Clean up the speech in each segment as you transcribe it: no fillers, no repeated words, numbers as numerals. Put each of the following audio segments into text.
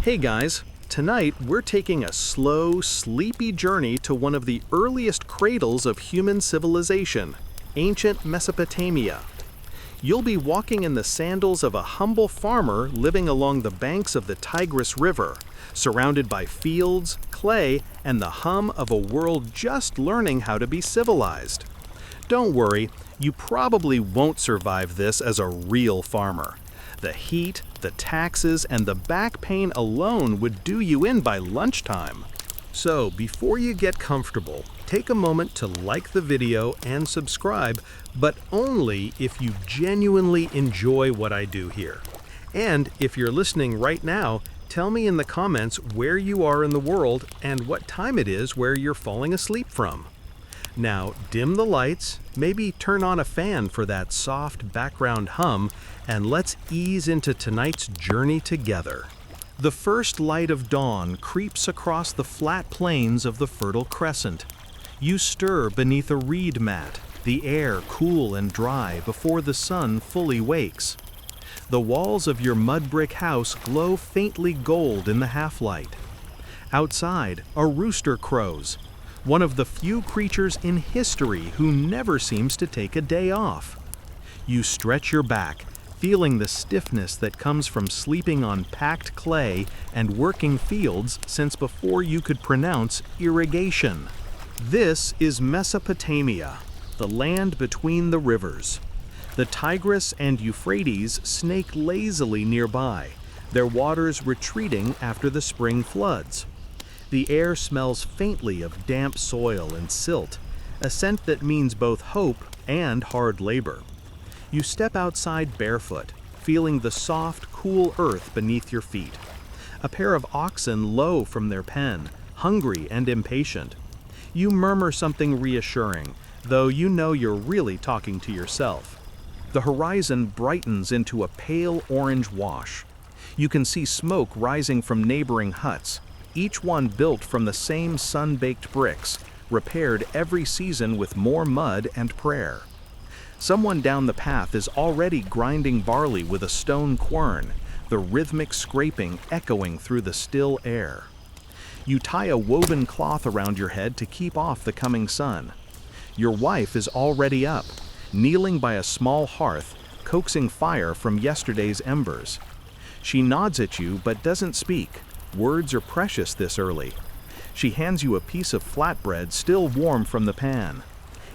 Hey guys, tonight we're taking a slow, sleepy journey to one of the earliest cradles of human civilization, ancient Mesopotamia. You'll be walking in the sandals of a humble farmer living along the banks of the Tigris River, surrounded by fields, clay, and the hum of a world just learning how to be civilized. Don't worry, you probably won't survive this as a real farmer. The heat, the taxes, and the back pain alone would do you in by lunchtime. So, before you get comfortable, take a moment to like the video and subscribe, but only if you genuinely enjoy what I do here. And if you're listening right now, tell me in the comments where you are in the world and what time it is where you're falling asleep from. Now, dim the lights, maybe turn on a fan for that soft background hum, and let's ease into tonight's journey together. The first light of dawn creeps across the flat plains of the Fertile Crescent. You stir beneath a reed mat, the air cool and dry before the sun fully wakes. The walls of your mud brick house glow faintly gold in the half-light. Outside, a rooster crows, one of the few creatures in history who never seems to take a day off. You stretch your back, feeling the stiffness that comes from sleeping on packed clay and working fields since before you could pronounce irrigation. This is Mesopotamia, the land between the rivers. The Tigris and Euphrates snake lazily nearby, their waters retreating after the spring floods. The air smells faintly of damp soil and silt, a scent that means both hope and hard labor. You step outside barefoot, feeling the soft, cool earth beneath your feet. A pair of oxen low from their pen, hungry and impatient. You murmur something reassuring, though you know you're really talking to yourself. The horizon brightens into a pale orange wash. You can see smoke rising from neighboring huts, each one built from the same sun-baked bricks, repaired every season with more mud and prayer. Someone down the path is already grinding barley with a stone quern, the rhythmic scraping echoing through the still air. You tie a woven cloth around your head to keep off the coming sun. Your wife is already up, kneeling by a small hearth, coaxing fire from yesterday's embers. She nods at you but doesn't speak. Words are precious this early. She hands you a piece of flatbread still warm from the pan.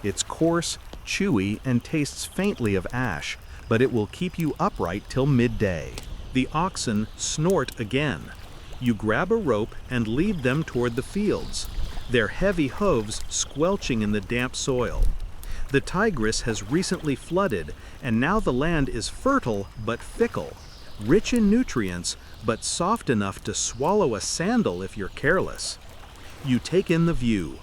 It's coarse, chewy, and tastes faintly of ash, but it will keep you upright till midday. The oxen snort again. You grab a rope and lead them toward the fields, their heavy hooves squelching in the damp soil. The Tigris has recently flooded, and now the land is fertile but fickle, rich in nutrients, but soft enough to swallow a sandal if you're careless. You take in the view.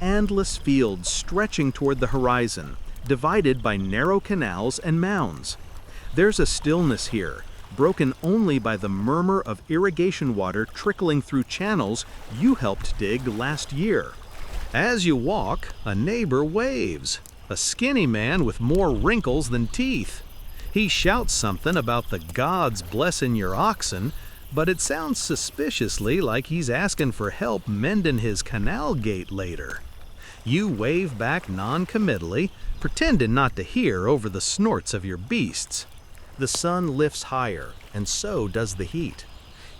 Endless fields stretching toward the horizon, divided by narrow canals and mounds. There's a stillness here, broken only by the murmur of irrigation water trickling through channels you helped dig last year. As you walk, a neighbor waves, a skinny man with more wrinkles than teeth. He shouts something about the gods blessing your oxen, but it sounds suspiciously like he's asking for help mending his canal gate later. You wave back non-committally, pretending not to hear over the snorts of your beasts. The sun lifts higher, and so does the heat.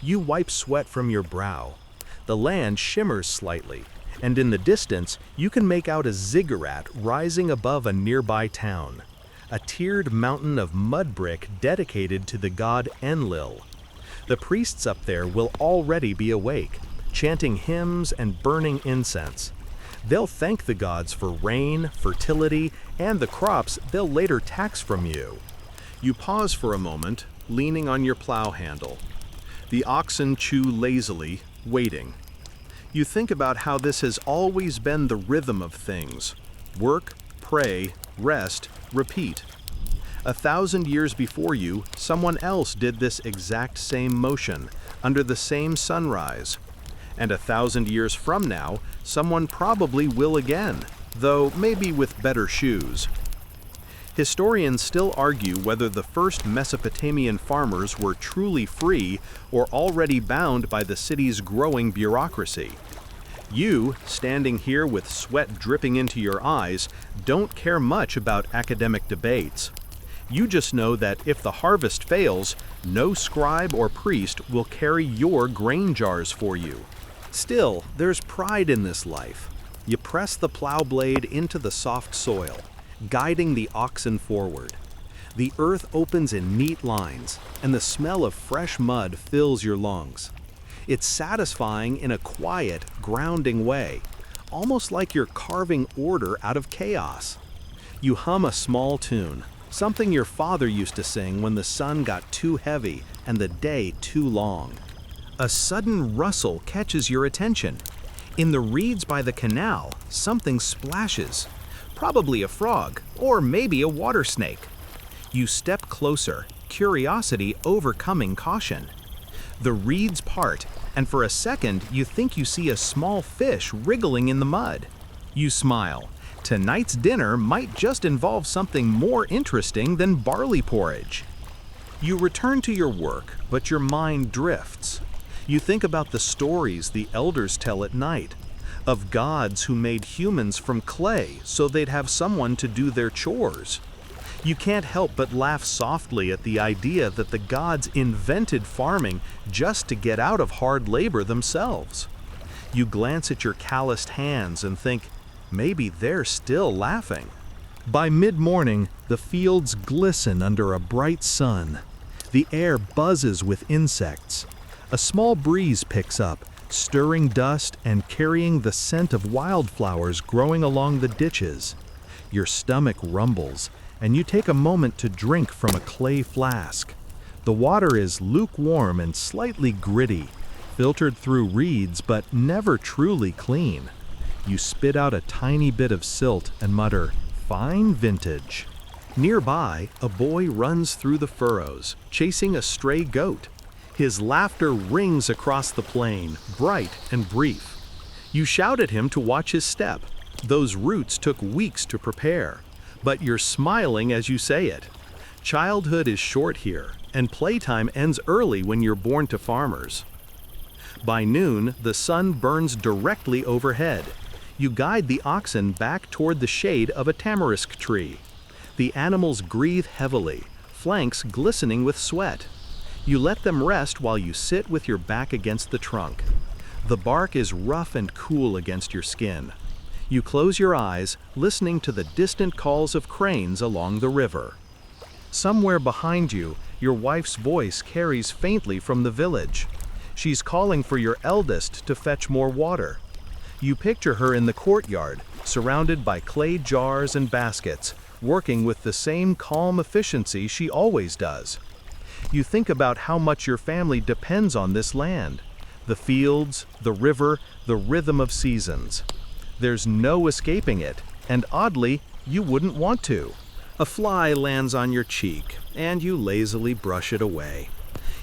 You wipe sweat from your brow. The land shimmers slightly, and in the distance you can make out a ziggurat rising above a nearby town. A tiered mountain of mud brick dedicated to the god Enlil. The priests up there will already be awake, chanting hymns and burning incense. They'll thank the gods for rain, fertility, and the crops they'll later tax from you. You pause for a moment, leaning on your plow handle. The oxen chew lazily, waiting. You think about how this has always been the rhythm of things. Work, pray, rest, repeat. 1,000 years before you, someone else did this exact same motion, under the same sunrise. And 1,000 years from now, someone probably will again, though maybe with better shoes. Historians still argue whether the first Mesopotamian farmers were truly free or already bound by the city's growing bureaucracy. You, standing here with sweat dripping into your eyes, don't care much about academic debates. You just know that if the harvest fails, no scribe or priest will carry your grain jars for you. Still, there's pride in this life. You press the plow blade into the soft soil, guiding the oxen forward. The earth opens in neat lines, and the smell of fresh mud fills your lungs. It's satisfying in a quiet, grounding way, almost like you're carving order out of chaos. You hum a small tune, something your father used to sing when the sun got too heavy and the day too long. A sudden rustle catches your attention. In the reeds by the canal, something splashes. Probably a frog, or maybe a water snake. You step closer, curiosity overcoming caution. The reeds part, and for a second you think you see a small fish wriggling in the mud. You smile. Tonight's dinner might just involve something more interesting than barley porridge. You return to your work, but your mind drifts. You think about the stories the elders tell at night, of gods who made humans from clay so they'd have someone to do their chores. You can't help but laugh softly at the idea that the gods invented farming just to get out of hard labor themselves. You glance at your calloused hands and think, maybe they're still laughing. By mid-morning, the fields glisten under a bright sun. The air buzzes with insects. A small breeze picks up, stirring dust and carrying the scent of wildflowers growing along the ditches. Your stomach rumbles, and you take a moment to drink from a clay flask. The water is lukewarm and slightly gritty, filtered through reeds but never truly clean. You spit out a tiny bit of silt and mutter, "Fine vintage." Nearby, a boy runs through the furrows, chasing a stray goat. His laughter rings across the plain, bright and brief. You shout at him to watch his step. Those roots took weeks to prepare, but you're smiling as you say it. Childhood is short here, and playtime ends early when you're born to farmers. By noon, the sun burns directly overhead. You guide the oxen back toward the shade of a tamarisk tree. The animals breathe heavily, flanks glistening with sweat. You let them rest while you sit with your back against the trunk. The bark is rough and cool against your skin. You close your eyes, listening to the distant calls of cranes along the river. Somewhere behind you, your wife's voice carries faintly from the village. She's calling for your eldest to fetch more water. You picture her in the courtyard, surrounded by clay jars and baskets, working with the same calm efficiency she always does. You think about how much your family depends on this land, the fields, the river, the rhythm of seasons. There's no escaping it, and oddly, you wouldn't want to. A fly lands on your cheek, and you lazily brush it away.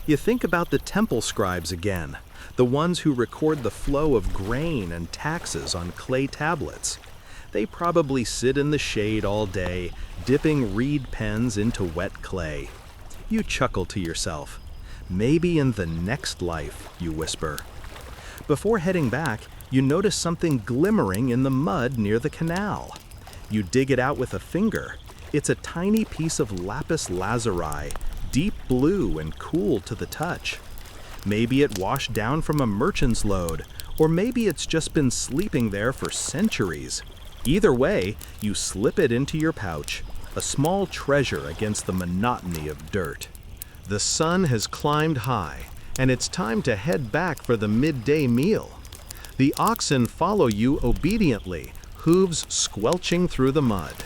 You think about the temple scribes again, the ones who record the flow of grain and taxes on clay tablets. They probably sit in the shade all day, dipping reed pens into wet clay. You chuckle to yourself. Maybe in the next life, you whisper. Before heading back, you notice something glimmering in the mud near the canal. You dig it out with a finger. It's a tiny piece of lapis lazuli, deep blue and cool to the touch. Maybe it washed down from a merchant's load, or maybe it's just been sleeping there for centuries. Either way, you slip it into your pouch, a small treasure against the monotony of dirt. The sun has climbed high, and it's time to head back for the midday meal. The oxen follow you obediently, hooves squelching through the mud.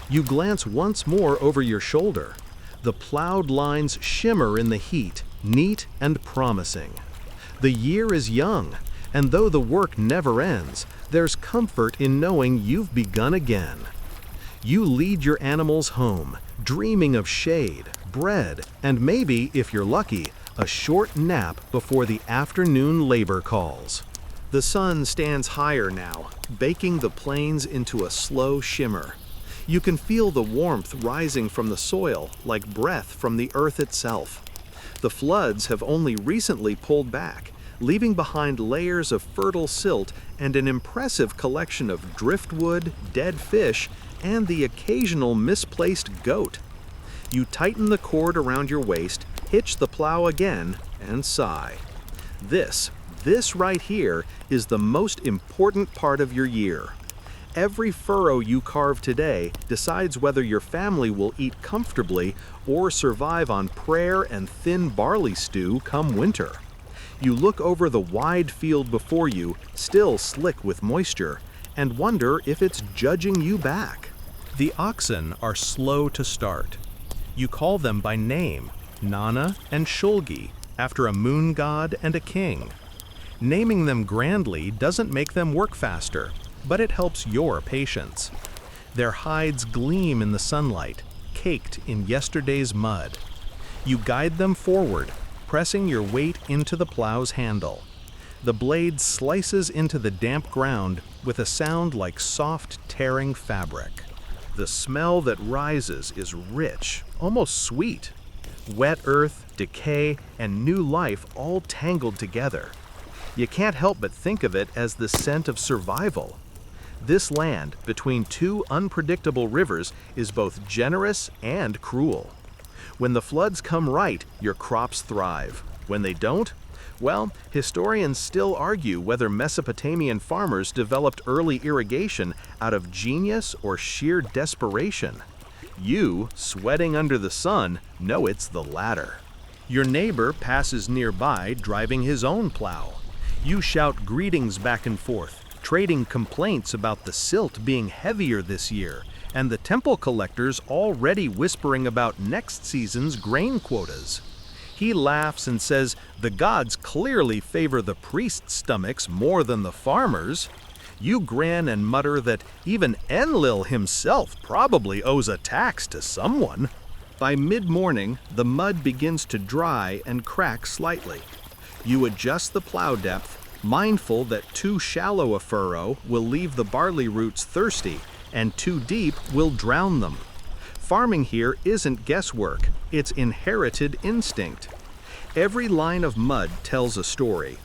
You glance once more over your shoulder. The plowed lines shimmer in the heat, neat and promising. The year is young, and though the work never ends, there's comfort in knowing you've begun again. You lead your animals home, dreaming of shade, bread, and maybe, if you're lucky, a short nap before the afternoon labor calls. The sun stands higher now, baking the plains into a slow shimmer. You can feel the warmth rising from the soil like breath from the earth itself. The floods have only recently pulled back, leaving behind layers of fertile silt and an impressive collection of driftwood, dead fish, and the occasional misplaced goat. You tighten the cord around your waist, hitch the plow again, and sigh. This right here is the most important part of your year. Every furrow you carve today decides whether your family will eat comfortably or survive on prayer and thin barley stew come winter. You look over the wide field before you, still slick with moisture, and wonder if it's judging you back. The oxen are slow to start. You call them by name, Nana and Shulgi, after a moon god and a king. Naming them grandly doesn't make them work faster, but it helps your patience. Their hides gleam in the sunlight, caked in yesterday's mud. You guide them forward, pressing your weight into the plow's handle. The blade slices into the damp ground with a sound like soft, tearing fabric. The smell that rises is rich, almost sweet. Wet earth, decay, and new life all tangled together. You can't help but think of it as the scent of survival. This land, between two unpredictable rivers, is both generous and cruel. When the floods come right, your crops thrive. When they don't, well, historians still argue whether Mesopotamian farmers developed early irrigation out of genius or sheer desperation. You, sweating under the sun, know it's the latter. Your neighbor passes nearby driving his own plow. You shout greetings back and forth, trading complaints about the silt being heavier this year, and the temple collectors already whispering about next season's grain quotas. He laughs and says the gods clearly favor the priests' stomachs more than the farmers. You grin and mutter that even Enlil himself probably owes a tax to someone. By mid-morning, the mud begins to dry and crack slightly. You adjust the plow depth, mindful that too shallow a furrow will leave the barley roots thirsty, and too deep will drown them. Farming here isn't guesswork, it's inherited instinct. Every line of mud tells a story.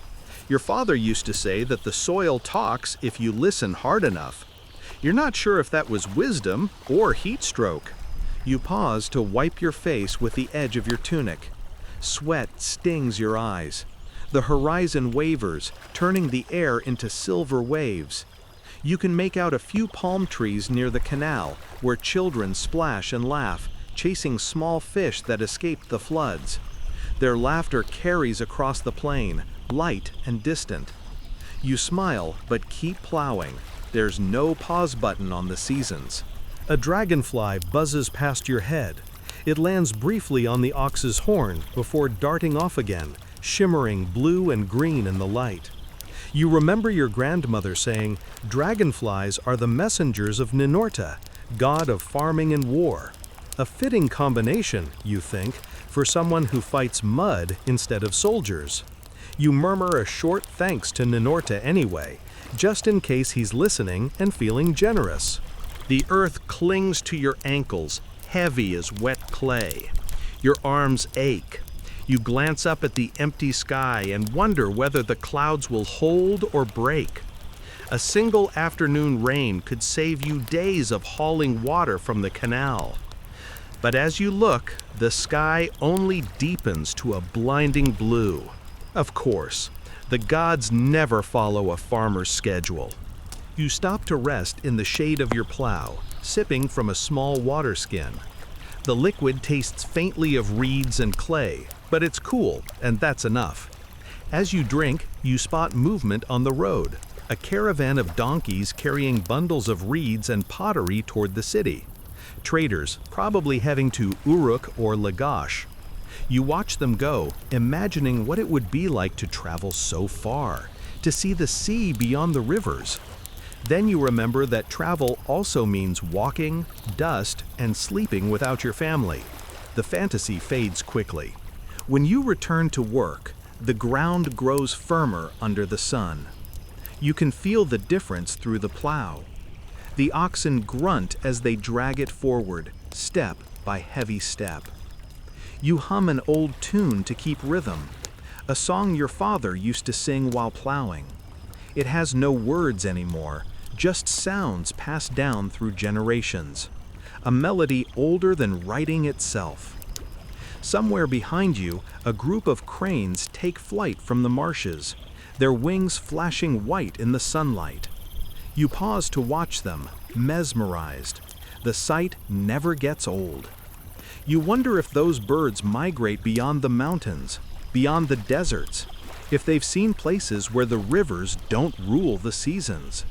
Your father used to say that the soil talks if you listen hard enough. You're not sure if that was wisdom or heat stroke. You pause to wipe your face with the edge of your tunic. Sweat stings your eyes. The horizon wavers, turning the air into silver waves. You can make out a few palm trees near the canal, where children splash and laugh, chasing small fish that escaped the floods. Their laughter carries across the plain, light and distant. You smile, but keep plowing. There's no pause button on the seasons. A dragonfly buzzes past your head. It lands briefly on the ox's horn before darting off again, shimmering blue and green in the light. You remember your grandmother saying, dragonflies are the messengers of Ninorta, god of farming and war. A fitting combination, you think, for someone who fights mud instead of soldiers. You murmur a short thanks to Ninorta anyway, just in case he's listening and feeling generous. The earth clings to your ankles, heavy as wet clay. Your arms ache. You glance up at the empty sky and wonder whether the clouds will hold or break. A single afternoon rain could save you days of hauling water from the canal. But as you look, the sky only deepens to a blinding blue. Of course, the gods never follow a farmer's schedule. You stop to rest in the shade of your plow, sipping from a small water skin. The liquid tastes faintly of reeds and clay, but it's cool, and that's enough. As you drink, you spot movement on the road, a caravan of donkeys carrying bundles of reeds and pottery toward the city. Traders, probably heading to Uruk or Lagash. You watch them go, imagining what it would be like to travel so far, to see the sea beyond the rivers. Then you remember that travel also means walking, dust, and sleeping without your family. The fantasy fades quickly. When you return to work, the ground grows firmer under the sun. You can feel the difference through the plow. The oxen grunt as they drag it forward, step by heavy step. You hum an old tune to keep rhythm, a song your father used to sing while plowing. It has no words anymore, just sounds passed down through generations. A melody older than writing itself. Somewhere behind you, a group of cranes take flight from the marshes, their wings flashing white in the sunlight. You pause to watch them, mesmerized. The sight never gets old. You wonder if those birds migrate beyond the mountains, beyond the deserts, if they've seen places where the rivers don't rule the seasons.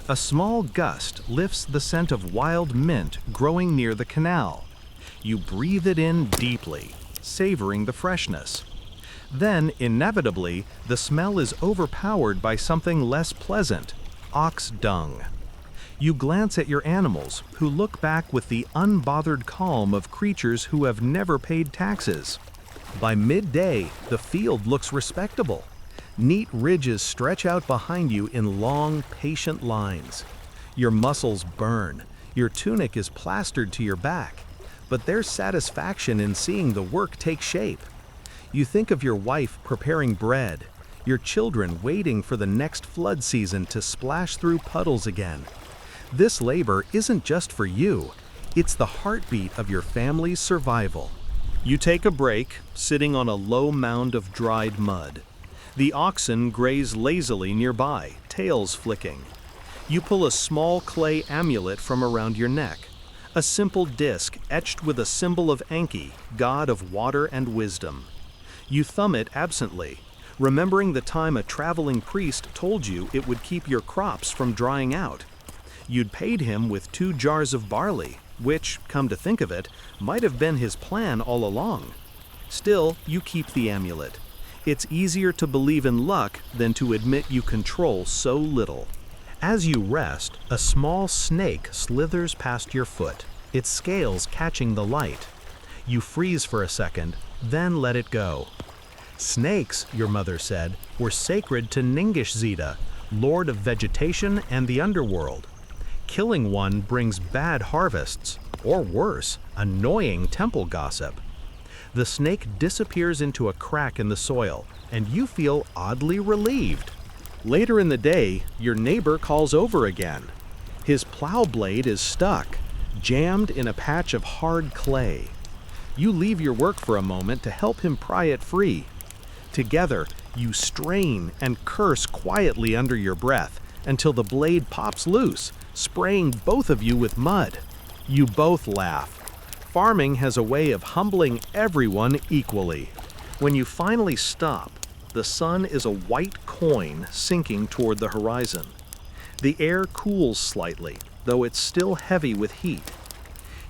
A small gust lifts the scent of wild mint growing near the canal. You breathe it in deeply, savoring the freshness. Then, inevitably, the smell is overpowered by something less pleasant: ox dung. You glance at your animals, who look back with the unbothered calm of creatures who have never paid taxes. By midday, the field looks respectable. Neat ridges stretch out behind you in long, patient lines. Your muscles burn, your tunic is plastered to your back, but there's satisfaction in seeing the work take shape. You think of your wife preparing bread, your children waiting for the next flood season to splash through puddles again. This labor isn't just for you, it's the heartbeat of your family's survival. You take a break, sitting on a low mound of dried mud. The oxen graze lazily nearby, tails flicking. You pull a small clay amulet from around your neck, a simple disc etched with a symbol of Enki, god of water and wisdom. You thumb it absently, remembering the time a traveling priest told you it would keep your crops from drying out. You'd paid him with 2 jars of barley, which, come to think of it, might have been his plan all along. Still, you keep the amulet. It's easier to believe in luck than to admit you control so little. As you rest, a small snake slithers past your foot, its scales catching the light. You freeze for a second, then let it go. Snakes, your mother said, were sacred to Ningishzida, lord of vegetation and the underworld. Killing one brings bad harvests, or worse, annoying temple gossip. The snake disappears into a crack in the soil, and you feel oddly relieved. Later in the day, your neighbor calls over again. His plow blade is stuck, jammed in a patch of hard clay. You leave your work for a moment to help him pry it free. Together, you strain and curse quietly under your breath until the blade pops loose, spraying both of you with mud. You both laugh. Farming has a way of humbling everyone equally. When you finally stop, the sun is a white coin sinking toward the horizon. The air cools slightly, though it's still heavy with heat.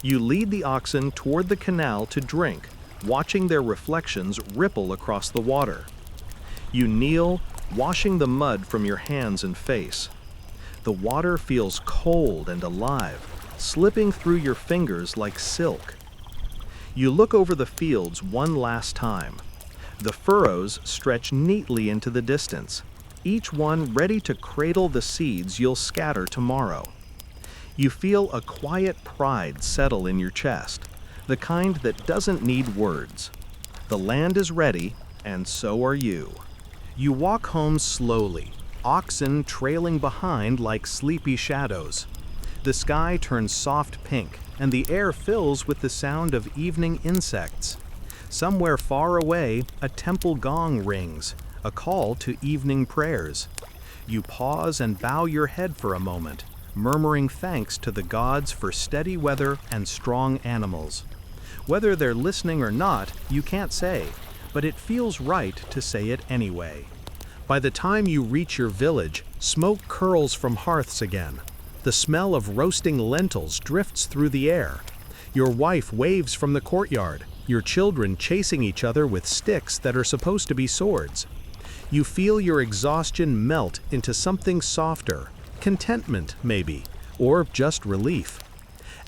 You lead the oxen toward the canal to drink, watching their reflections ripple across the water. You kneel, washing the mud from your hands and face. The water feels cold and alive, slipping through your fingers like silk. You look over the fields one last time. The furrows stretch neatly into the distance, each one ready to cradle the seeds you'll scatter tomorrow. You feel a quiet pride settle in your chest, the kind that doesn't need words. The land is ready, and so are you. You walk home slowly, oxen trailing behind like sleepy shadows. The sky turns soft pink, and the air fills with the sound of evening insects. Somewhere far away, a temple gong rings, a call to evening prayers. You pause and bow your head for a moment, murmuring thanks to the gods for steady weather and strong animals. Whether they're listening or not, you can't say, but it feels right to say it anyway. By the time you reach your village, smoke curls from hearths again. The smell of roasting lentils drifts through the air. Your wife waves from the courtyard, your children chasing each other with sticks that are supposed to be swords. You feel your exhaustion melt into something softer, contentment maybe, or just relief.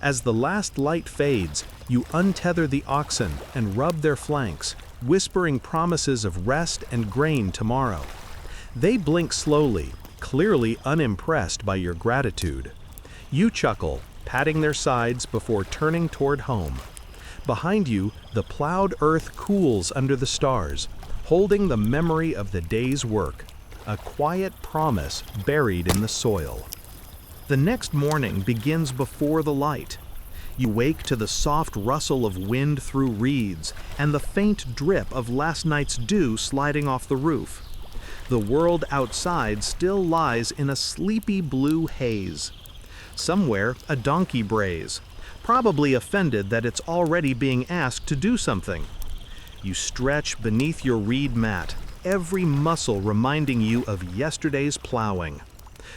As the last light fades, you untether the oxen and rub their flanks, whispering promises of rest and grain tomorrow. They blink slowly, clearly unimpressed by your gratitude. You chuckle, patting their sides before turning toward home. Behind you, the plowed earth cools under the stars, holding the memory of the day's work, a quiet promise buried in the soil. The next morning begins before the light. You wake to the soft rustle of wind through reeds and the faint drip of last night's dew sliding off the roof. The world outside still lies in a sleepy blue haze. Somewhere, a donkey brays, probably offended that it's already being asked to do something. You stretch beneath your reed mat, every muscle reminding you of yesterday's plowing.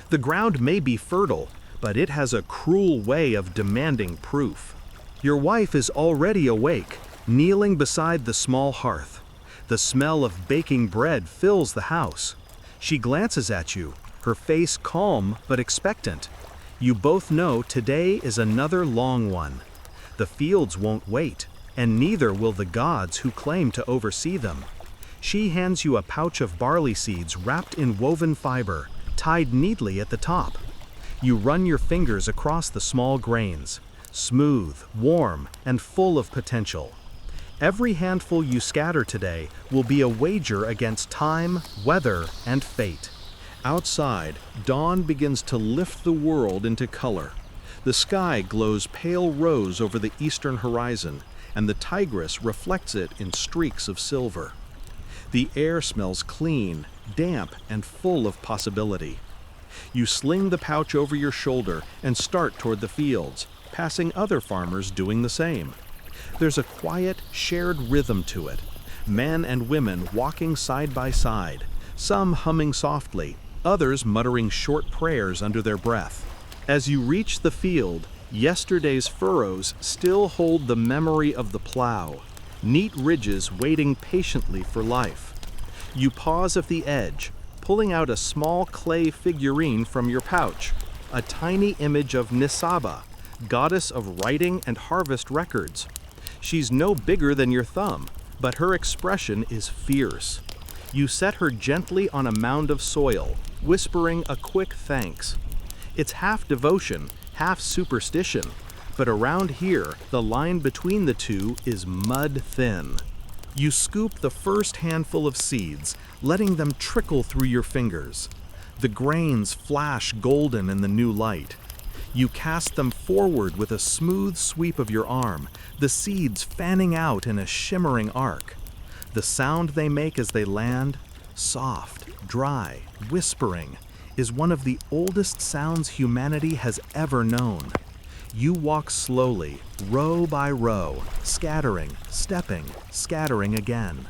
The ground may be fertile, but it has a cruel way of demanding proof. Your wife is already awake, kneeling beside the small hearth. The smell of baking bread fills the house. She glances at you, her face calm but expectant. You both know today is another long one. The fields won't wait, and neither will the gods who claim to oversee them. She hands you a pouch of barley seeds wrapped in woven fiber, tied neatly at the top. You run your fingers across the small grains, smooth, warm, and full of potential. Every handful you scatter today will be a wager against time, weather, and fate. Outside, dawn begins to lift the world into color. The sky glows pale rose over the eastern horizon, and the Tigris reflects it in streaks of silver. The air smells clean, damp, and full of possibility. You sling the pouch over your shoulder and start toward the fields, passing other farmers doing the same. There's a quiet, shared rhythm to it. Men and women walking side by side, some humming softly, others muttering short prayers under their breath. As you reach the field, yesterday's furrows still hold the memory of the plow, neat ridges waiting patiently for life. You pause at the edge, pulling out a small clay figurine from your pouch, a tiny image of Nisaba, goddess of writing and harvest records. She's no bigger than your thumb, but her expression is fierce. You set her gently on a mound of soil, whispering a quick thanks. It's half devotion, half superstition, but around here, the line between the two is mud thin. You scoop the first handful of seeds, letting them trickle through your fingers. The grains flash golden in the new light. You cast them forward with a smooth sweep of your arm, the seeds fanning out in a shimmering arc. The sound they make as they land, soft, dry, whispering, is one of the oldest sounds humanity has ever known. You walk slowly, row by row, scattering, stepping, scattering again.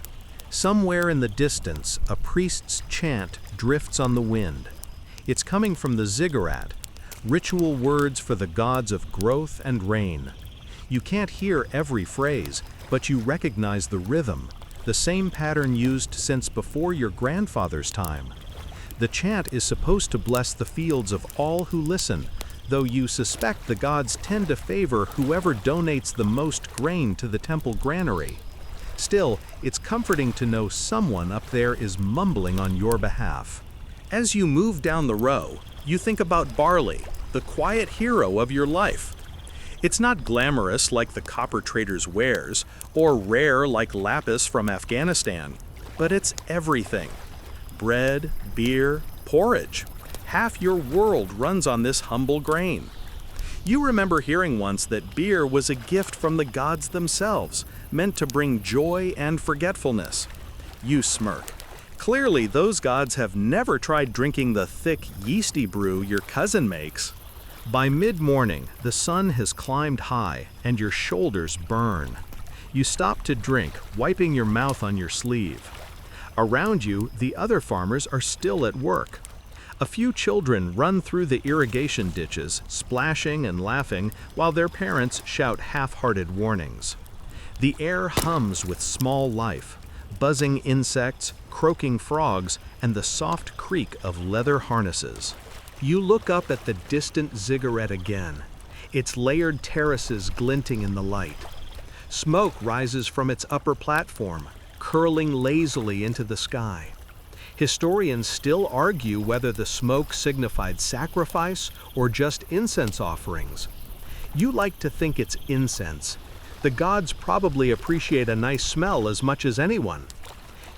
Somewhere in the distance, a priest's chant drifts on the wind. It's coming from the ziggurat, ritual words for the gods of growth and rain. You can't hear every phrase, but you recognize the rhythm, the same pattern used since before your grandfather's time. The chant is supposed to bless the fields of all who listen, though you suspect the gods tend to favor whoever donates the most grain to the temple granary. Still, it's comforting to know someone up there is mumbling on your behalf. As you move down the row, you think about barley, the quiet hero of your life. It's not glamorous like the copper trader's wares, or rare like lapis from Afghanistan, but it's everything. Bread, beer, porridge. Half your world runs on this humble grain. You remember hearing once that beer was a gift from the gods themselves, meant to bring joy and forgetfulness. You smirk. Clearly, those gods have never tried drinking the thick, yeasty brew your cousin makes. By mid-morning, the sun has climbed high and your shoulders burn. You stop to drink, wiping your mouth on your sleeve. Around you, the other farmers are still at work. A few children run through the irrigation ditches, splashing and laughing, while their parents shout half-hearted warnings. The air hums with small life, buzzing insects, croaking frogs, and the soft creak of leather harnesses. You look up at the distant ziggurat again, its layered terraces glinting in the light. Smoke rises from its upper platform, curling lazily into the sky. Historians still argue whether the smoke signified sacrifice or just incense offerings. You like to think it's incense. The gods probably appreciate a nice smell as much as anyone.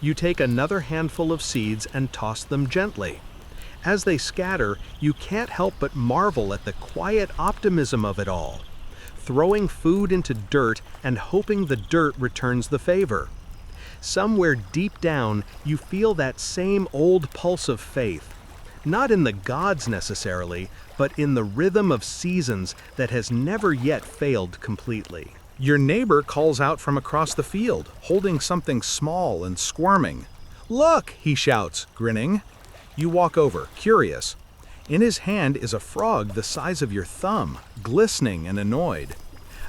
You take another handful of seeds and toss them gently. As they scatter, you can't help but marvel at the quiet optimism of it all. Throwing food into dirt and hoping the dirt returns the favor. Somewhere deep down, you feel that same old pulse of faith. Not in the gods necessarily, but in the rhythm of seasons that has never yet failed completely. Your neighbor calls out from across the field, holding something small and squirming. "Look!" he shouts, grinning. You walk over, curious. In his hand is a frog the size of your thumb, glistening and annoyed.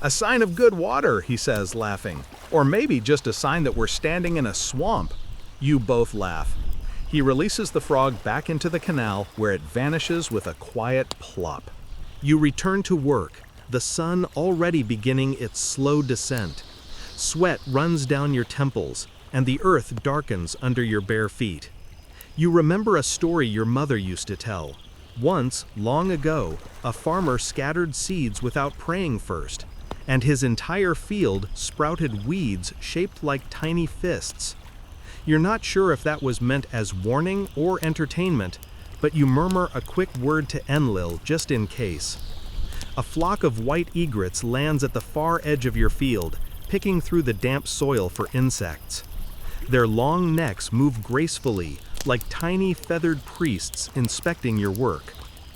"A sign of good water," he says, laughing. "Or maybe just a sign that we're standing in a swamp." You both laugh. He releases the frog back into the canal, where it vanishes with a quiet plop. You return to work, the sun already beginning its slow descent. Sweat runs down your temples, and the earth darkens under your bare feet. You remember a story your mother used to tell. Once, long ago, a farmer scattered seeds without praying first, and his entire field sprouted weeds shaped like tiny fists. You're not sure if that was meant as warning or entertainment, but you murmur a quick word to Enlil just in case. A flock of white egrets lands at the far edge of your field, picking through the damp soil for insects. Their long necks move gracefully, like tiny feathered priests inspecting your work.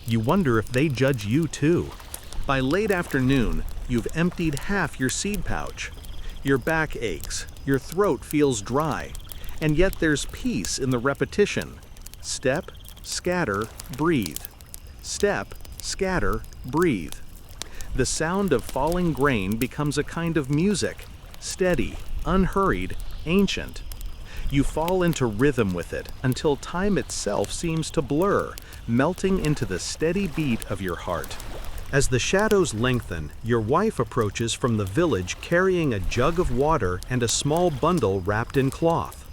You wonder if they judge you too. By late afternoon, you've emptied half your seed pouch. Your back aches, your throat feels dry, and yet there's peace in the repetition. Step, scatter, breathe. Step, scatter, breathe. The sound of falling grain becomes a kind of music, steady, unhurried, ancient. You fall into rhythm with it until time itself seems to blur, melting into the steady beat of your heart. As the shadows lengthen, your wife approaches from the village carrying a jug of water and a small bundle wrapped in cloth.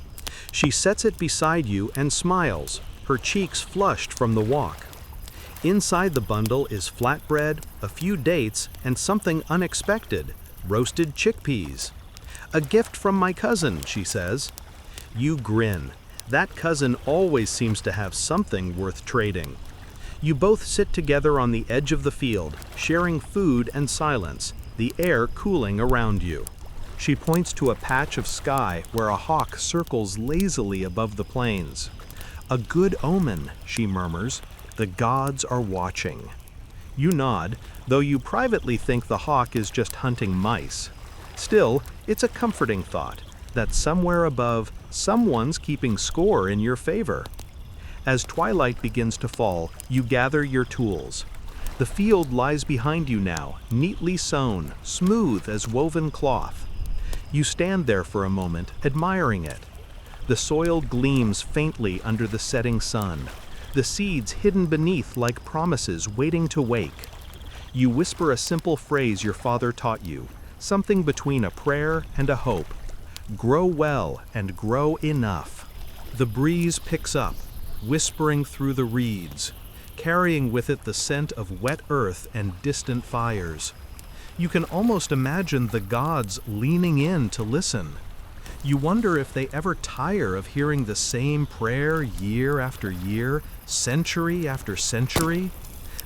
She sets it beside you and smiles, her cheeks flushed from the walk. Inside the bundle is flatbread, a few dates, and something unexpected, roasted chickpeas. "A gift from my cousin," she says. You grin. That cousin always seems to have something worth trading. You both sit together on the edge of the field, sharing food and silence, the air cooling around you. She points to a patch of sky where a hawk circles lazily above the plains. "A good omen," she murmurs. "The gods are watching." You nod, though you privately think the hawk is just hunting mice. Still, it's a comforting thought that somewhere above, someone's keeping score in your favor. As twilight begins to fall, you gather your tools. The field lies behind you now, neatly sown, smooth as woven cloth. You stand there for a moment, admiring it. The soil gleams faintly under the setting sun, the seeds hidden beneath like promises waiting to wake. You whisper a simple phrase your father taught you, something between a prayer and a hope. Grow well and grow enough. The breeze picks up, whispering through the reeds, carrying with it the scent of wet earth and distant fires. You can almost imagine the gods leaning in to listen. You wonder if they ever tire of hearing the same prayer year after year, century after century.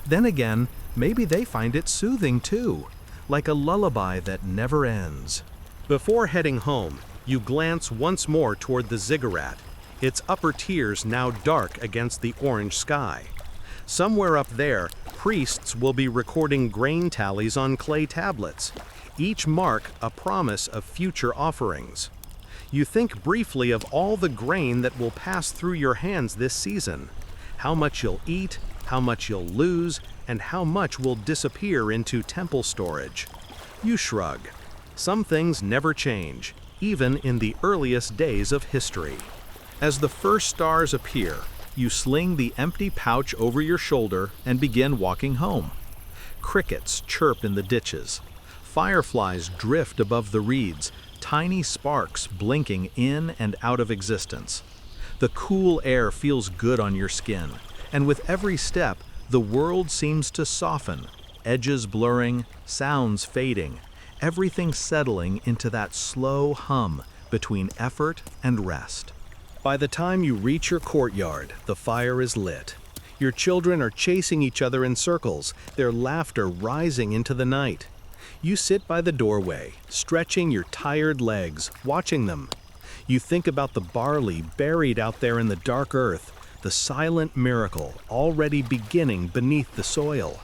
Then again, maybe they find it soothing too, like a lullaby that never ends. Before heading home, you glance once more toward the ziggurat, its upper tiers now dark against the orange sky. Somewhere up there, priests will be recording grain tallies on clay tablets, each mark a promise of future offerings. You think briefly of all the grain that will pass through your hands this season, how much you'll eat, how much you'll lose, and how much will disappear into temple storage. You shrug. Some things never change, even in the earliest days of history. As the first stars appear, you sling the empty pouch over your shoulder and begin walking home. Crickets chirp in the ditches. Fireflies drift above the reeds, tiny sparks blinking in and out of existence. The cool air feels good on your skin, and with every step, the world seems to soften, edges blurring, sounds fading, everything settling into that slow hum between effort and rest. By the time you reach your courtyard, the fire is lit. Your children are chasing each other in circles, their laughter rising into the night. You sit by the doorway, stretching your tired legs, watching them. You think about the barley buried out there in the dark earth, the silent miracle already beginning beneath the soil.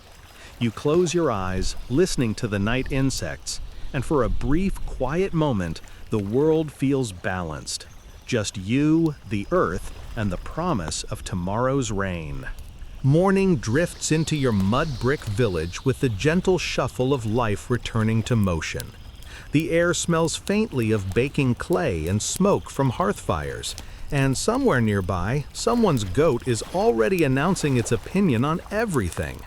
You close your eyes, listening to the night insects, and for a brief, quiet moment, the world feels balanced. Just you, the earth, and the promise of tomorrow's rain. Morning drifts into your mud brick village with the gentle shuffle of life returning to motion. The air smells faintly of baking clay and smoke from hearth fires, and somewhere nearby, someone's goat is already announcing its opinion on everything.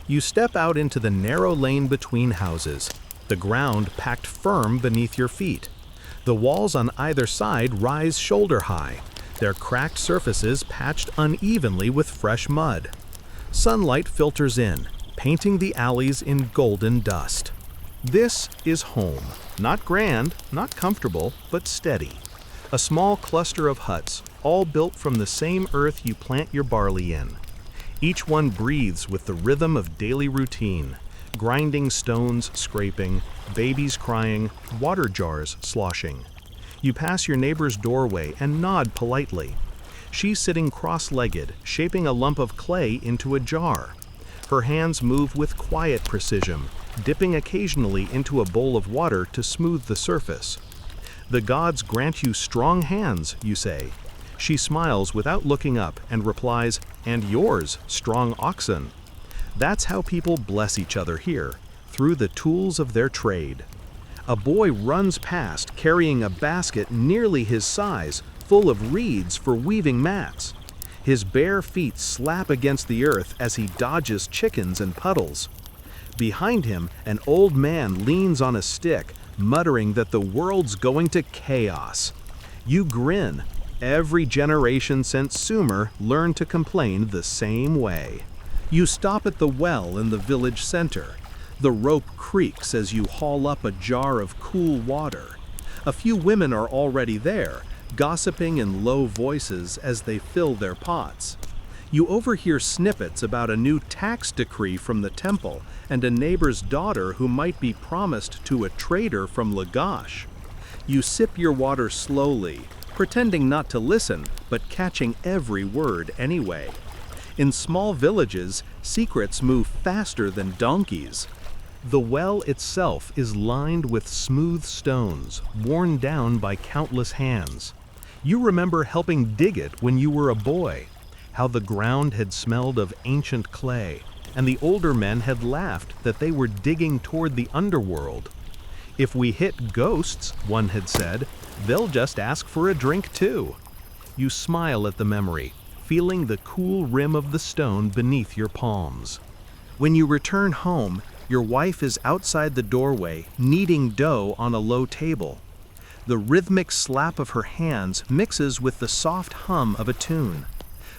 You step out into the narrow lane between houses, the ground packed firm beneath your feet. The walls on either side rise shoulder high, their cracked surfaces patched unevenly with fresh mud. Sunlight filters in, painting the alleys in golden dust. This is home. Not grand, not comfortable, but steady. A small cluster of huts, all built from the same earth you plant your barley in. Each one breathes with the rhythm of daily routine. Grinding stones scraping, babies crying, water jars sloshing. You pass your neighbor's doorway and nod politely. She's sitting cross-legged, shaping a lump of clay into a jar. Her hands move with quiet precision, dipping occasionally into a bowl of water to smooth the surface. "The gods grant you strong hands," you say. She smiles without looking up and replies, "And yours, strong oxen." That's how people bless each other here, through the tools of their trade. A boy runs past carrying a basket nearly his size, full of reeds for weaving mats. His bare feet slap against the earth as he dodges chickens and puddles. Behind him, an old man leans on a stick, muttering that the world's going to chaos. You grin. Every generation since Sumer learned to complain the same way. You stop at the well in the village center. The rope creaks as you haul up a jar of cool water. A few women are already there, gossiping in low voices as they fill their pots. You overhear snippets about a new tax decree from the temple and a neighbor's daughter who might be promised to a trader from Lagash. You sip your water slowly, pretending not to listen, but catching every word anyway. In small villages, secrets move faster than donkeys. The well itself is lined with smooth stones, worn down by countless hands. You remember helping dig it when you were a boy, how the ground had smelled of ancient clay, and the older men had laughed that they were digging toward the underworld. "If we hit ghosts," one had said, "they'll just ask for a drink too." You smile at the memory, feeling the cool rim of the stone beneath your palms. When you return home, your wife is outside the doorway, kneading dough on a low table. The rhythmic slap of her hands mixes with the soft hum of a tune.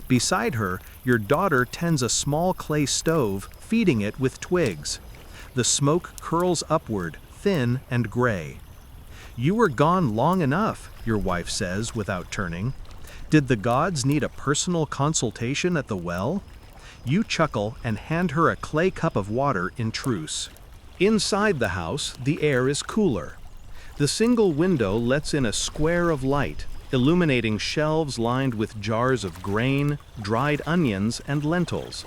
Beside her, your daughter tends a small clay stove, feeding it with twigs. The smoke curls upward, thin and gray. "You were gone long enough," your wife says without turning. "Did the gods need a personal consultation at the well?" You chuckle and hand her a clay cup of water in truce. Inside the house, the air is cooler. The single window lets in a square of light, illuminating shelves lined with jars of grain, dried onions, and lentils.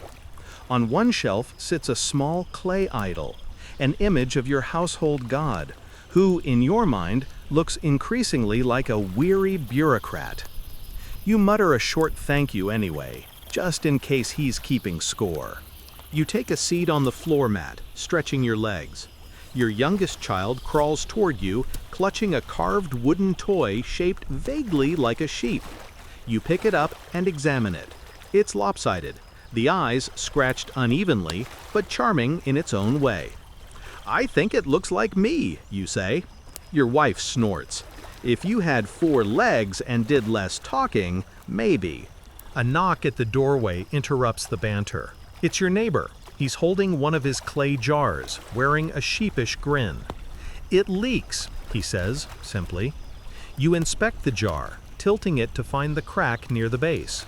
On one shelf sits a small clay idol, an image of your household god, who, in your mind, looks increasingly like a weary bureaucrat. You mutter a short thank you anyway, just in case he's keeping score. You take a seat on the floor mat, stretching your legs. Your youngest child crawls toward you, clutching a carved wooden toy shaped vaguely like a sheep. You pick it up and examine it. It's lopsided, the eyes scratched unevenly, but charming in its own way. "I think it looks like me," you say. Your wife snorts. If you had 4 legs and did less talking, maybe. A knock at the doorway interrupts the banter. It's your neighbor. He's holding one of his clay jars, wearing a sheepish grin. "It leaks," he says, simply. You inspect the jar, tilting it to find the crack near the base.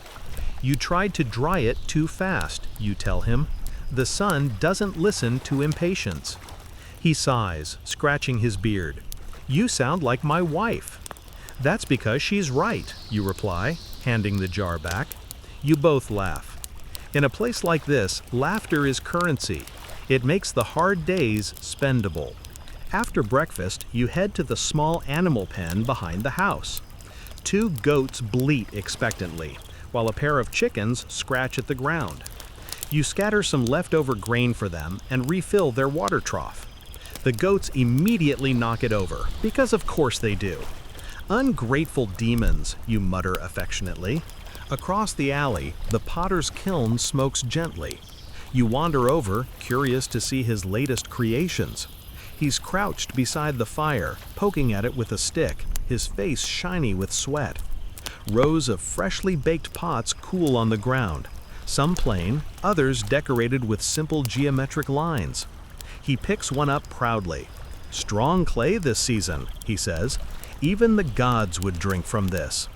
"You tried to dry it too fast," you tell him. The son doesn't listen to impatience. He sighs, scratching his beard. "You sound like my wife." "That's because she's right," you reply, handing the jar back. You both laugh. In a place like this, laughter is currency. It makes the hard days spendable. After breakfast, you head to the small animal pen behind the house. 2 goats bleat expectantly, while a pair of chickens scratch at the ground. You scatter some leftover grain for them and refill their water trough. The goats immediately knock it over, because of course they do. "Ungrateful demons," you mutter affectionately. Across the alley, the potter's kiln smokes gently. You wander over, curious to see his latest creations. He's crouched beside the fire, poking at it with a stick, his face shiny with sweat. Rows of freshly baked pots cool on the ground, some plain, others decorated with simple geometric lines. He picks one up proudly. "Strong clay this season," he says. "Even the gods would drink from this."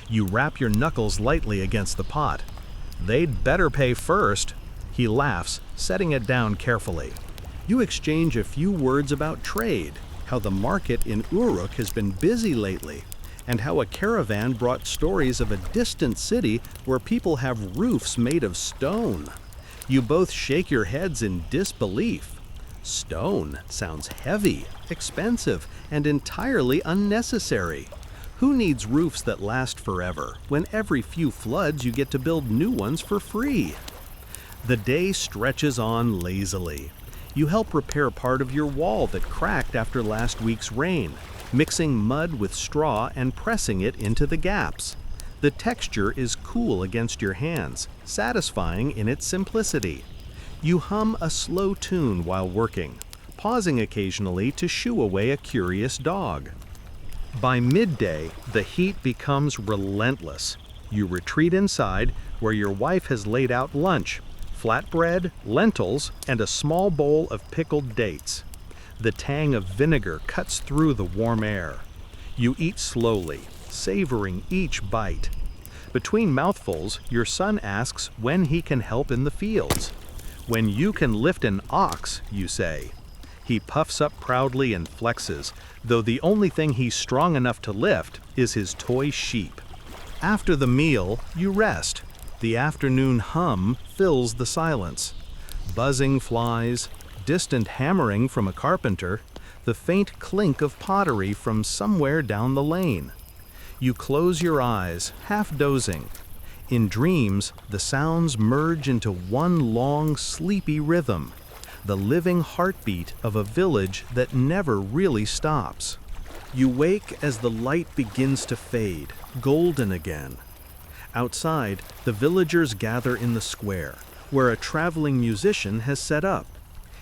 You rap your knuckles lightly against the pot. "They'd better pay first." He laughs, setting it down carefully. You exchange a few words about trade, how the market in Uruk has been busy lately, and how a caravan brought stories of a distant city where people have roofs made of stone. You both shake your heads in disbelief. Stone sounds heavy, expensive, and entirely unnecessary. Who needs roofs that last forever, when every few floods you get to build new ones for free? The day stretches on lazily. You help repair part of your wall that cracked after last week's rain, mixing mud with straw and pressing it into the gaps. The texture is cool against your hands, satisfying in its simplicity. You hum a slow tune while working, pausing occasionally to shoo away a curious dog. By midday, the heat becomes relentless. You retreat inside, where your wife has laid out lunch: flatbread, lentils, and a small bowl of pickled dates. The tang of vinegar cuts through the warm air. You eat slowly, savoring each bite. Between mouthfuls, your son asks when he can help in the fields. "When you can lift an ox," you say. He puffs up proudly and flexes, though the only thing he's strong enough to lift is his toy sheep. After the meal, you rest. The afternoon hum fills the silence. Buzzing flies, distant hammering from a carpenter, the faint clink of pottery from somewhere down the lane. You close your eyes, half dozing. In dreams, the sounds merge into one long, sleepy rhythm, the living heartbeat of a village that never really stops. You wake as the light begins to fade, golden again. Outside, the villagers gather in the square, where a traveling musician has set up.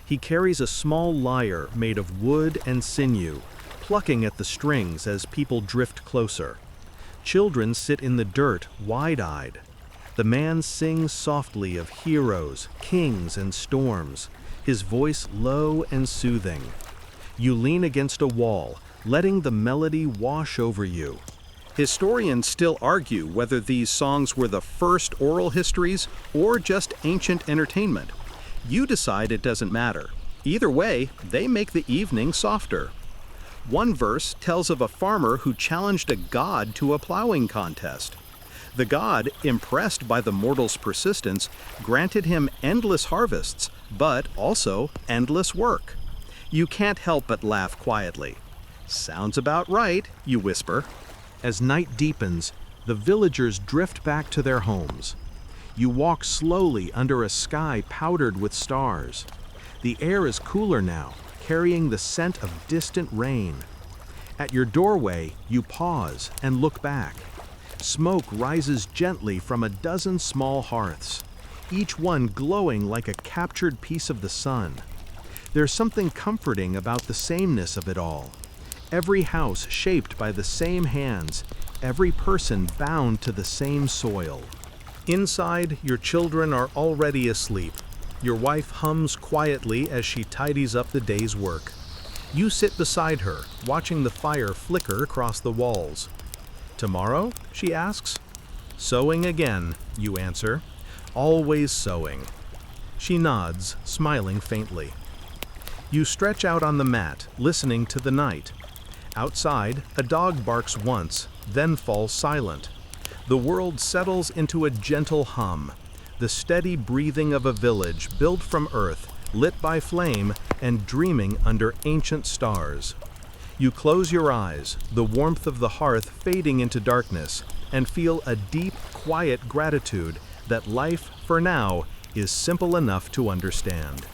He carries a small lyre made of wood and sinew, plucking at the strings as people drift closer. Children sit in the dirt, wide-eyed. The man sings softly of heroes, kings, and storms, his voice low and soothing. You lean against a wall, letting the melody wash over you. Historians still argue whether these songs were the first oral histories or just ancient entertainment. You decide it doesn't matter. Either way, they make the evening softer. One verse tells of a farmer who challenged a god to a plowing contest. The god, impressed by the mortal's persistence, granted him endless harvests, but also endless work. You can't help but laugh quietly. "Sounds about right," you whisper. As night deepens, the villagers drift back to their homes. You walk slowly under a sky powdered with stars. The air is cooler now, carrying the scent of distant rain. At your doorway, you pause and look back. Smoke rises gently from a dozen small hearths, each one glowing like a captured piece of the sun. There's something comforting about the sameness of it all. every house shaped by the same hands, every person bound to the same soil. Inside, your children are already asleep. Your wife hums quietly as she tidies up the day's work. You sit beside her, watching the fire flicker across the walls. "Tomorrow?" she asks. "Sewing again," you answer. "Always sewing." She nods, smiling faintly. You stretch out on the mat, listening to the night. Outside, a dog barks once, then falls silent. The world settles into a gentle hum, the steady breathing of a village built from earth, lit by flame, and dreaming under ancient stars. You close your eyes, the warmth of the hearth fading into darkness, and feel a deep, quiet gratitude that life, for now, is simple enough to understand.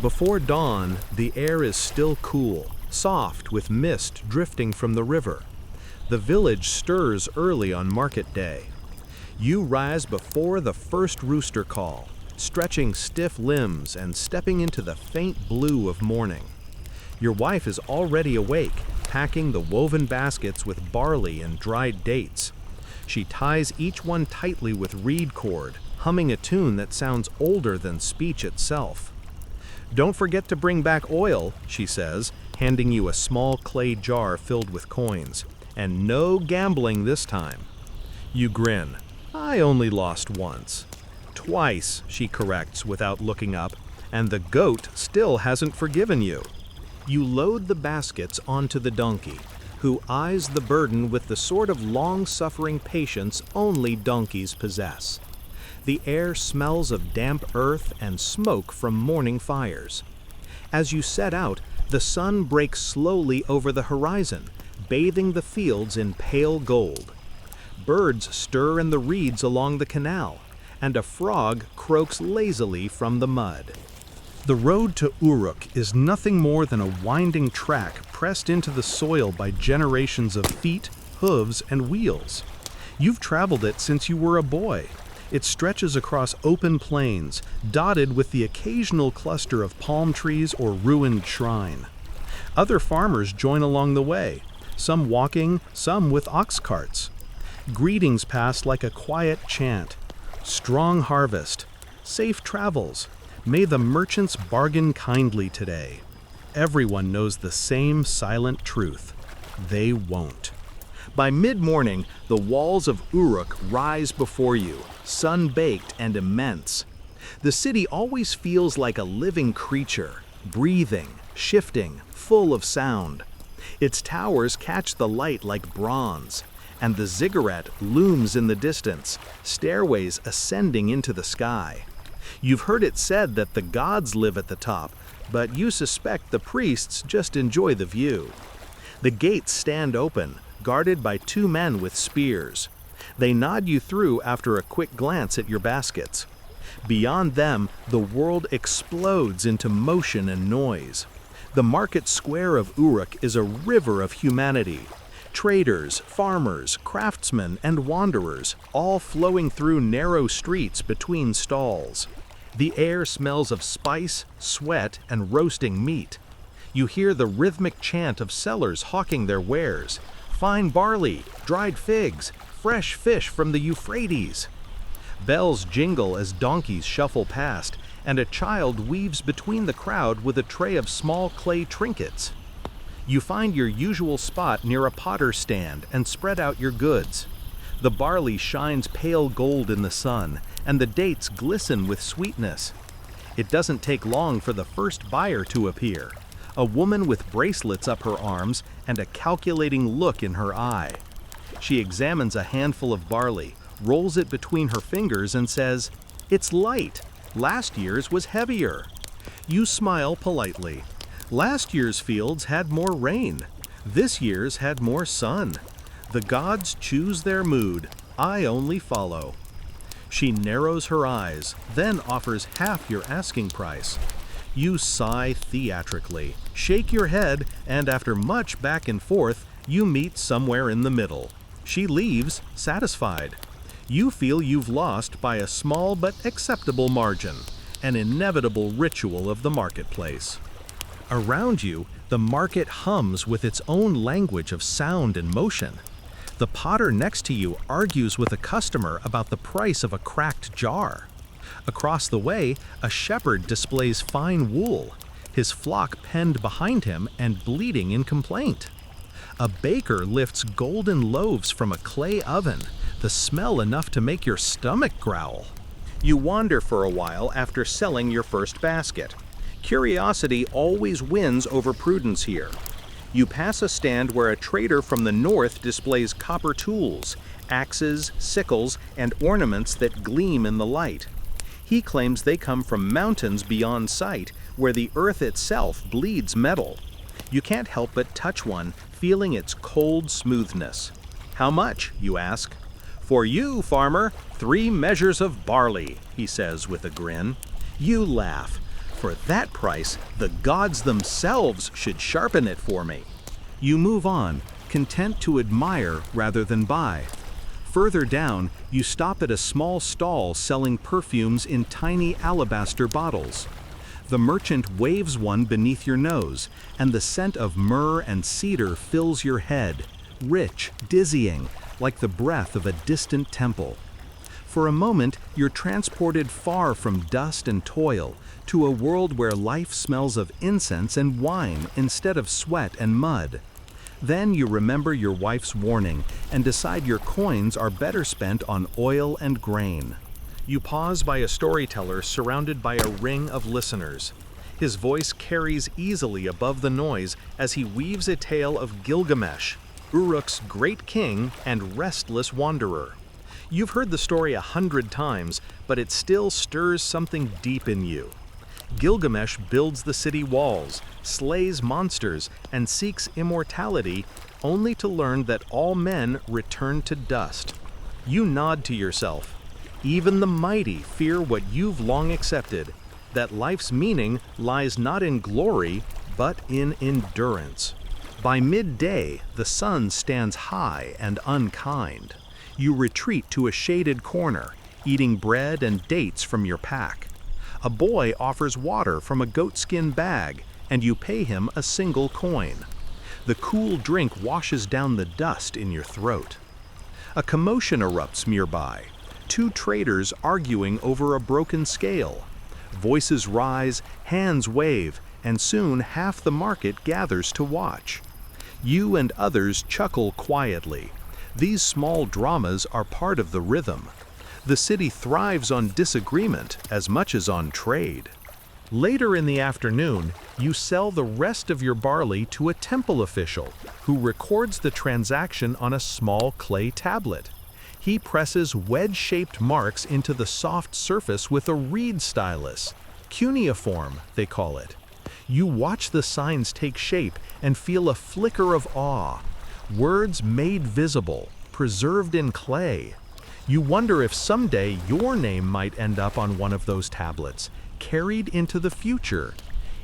Before dawn, the air is still cool, soft with mist drifting from the river. The village stirs early on market day. You rise before the first rooster call, stretching stiff limbs and stepping into the faint blue of morning. Your wife is already awake, packing the woven baskets with barley and dried dates. She ties each one tightly with reed cord, humming a tune that sounds older than speech itself. "Don't forget to bring back oil," she says, handing you a small clay jar filled with coins. "And no gambling this time." You grin. "I only lost once." "Twice," she corrects without looking up, "and the goat still hasn't forgiven you." You load the baskets onto the donkey, who eyes the burden with the sort of long-suffering patience only donkeys possess. The air smells of damp earth and smoke from morning fires. As you set out, the sun breaks slowly over the horizon, bathing the fields in pale gold. Birds stir in the reeds along the canal, and a frog croaks lazily from the mud. The road to Uruk is nothing more than a winding track pressed into the soil by generations of feet, hooves, and wheels. You've traveled it since you were a boy. It stretches across open plains, dotted with the occasional cluster of palm trees or ruined shrine. Other farmers join along the way, some walking, some with ox carts. Greetings pass like a quiet chant. "Strong harvest," "Safe travels," "May the merchants bargain kindly today." Everyone knows the same silent truth. They won't. By mid-morning, the walls of Uruk rise before you, sun-baked and immense. The city always feels like a living creature, breathing, shifting, full of sound. Its towers catch the light like bronze, and the ziggurat looms in the distance, stairways ascending into the sky. You've heard it said that the gods live at the top, but you suspect the priests just enjoy the view. The gates stand open, guarded by two men with spears. They nod you through after a quick glance at your baskets. Beyond them, the world explodes into motion and noise. The market square of Uruk is a river of humanity. Traders, farmers, craftsmen, and wanderers, all flowing through narrow streets between stalls. The air smells of spice, sweat, and roasting meat. You hear the rhythmic chant of sellers hawking their wares. Fine barley, dried figs, fresh fish from the Euphrates. Bells jingle as donkeys shuffle past, and a child weaves between the crowd with a tray of small clay trinkets. You find your usual spot near a potter's stand and spread out your goods. The barley shines pale gold in the sun, and the dates glisten with sweetness. It doesn't take long for the first buyer to appear, a woman with bracelets up her arms and a calculating look in her eye. She examines a handful of barley, rolls it between her fingers, and says, "It's light. Last year's was heavier." You smile politely. Last year's fields had more rain. This year's had more sun. The gods choose their mood. I only follow. She narrows her eyes, then offers half your asking price. You sigh theatrically, shake your head, and after much back and forth, you meet somewhere in the middle. She leaves, satisfied. You feel you've lost by a small but acceptable margin, an inevitable ritual of the marketplace. Around you, the market hums with its own language of sound and motion. The potter next to you argues with a customer about the price of a cracked jar. Across the way, a shepherd displays fine wool, his flock penned behind him and bleating in complaint. A baker lifts golden loaves from a clay oven, the smell enough to make your stomach growl. You wander for a while after selling your first basket. Curiosity always wins over prudence here. You pass a stand where a trader from the north displays copper tools, axes, sickles, and ornaments that gleam in the light. He claims they come from mountains beyond sight, where the earth itself bleeds metal. You can't help but touch one, feeling its cold smoothness. "How much?" you ask. "For you, farmer, 3 measures of barley," he says with a grin. You laugh. "For that price, the gods themselves should sharpen it for me." You move on, content to admire rather than buy. Further down, you stop at a small stall selling perfumes in tiny alabaster bottles. The merchant waves one beneath your nose, and the scent of myrrh and cedar fills your head, rich, dizzying, like the breath of a distant temple. For a moment, you're transported far from dust and toil to a world where life smells of incense and wine instead of sweat and mud. Then you remember your wife's warning and decide your coins are better spent on oil and grain. You pause by a storyteller surrounded by a ring of listeners. His voice carries easily above the noise as he weaves a tale of Gilgamesh, Uruk's great king and restless wanderer. You've heard the story 100 times, but it still stirs something deep in you. Gilgamesh builds the city walls, slays monsters, and seeks immortality, only to learn that all men return to dust. You nod to yourself. Even the mighty fear what you've long accepted, that life's meaning lies not in glory, but in endurance. By midday, the sun stands high and unkind. You retreat to a shaded corner, eating bread and dates from your pack. A boy offers water from a goatskin bag, and you pay him a single coin. The cool drink washes down the dust in your throat. A commotion erupts nearby. 2 traders arguing over a broken scale. Voices rise, hands wave, and soon half the market gathers to watch. You and others chuckle quietly. These small dramas are part of the rhythm. The city thrives on disagreement as much as on trade. Later in the afternoon, you sell the rest of your barley to a temple official who records the transaction on a small clay tablet. He presses wedge-shaped marks into the soft surface with a reed stylus. Cuneiform, they call it. You watch the signs take shape and feel a flicker of awe. Words made visible, preserved in clay. You wonder if someday your name might end up on one of those tablets, carried into the future.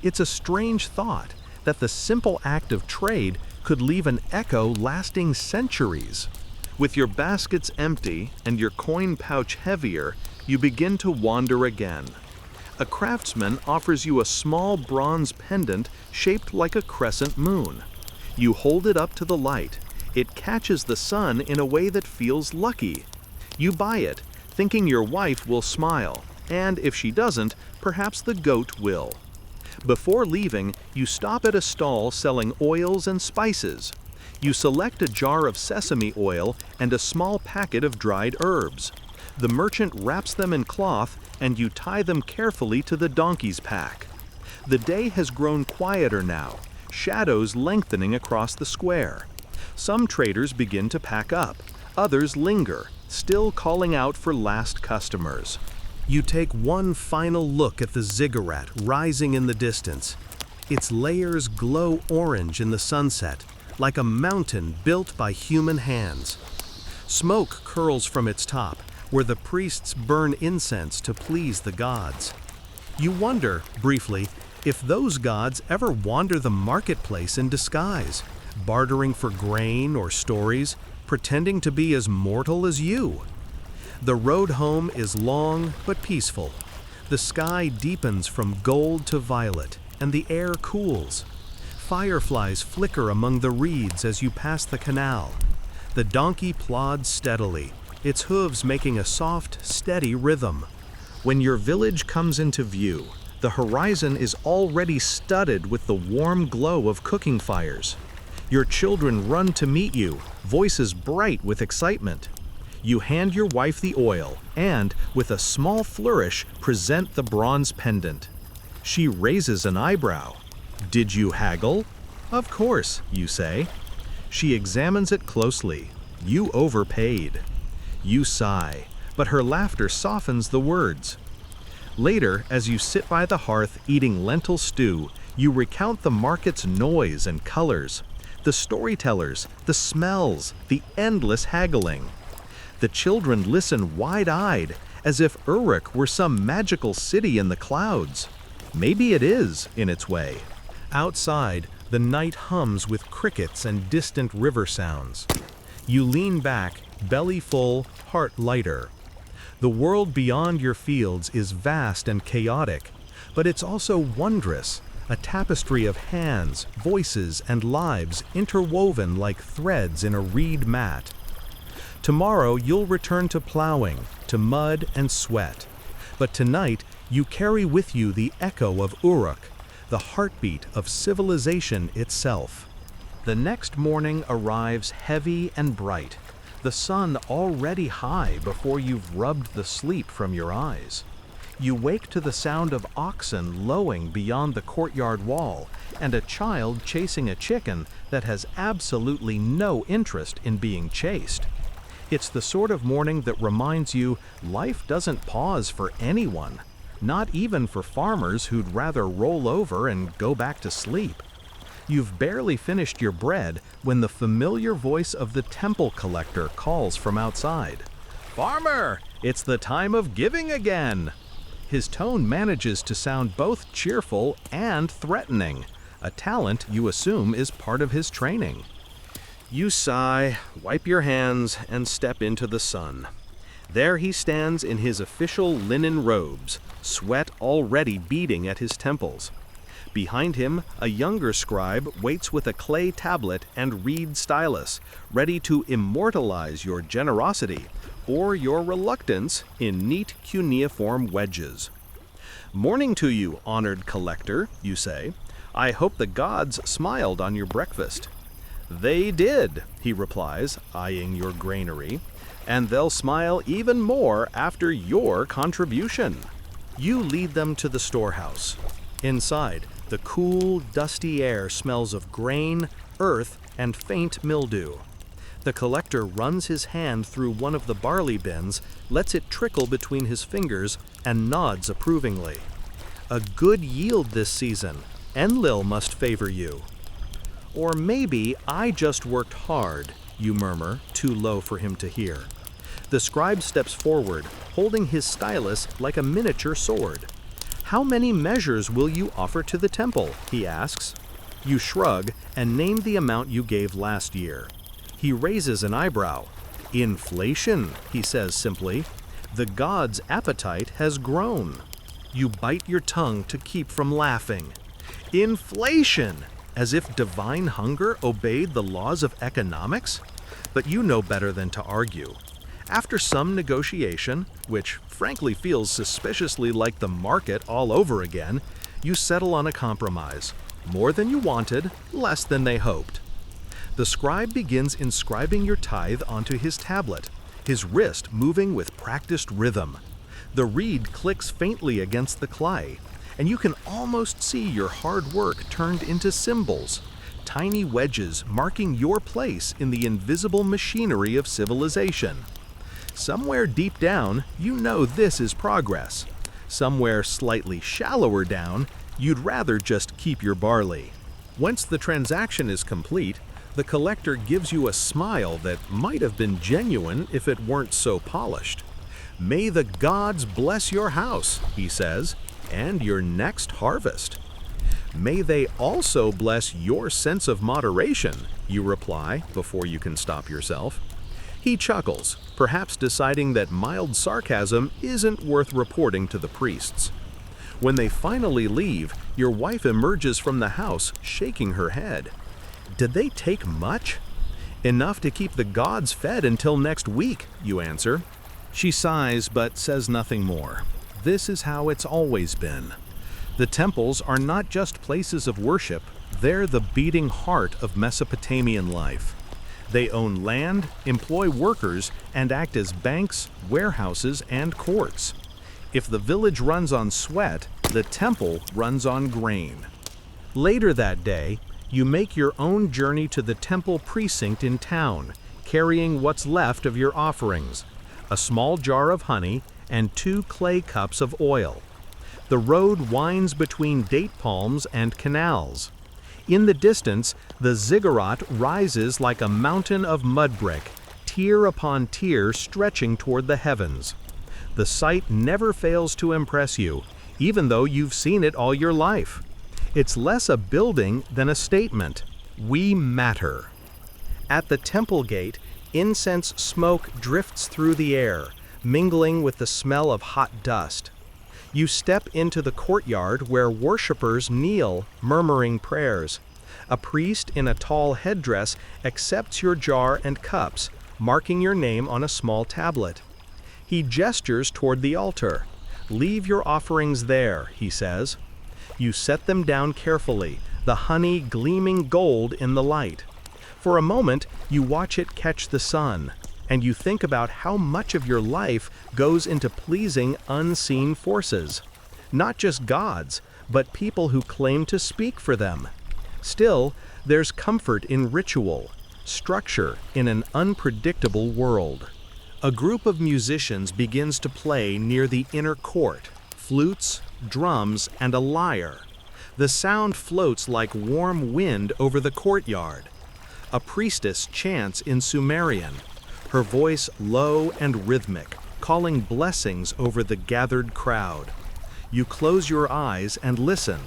It's a strange thought that the simple act of trade could leave an echo lasting centuries. With your baskets empty and your coin pouch heavier, you begin to wander again. A craftsman offers you a small bronze pendant shaped like a crescent moon. You hold it up to the light. It catches the sun in a way that feels lucky. You buy it, thinking your wife will smile, and if she doesn't, perhaps the goat will. Before leaving, you stop at a stall selling oils and spices. You select a jar of sesame oil and a small packet of dried herbs. The merchant wraps them in cloth and you tie them carefully to the donkey's pack. The day has grown quieter now, shadows lengthening across the square. Some traders begin to pack up, others linger, still calling out for last customers. You take one final look at the ziggurat rising in the distance. Its layers glow orange in the sunset, like a mountain built by human hands. Smoke curls from its top, where the priests burn incense to please the gods. You wonder, briefly, if those gods ever wander the marketplace in disguise, bartering for grain or stories, pretending to be as mortal as you. The road home is long but peaceful. The sky deepens from gold to violet, and the air cools. Fireflies flicker among the reeds as you pass the canal. The donkey plods steadily, its hooves making a soft, steady rhythm. When your village comes into view, the horizon is already studded with the warm glow of cooking fires. Your children run to meet you, voices bright with excitement. You hand your wife the oil and, with a small flourish, present the bronze pendant. She raises an eyebrow. "Did you haggle?" "Of course," you say. She examines it closely. "You overpaid." You sigh, but her laughter softens the words. Later, as you sit by the hearth eating lentil stew, you recount the market's noise and colors, the storytellers, the smells, the endless haggling. The children listen wide-eyed, as if Uruk were some magical city in the clouds. Maybe it is, in its way. Outside, the night hums with crickets and distant river sounds. You lean back, belly full, heart lighter. The world beyond your fields is vast and chaotic, but it's also wondrous, a tapestry of hands, voices, and lives interwoven like threads in a reed mat. Tomorrow you'll return to plowing, to mud and sweat. But tonight you carry with you the echo of Uruk, the heartbeat of civilization itself. The next morning arrives heavy and bright, the sun already high before you've rubbed the sleep from your eyes. You wake to the sound of oxen lowing beyond the courtyard wall and a child chasing a chicken that has absolutely no interest in being chased. It's the sort of morning that reminds you life doesn't pause for anyone, not even for farmers who'd rather roll over and go back to sleep. You've barely finished your bread when the familiar voice of the temple collector calls from outside. "Farmer, it's the time of giving again!" His tone manages to sound both cheerful and threatening, a talent you assume is part of his training. You sigh, wipe your hands, and step into the sun. There he stands in his official linen robes, sweat already beading at his temples. Behind him, a younger scribe waits with a clay tablet and reed stylus, ready to immortalize your generosity or your reluctance in neat cuneiform wedges. "Morning to you, honored collector," you say. "I hope the gods smiled on your breakfast." "They did," he replies, eyeing your granary, "and they'll smile even more after your contribution." You lead them to the storehouse. Inside, the cool, dusty air smells of grain, earth, and faint mildew. The collector runs his hand through one of the barley bins, lets it trickle between his fingers, and nods approvingly. "A good yield this season. Enlil must favor you." "Or maybe I just worked hard," you murmur, too low for him to hear. The scribe steps forward, holding his stylus like a miniature sword. "How many measures will you offer to the temple?" he asks. You shrug and name the amount you gave last year. He raises an eyebrow. "Inflation," he says simply. "The god's appetite has grown." You bite your tongue to keep from laughing. Inflation! As if divine hunger obeyed the laws of economics? But you know better than to argue. After some negotiation, which frankly feels suspiciously like the market all over again, you settle on a compromise. More than you wanted, less than they hoped. The scribe begins inscribing your tithe onto his tablet, his wrist moving with practiced rhythm. The reed clicks faintly against the clay, and you can almost see your hard work turned into symbols, tiny wedges marking your place in the invisible machinery of civilization. Somewhere deep down, you know this is progress. Somewhere slightly shallower down, you'd rather just keep your barley. Once the transaction is complete, the collector gives you a smile that might have been genuine if it weren't so polished. "May the gods bless your house," he says, "and your next harvest." "May they also bless your sense of moderation," you reply before you can stop yourself. He chuckles, perhaps deciding that mild sarcasm isn't worth reporting to the priests. When they finally leave, your wife emerges from the house, shaking her head. Did they take much? Enough to keep the gods fed until next week, you answer. She sighs but says nothing more. This is how it's always been. The temples are not just places of worship, they're the beating heart of Mesopotamian life. They own land, employ workers, and act as banks, warehouses, and courts. If the village runs on sweat, the temple runs on grain. Later that day, you make your own journey to the temple precinct in town, carrying what's left of your offerings, a small jar of honey and 2 clay cups of oil. The road winds between date palms and canals. In the distance, the ziggurat rises like a mountain of mud brick, tier upon tier stretching toward the heavens. The sight never fails to impress you, even though you've seen it all your life. It's less a building than a statement. We matter. At the temple gate, incense smoke drifts through the air, mingling with the smell of hot dust. You step into the courtyard where worshippers kneel, murmuring prayers. A priest in a tall headdress accepts your jar and cups, marking your name on a small tablet. He gestures toward the altar. "Leave your offerings there," he says. You set them down carefully, the honey gleaming gold in the light. For a moment, you watch it catch the sun, and you think about how much of your life goes into pleasing unseen forces. Not just gods, but people who claim to speak for them. Still, there's comfort in ritual, structure in an unpredictable world. A group of musicians begins to play near the inner court, flutes, drums, and a lyre. The sound floats like warm wind over the courtyard. A priestess chants in Sumerian, her voice low and rhythmic, calling blessings over the gathered crowd. You close your eyes and listen.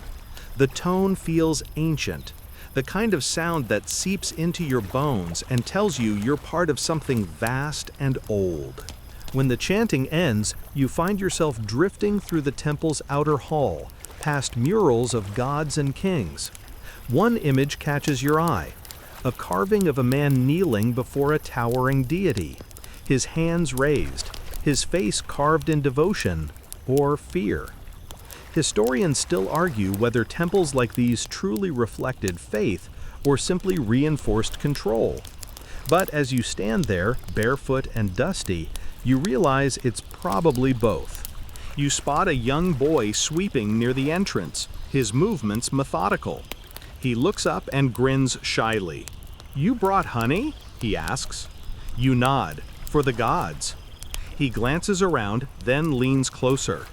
The tone feels ancient, the kind of sound that seeps into your bones and tells you you're part of something vast and old. When the chanting ends, you find yourself drifting through the temple's outer hall, past murals of gods and kings. One image catches your eye, a carving of a man kneeling before a towering deity, his hands raised, his face carved in devotion or fear. Historians still argue whether temples like these truly reflected faith or simply reinforced control. But as you stand there, barefoot and dusty, you realize it's probably both. You spot a young boy sweeping near the entrance, his movements methodical. He looks up and grins shyly. "You brought honey?" he asks. You nod. "For the gods." He glances around, then leans closer.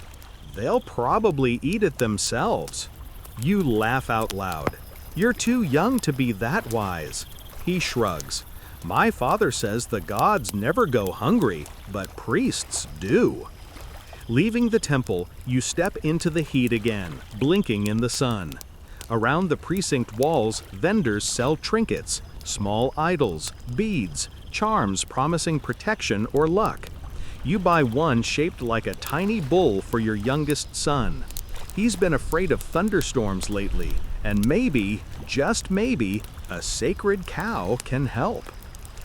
"They'll probably eat it themselves." You laugh out loud. "You're too young to be that wise." He shrugs. "My father says the gods never go hungry, but priests do." Leaving the temple, you step into the heat again, blinking in the sun. Around the precinct walls, vendors sell trinkets, small idols, beads, charms promising protection or luck. You buy one shaped like a tiny bull for your youngest son. He's been afraid of thunderstorms lately, and maybe, just maybe, a sacred cow can help.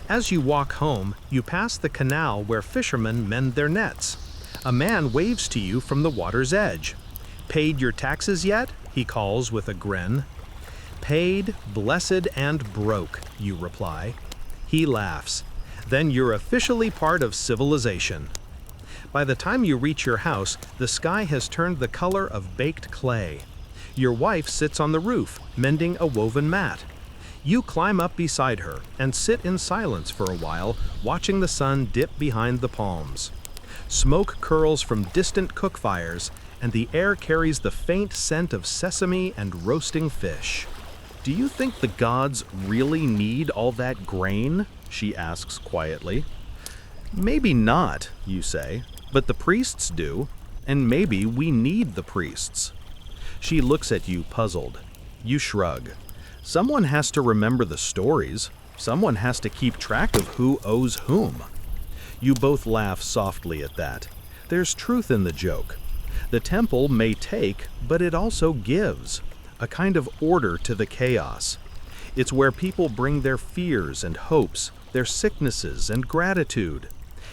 As you walk home, you pass the canal where fishermen mend their nets. A man waves to you from the water's edge. "Paid your taxes yet?" he calls with a grin. "Paid, blessed, and broke," you reply. He laughs. Then you're officially part of civilization. By the time you reach your house, the sky has turned the color of baked clay. Your wife sits on the roof, mending a woven mat. You climb up beside her and sit in silence for a while, watching the sun dip behind the palms. Smoke curls from distant cook fires, and the air carries the faint scent of sesame and roasting fish. "Do you think the gods really need all that grain?" she asks quietly. "Maybe not," you say, "but the priests do, and maybe we need the priests." She looks at you puzzled. You shrug. Someone has to remember the stories. Someone has to keep track of who owes whom. You both laugh softly at that. There's truth in the joke. The temple may take, but it also gives, a kind of order to the chaos. It's where people bring their fears and hopes, their sicknesses and gratitude.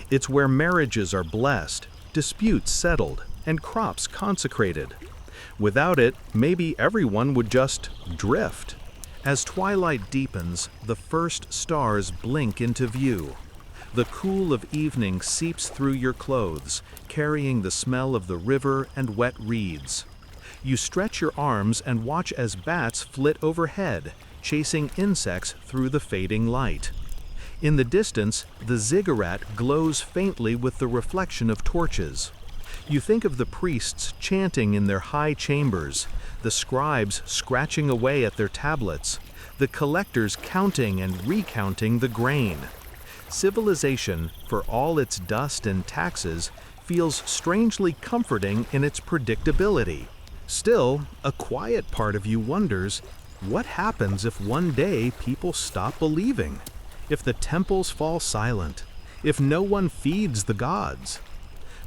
It's where marriages are blessed, disputes settled, and crops consecrated. Without it, maybe everyone would just drift. As twilight deepens, the first stars blink into view. The cool of evening seeps through your clothes, carrying the smell of the river and wet reeds. You stretch your arms and watch as bats flit overhead, chasing insects through the fading light. In the distance, the ziggurat glows faintly with the reflection of torches. You think of the priests chanting in their high chambers, the scribes scratching away at their tablets, the collectors counting and recounting the grain. Civilization, for all its dust and taxes, feels strangely comforting in its predictability. Still, a quiet part of you wonders, what happens if one day people stop believing? If the temples fall silent? If no one feeds the gods?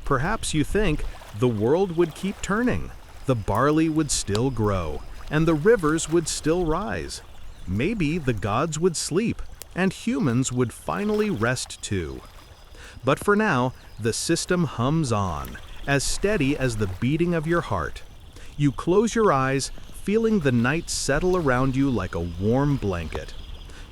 Perhaps you think the world would keep turning, the barley would still grow, and the rivers would still rise. Maybe the gods would sleep, and humans would finally rest too. But for now, the system hums on, as steady as the beating of your heart. You close your eyes, feeling the night settle around you like a warm blanket.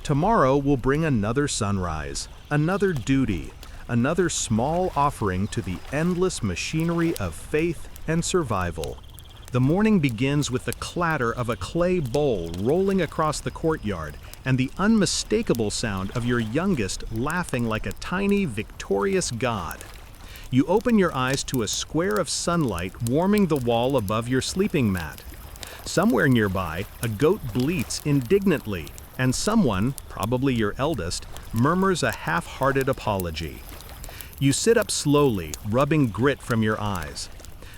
Tomorrow will bring another sunrise, another duty, another small offering to the endless machinery of faith and survival. The morning begins with the clatter of a clay bowl rolling across the courtyard and the unmistakable sound of your youngest laughing like a tiny, victorious god. You open your eyes to a square of sunlight warming the wall above your sleeping mat. Somewhere nearby, a goat bleats indignantly, and someone, probably your eldest, murmurs a half-hearted apology. You sit up slowly, rubbing grit from your eyes.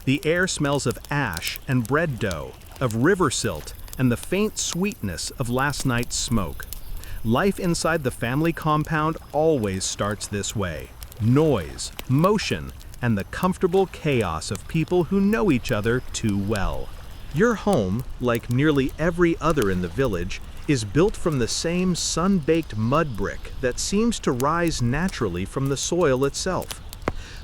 The air smells of ash and bread dough, of river silt, and the faint sweetness of last night's smoke. Life inside the family compound always starts this way. Noise, motion, and the comfortable chaos of people who know each other too well. Your home, like nearly every other in the village, is built from the same sun-baked mud brick that seems to rise naturally from the soil itself.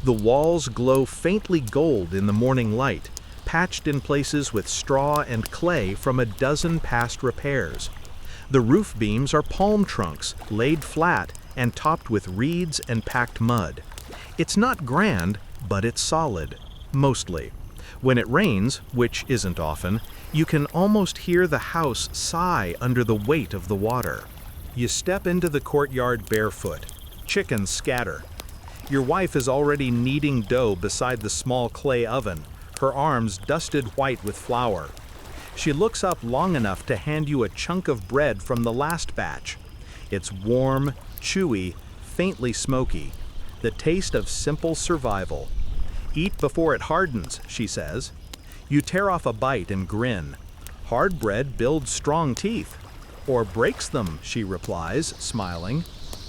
The walls glow faintly gold in the morning light, patched in places with straw and clay from a dozen past repairs. The roof beams are palm trunks, laid flat and topped with reeds and packed mud. It's not grand, but it's solid, mostly. When it rains, which isn't often, you can almost hear the house sigh under the weight of the water. You step into the courtyard barefoot. Chickens scatter. Your wife is already kneading dough beside the small clay oven, her arms dusted white with flour. She looks up long enough to hand you a chunk of bread from the last batch. It's warm, chewy, faintly smoky, the taste of simple survival. "Eat before it hardens," she says. You tear off a bite and grin. "Hard bread builds strong teeth." "Or breaks them," she replies, smiling.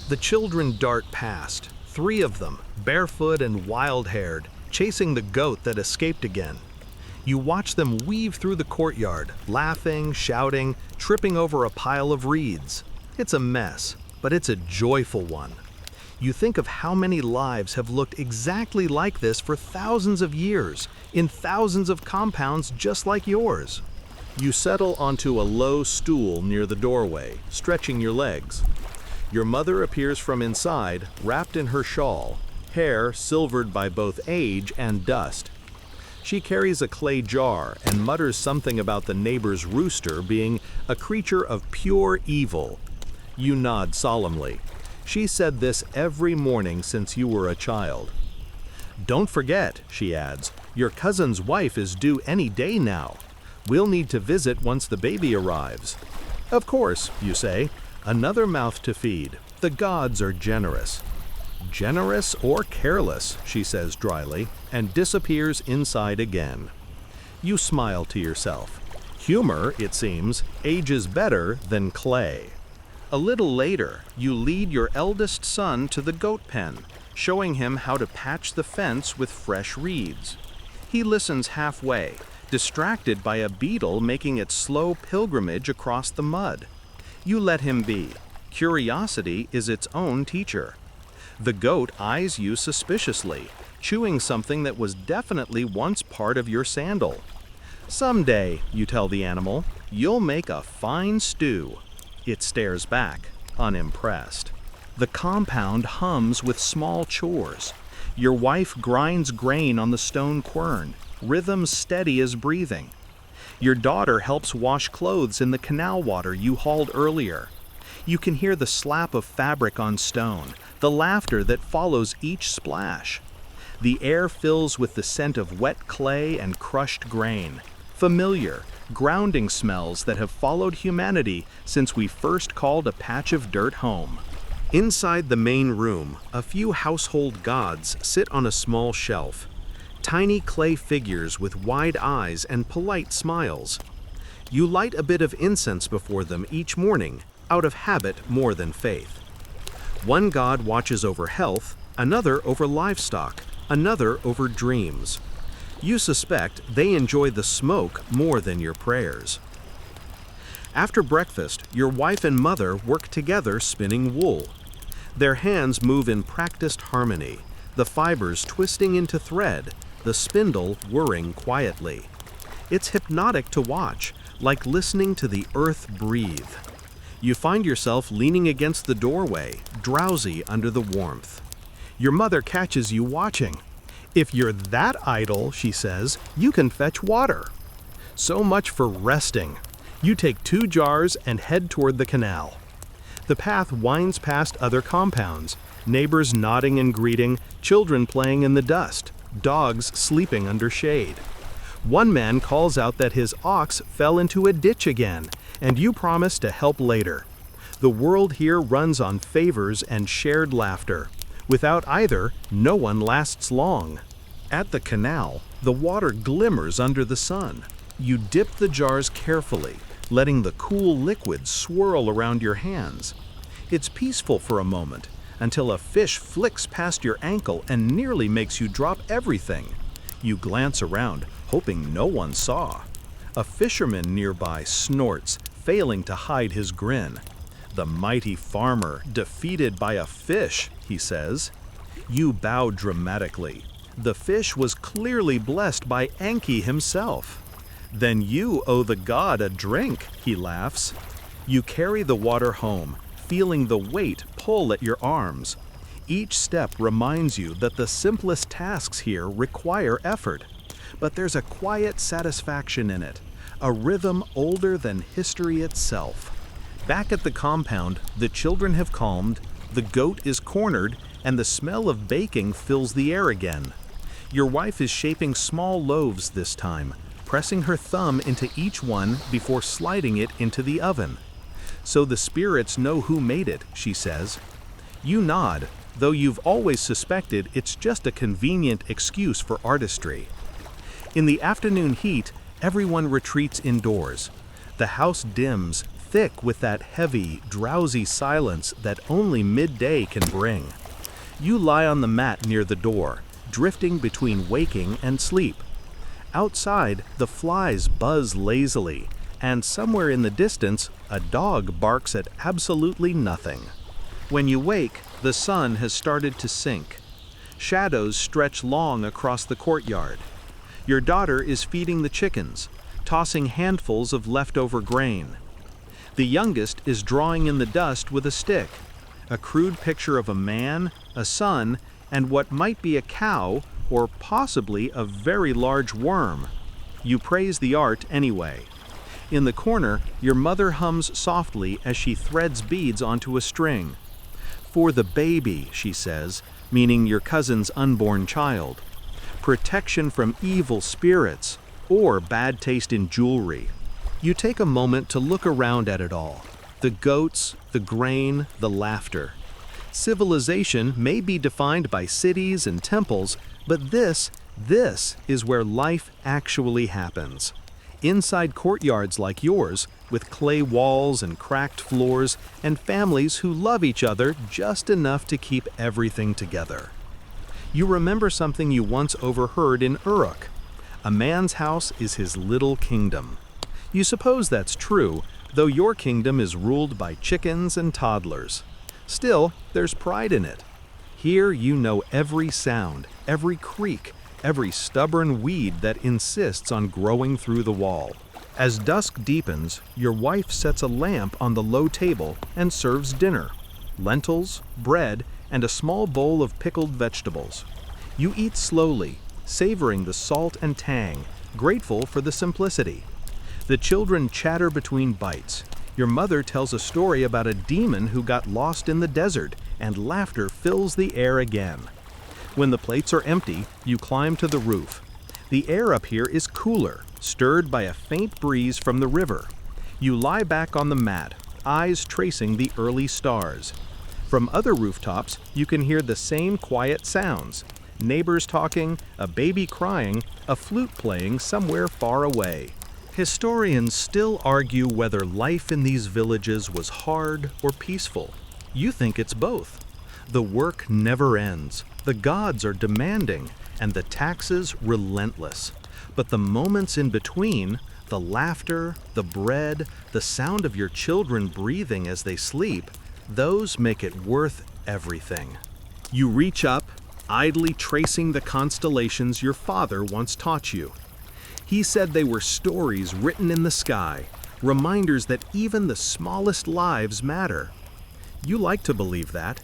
The children dart past, 3 of them, barefoot and wild-haired, chasing the goat that escaped again. You watch them weave through the courtyard, laughing, shouting, tripping over a pile of reeds. It's a mess, but it's a joyful one. You think of how many lives have looked exactly like this for thousands of years, in thousands of compounds just like yours. You settle onto a low stool near the doorway, stretching your legs. Your mother appears from inside, wrapped in her shawl, hair silvered by both age and dust. She carries a clay jar and mutters something about the neighbor's rooster being a creature of pure evil. You nod solemnly. She said this every morning since you were a child. "Don't forget," she adds, "your cousin's wife is due any day now. We'll need to visit once the baby arrives." "Of course," you say, "another mouth to feed. The gods are generous." "Generous or careless," she says dryly, and disappears inside again. You smile to yourself. Humor, it seems, ages better than clay. A little later, you lead your eldest son to the goat pen, showing him how to patch the fence with fresh reeds. He listens halfway, distracted by a beetle making its slow pilgrimage across the mud. You let him be. Curiosity is its own teacher. The goat eyes you suspiciously, chewing something that was definitely once part of your sandal. Someday, you tell the animal, you'll make a fine stew. It stares back, unimpressed. The compound hums with small chores. Your wife grinds grain on the stone quern, rhythm steady as breathing. Your daughter helps wash clothes in the canal water you hauled earlier. You can hear the slap of fabric on stone, the laughter that follows each splash. The air fills with the scent of wet clay and crushed grain, familiar, grounding smells that have followed humanity since we first called a patch of dirt home. Inside the main room, a few household gods sit on a small shelf. Tiny clay figures with wide eyes and polite smiles. You light a bit of incense before them each morning, out of habit more than faith. One god watches over health, another over livestock, another over dreams. You suspect they enjoy the smoke more than your prayers. After breakfast, your wife and mother work together spinning wool. Their hands move in practiced harmony, the fibers twisting into thread, the spindle whirring quietly. It's hypnotic to watch, like listening to the earth breathe. You find yourself leaning against the doorway, drowsy under the warmth. Your mother catches you watching. "If you're that idle," she says, "you can fetch water." So much for resting. You take 2 jars and head toward the canal. The path winds past other compounds, neighbors nodding and greeting, children playing in the dust, dogs sleeping under shade. One man calls out that his ox fell into a ditch again, and you promise to help later. The world here runs on favors and shared laughter. Without either, no one lasts long. At the canal, the water glimmers under the sun. You dip the jars carefully, letting the cool liquid swirl around your hands. It's peaceful for a moment, until a fish flicks past your ankle and nearly makes you drop everything. You glance around, hoping no one saw. A fisherman nearby snorts, failing to hide his grin. "The mighty farmer, defeated by a fish," he says. You bow dramatically. The fish was clearly blessed by Enki himself. "Then you owe the god a drink," he laughs. You carry the water home, feeling the weight pull at your arms. Each step reminds you that the simplest tasks here require effort. But there's a quiet satisfaction in it, a rhythm older than history itself. Back at the compound, the children have calmed, the goat is cornered, and the smell of baking fills the air again. Your wife is shaping small loaves this time, pressing her thumb into each one before sliding it into the oven. "So the spirits know who made it," she says. You nod, though you've always suspected it's just a convenient excuse for artistry. In the afternoon heat, everyone retreats indoors. The house dims, thick with that heavy, drowsy silence that only midday can bring. You lie on the mat near the door, drifting between waking and sleep. Outside, the flies buzz lazily, and somewhere in the distance, a dog barks at absolutely nothing. When you wake, the sun has started to sink. Shadows stretch long across the courtyard. Your daughter is feeding the chickens, tossing handfuls of leftover grain. The youngest is drawing in the dust with a stick, a crude picture of a man, a sun, and what might be a cow or possibly a very large worm. You praise the art anyway. In the corner, your mother hums softly as she threads beads onto a string. "For the baby," she says, meaning your cousin's unborn child. Protection from evil spirits or bad taste in jewelry. You take a moment to look around at it all. The goats, the grain, the laughter. Civilization may be defined by cities and temples, but this is where life actually happens. Inside courtyards like yours, with clay walls and cracked floors, and families who love each other just enough to keep everything together. You remember something you once overheard in Uruk. A man's house is his little kingdom. You suppose that's true, though your kingdom is ruled by chickens and toddlers. Still, there's pride in it. Here you know every sound, every creak, every stubborn weed that insists on growing through the wall. As dusk deepens, your wife sets a lamp on the low table and serves dinner: lentils, bread, and a small bowl of pickled vegetables. You eat slowly, savoring the salt and tang, grateful for the simplicity. The children chatter between bites. Your mother tells a story about a demon who got lost in the desert, and laughter fills the air again. When the plates are empty, you climb to the roof. The air up here is cooler, stirred by a faint breeze from the river. You lie back on the mat, eyes tracing the early stars. From other rooftops, you can hear the same quiet sounds: neighbors talking, a baby crying, a flute playing somewhere far away. Historians still argue whether life in these villages was hard or peaceful. You think it's both. The work never ends, the gods are demanding, and the taxes relentless. But the moments in between, the laughter, the bread, the sound of your children breathing as they sleep, those make it worth everything. You reach up, idly tracing the constellations your father once taught you. He said they were stories written in the sky, reminders that even the smallest lives matter. You like to believe that.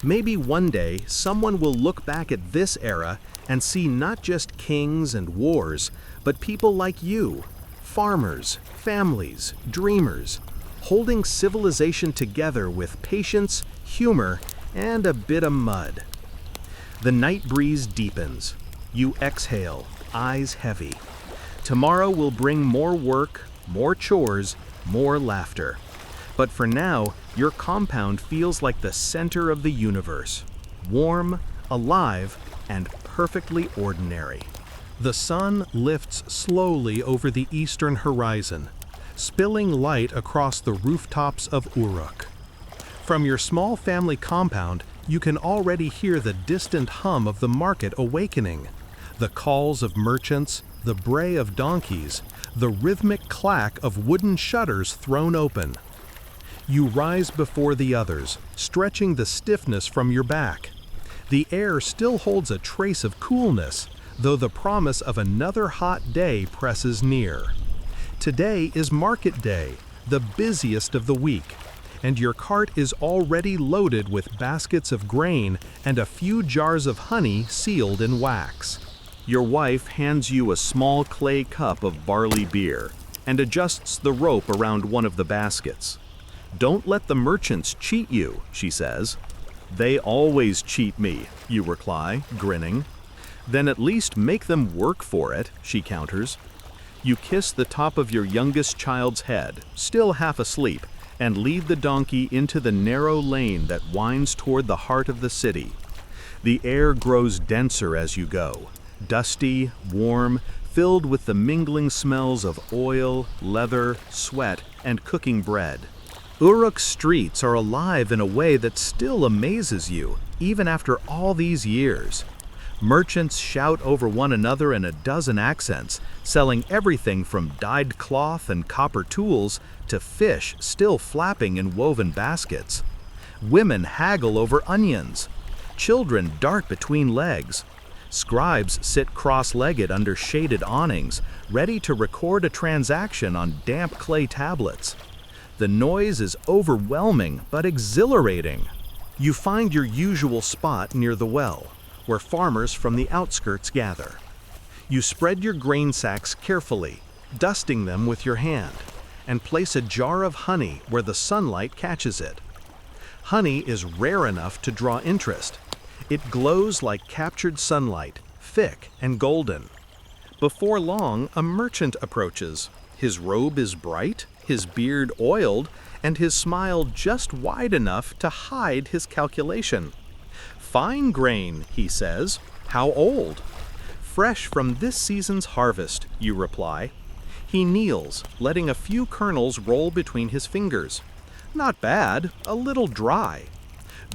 Maybe one day someone will look back at this era and see not just kings and wars, but people like you, farmers, families, dreamers, holding civilization together with patience, humor, and a bit of mud. The night breeze deepens. You exhale, eyes heavy. Tomorrow will bring more work, more chores, more laughter. But for now, your compound feels like the center of the universe. Warm, alive, and perfectly ordinary. The sun lifts slowly over the eastern horizon, spilling light across the rooftops of Uruk. From your small family compound, you can already hear the distant hum of the market awakening. The calls of merchants, the bray of donkeys, the rhythmic clack of wooden shutters thrown open. You rise before the others, stretching the stiffness from your back. The air still holds a trace of coolness, though the promise of another hot day presses near. Today is market day, the busiest of the week, and your cart is already loaded with baskets of grain and a few jars of honey sealed in wax. Your wife hands you a small clay cup of barley beer and adjusts the rope around one of the baskets. "Don't let the merchants cheat you," she says. "They always cheat me," you reply, grinning. "Then at least make them work for it," she counters. You kiss the top of your youngest child's head, still half asleep, and lead the donkey into the narrow lane that winds toward the heart of the city. The air grows denser as you go, dusty, warm, filled with the mingling smells of oil, leather, sweat, and cooking bread. Uruk's streets are alive in a way that still amazes you, even after all these years. Merchants shout over one another in a dozen accents, selling everything from dyed cloth and copper tools to fish still flapping in woven baskets. Women haggle over onions. Children dart between legs. Scribes sit cross-legged under shaded awnings, ready to record a transaction on damp clay tablets. The noise is overwhelming but exhilarating. You find your usual spot near the well, where farmers from the outskirts gather. You spread your grain sacks carefully, dusting them with your hand, and place a jar of honey where the sunlight catches it. Honey is rare enough to draw interest. It glows like captured sunlight, thick and golden. Before long, a merchant approaches. His robe is bright, his beard oiled, and his smile just wide enough to hide his calculation. "Fine grain," he says. "How old?" "Fresh from this season's harvest," you reply. He kneels, letting a few kernels roll between his fingers. "Not bad, a little dry."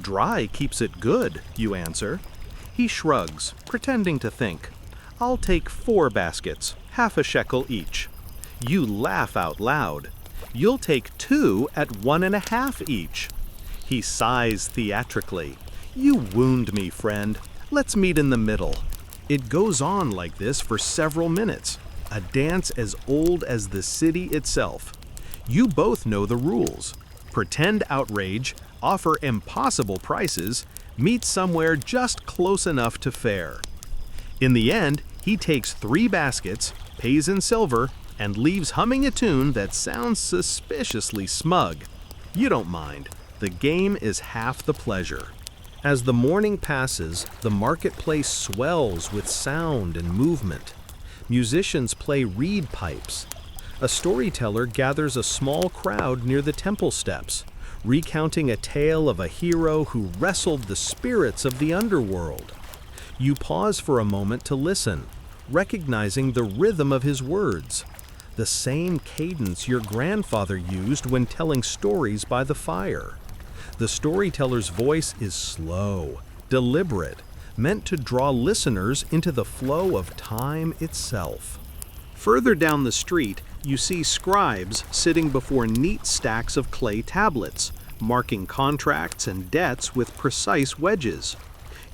"Dry keeps it good," you answer. He shrugs, pretending to think. I'll take 4 baskets, half a shekel each. You laugh out loud. You'll take 2 at 1.5 each. He sighs theatrically. You wound me, friend. Let's meet in the middle. It goes on like this for several minutes, a dance as old as the city itself. You both know the rules. Pretend outrage, offer impossible prices, meet somewhere just close enough to fair. In the end, he takes 3 baskets, pays in silver, and leaves humming a tune that sounds suspiciously smug. You don't mind. The game is half the pleasure. As the morning passes, the marketplace swells with sound and movement. Musicians play reed pipes. A storyteller gathers a small crowd near the temple steps, recounting a tale of a hero who wrestled the spirits of the underworld. You pause for a moment to listen, recognizing the rhythm of his words, the same cadence your grandfather used when telling stories by the fire. The storyteller's voice is slow, deliberate, meant to draw listeners into the flow of time itself. Further down the street, you see scribes sitting before neat stacks of clay tablets, marking contracts and debts with precise wedges.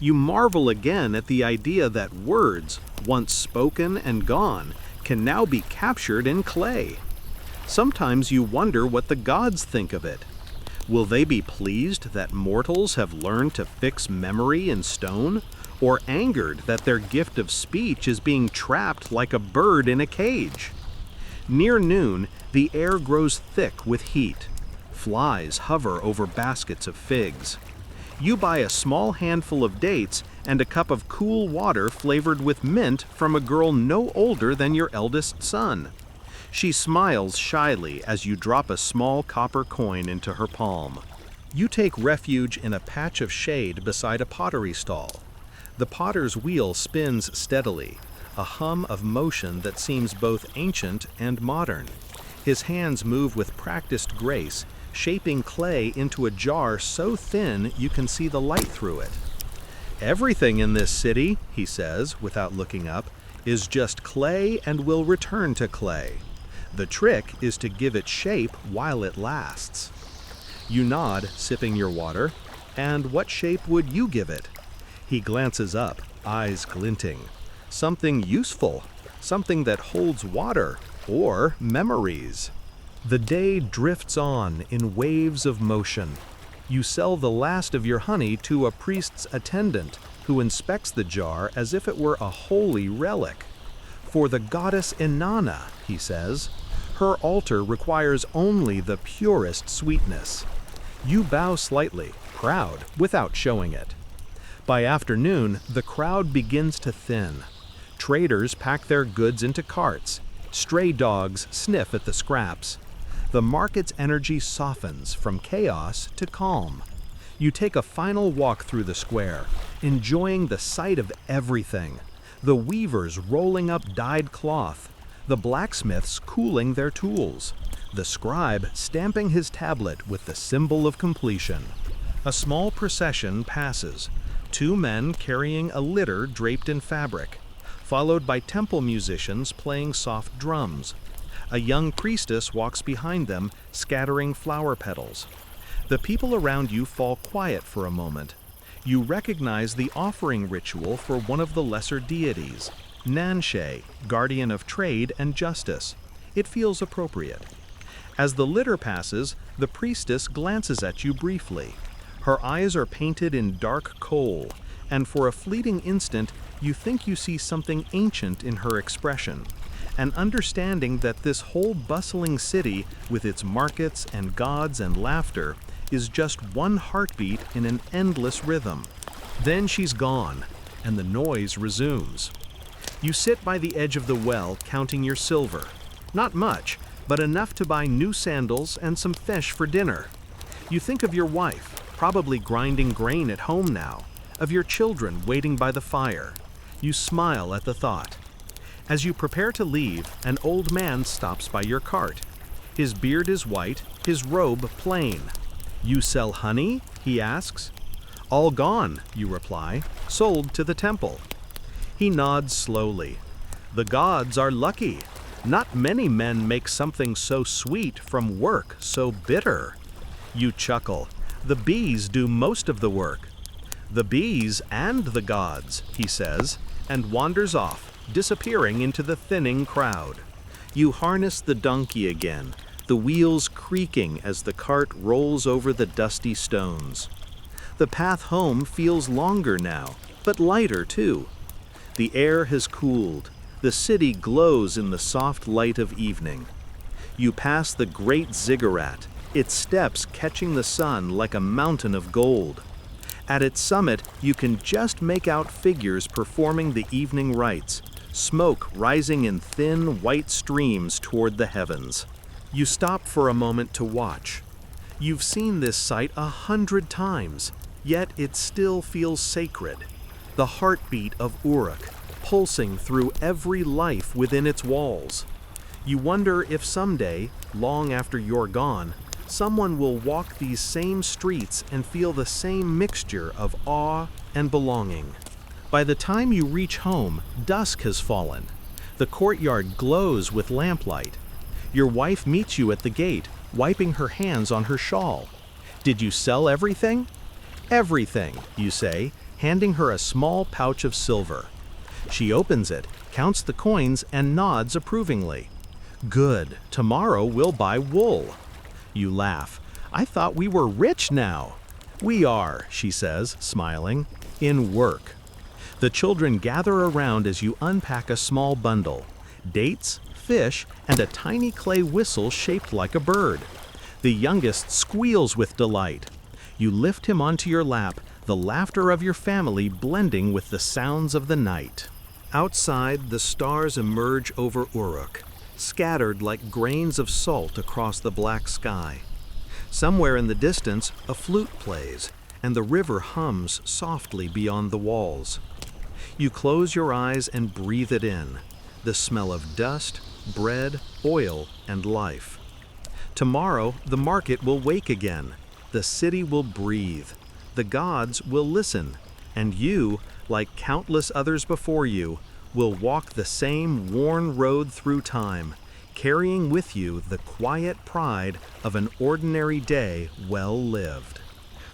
You marvel again at the idea that words, once spoken and gone, can now be captured in clay. Sometimes you wonder what the gods think of it. Will they be pleased that mortals have learned to fix memory in stone, or angered that their gift of speech is being trapped like a bird in a cage? Near noon, the air grows thick with heat. Flies hover over baskets of figs. You buy a small handful of dates and a cup of cool water flavored with mint from a girl no older than your eldest son. She smiles shyly as you drop a small copper coin into her palm. You take refuge in a patch of shade beside a pottery stall. The potter's wheel spins steadily, a hum of motion that seems both ancient and modern. His hands move with practiced grace, shaping clay into a jar so thin you can see the light through it. Everything in this city, he says, without looking up, is just clay and will return to clay. The trick is to give it shape while it lasts. You nod, sipping your water. And what shape would you give it? He glances up, eyes glinting. Something useful, something that holds water, or memories. The day drifts on in waves of motion. You sell the last of your honey to a priest's attendant, who inspects the jar as if it were a holy relic. For the goddess Inanna, he says, her altar requires only the purest sweetness. You bow slightly, proud, without showing it. By afternoon, the crowd begins to thin. Traders pack their goods into carts. Stray dogs sniff at the scraps. The market's energy softens from chaos to calm. You take a final walk through the square, enjoying the sight of everything. The weavers rolling up dyed cloth, the blacksmiths cooling their tools, the scribe stamping his tablet with the symbol of completion. A small procession passes, 2 men carrying a litter draped in fabric, followed by temple musicians playing soft drums. A young priestess walks behind them, scattering flower petals. The people around you fall quiet for a moment. You recognize the offering ritual for one of the lesser deities, Nanshe, guardian of trade and justice. It feels appropriate. As the litter passes, the priestess glances at you briefly. Her eyes are painted in dark kohl, and for a fleeting instant, you think you see something ancient in her expression. An understanding that this whole bustling city, with its markets and gods and laughter, is just one heartbeat in an endless rhythm. Then she's gone, and the noise resumes. You sit by the edge of the well, counting your silver. Not much, but enough to buy new sandals and some fish for dinner. You think of your wife, probably grinding grain at home now, of your children waiting by the fire. You smile at the thought. As you prepare to leave, an old man stops by your cart. His beard is white, his robe plain. You sell honey? He asks. All gone, you reply, sold to the temple. He nods slowly. The gods are lucky. Not many men make something so sweet from work so bitter. You chuckle. The bees do most of the work. The bees and the gods, he says, and wanders off, disappearing into the thinning crowd. You harness the donkey again, the wheels creaking as the cart rolls over the dusty stones. The path home feels longer now, but lighter too. The air has cooled. The city glows in the soft light of evening. You pass the great ziggurat, its steps catching the sun like a mountain of gold. At its summit, you can just make out figures performing the evening rites, smoke rising in thin, white streams toward the heavens. You stop for a moment to watch. You've seen this sight 100 times, yet it still feels sacred. The heartbeat of Uruk, pulsing through every life within its walls. You wonder if someday, long after you're gone, someone will walk these same streets and feel the same mixture of awe and belonging. By the time you reach home, dusk has fallen. The courtyard glows with lamplight. Your wife meets you at the gate, wiping her hands on her shawl. Did you sell everything? Everything, you say, handing her a small pouch of silver. She opens it, counts the coins, and nods approvingly. Good, tomorrow we'll buy wool. You laugh. I thought we were rich now. We are, she says, smiling, in work. The children gather around as you unpack a small bundle. Dates, fish, and a tiny clay whistle shaped like a bird. The youngest squeals with delight. You lift him onto your lap, the laughter of your family blending with the sounds of the night. Outside, the stars emerge over Uruk, scattered like grains of salt across the black sky. Somewhere in the distance, a flute plays, and the river hums softly beyond the walls. You close your eyes and breathe it in, the smell of dust, bread, oil, and life. Tomorrow, the market will wake again. The city will breathe. The gods will listen, and you, like countless others before you, will walk the same worn road through time, carrying with you the quiet pride of an ordinary day well lived.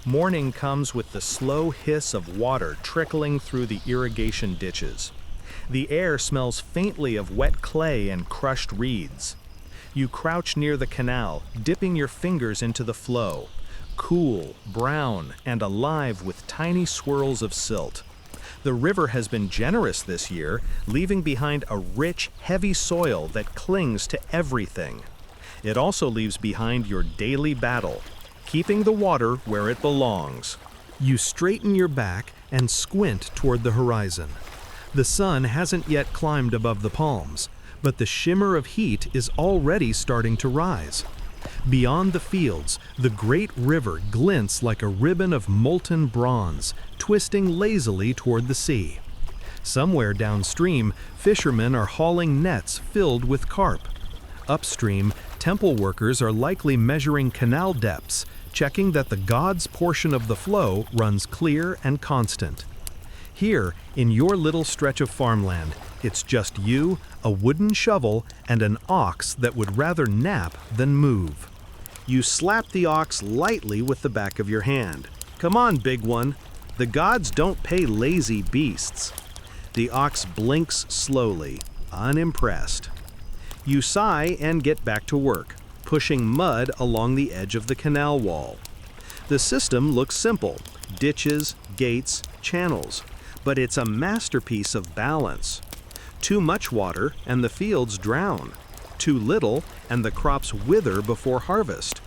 Morning comes with the slow hiss of water trickling through the irrigation ditches. The air smells faintly of wet clay and crushed reeds. You crouch near the canal, dipping your fingers into the flow, cool, brown, and alive with tiny swirls of silt. The river has been generous this year, leaving behind a rich, heavy soil that clings to everything. It also leaves behind your daily battle, keeping the water where it belongs. You straighten your back and squint toward the horizon. The sun hasn't yet climbed above the palms, but the shimmer of heat is already starting to rise. Beyond the fields, the great river glints like a ribbon of molten bronze, twisting lazily toward the sea. Somewhere downstream, fishermen are hauling nets filled with carp. Upstream, temple workers are likely measuring canal depths, checking that the gods' portion of the flow runs clear and constant. Here, in your little stretch of farmland, it's just you, a wooden shovel, and an ox that would rather nap than move. You slap the ox lightly with the back of your hand. Come on, big one. The gods don't pay lazy beasts. The ox blinks slowly, unimpressed. You sigh and get back to work, pushing mud along the edge of the canal wall. The system looks simple: ditches, gates, channels. But it's a masterpiece of balance. Too much water and the fields drown. Too little and the crops wither before harvest.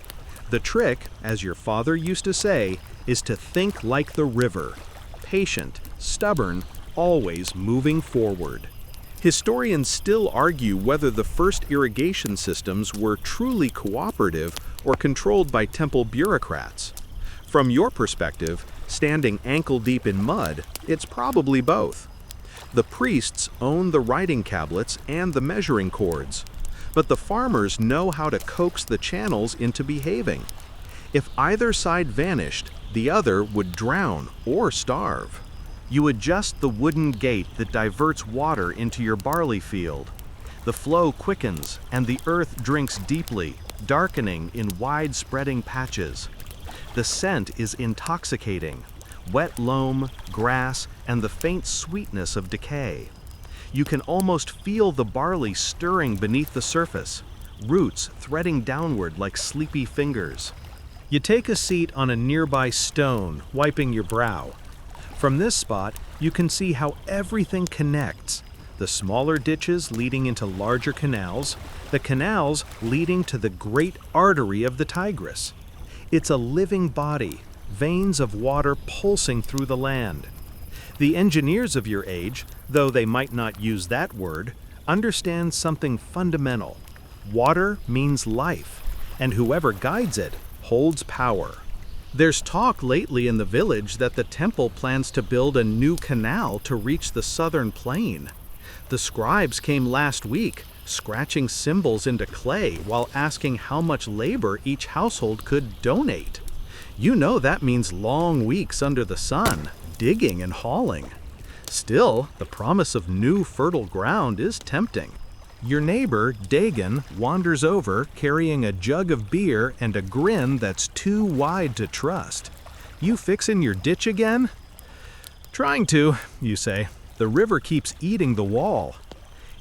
The trick, as your father used to say, is to think like the river, patient, stubborn, always moving forward. Historians still argue whether the first irrigation systems were truly cooperative or controlled by temple bureaucrats. From your perspective, standing ankle-deep in mud, it's probably both. The priests own the writing tablets and the measuring cords, but the farmers know how to coax the channels into behaving. If either side vanished, the other would drown or starve. You adjust the wooden gate that diverts water into your barley field. The flow quickens and the earth drinks deeply, darkening in wide-spreading patches. The scent is intoxicating: wet loam, grass, and the faint sweetness of decay. You can almost feel the barley stirring beneath the surface, roots threading downward like sleepy fingers. You take a seat on a nearby stone, wiping your brow. From this spot, you can see how everything connects: the smaller ditches leading into larger canals, the canals leading to the great artery of the Tigris. It's a living body, veins of water pulsing through the land. The engineers of your age, though they might not use that word, understand something fundamental. Water means life, and whoever guides it holds power. There's talk lately in the village that the temple plans to build a new canal to reach the southern plain. The scribes came last week, scratching symbols into clay while asking how much labor each household could donate. You know that means long weeks under the sun, digging and hauling. Still, the promise of new fertile ground is tempting. Your neighbor, Dagon, wanders over carrying a jug of beer and a grin that's too wide to trust. "You fixin' your ditch again?" "Trying to," you say. "The river keeps eating the wall."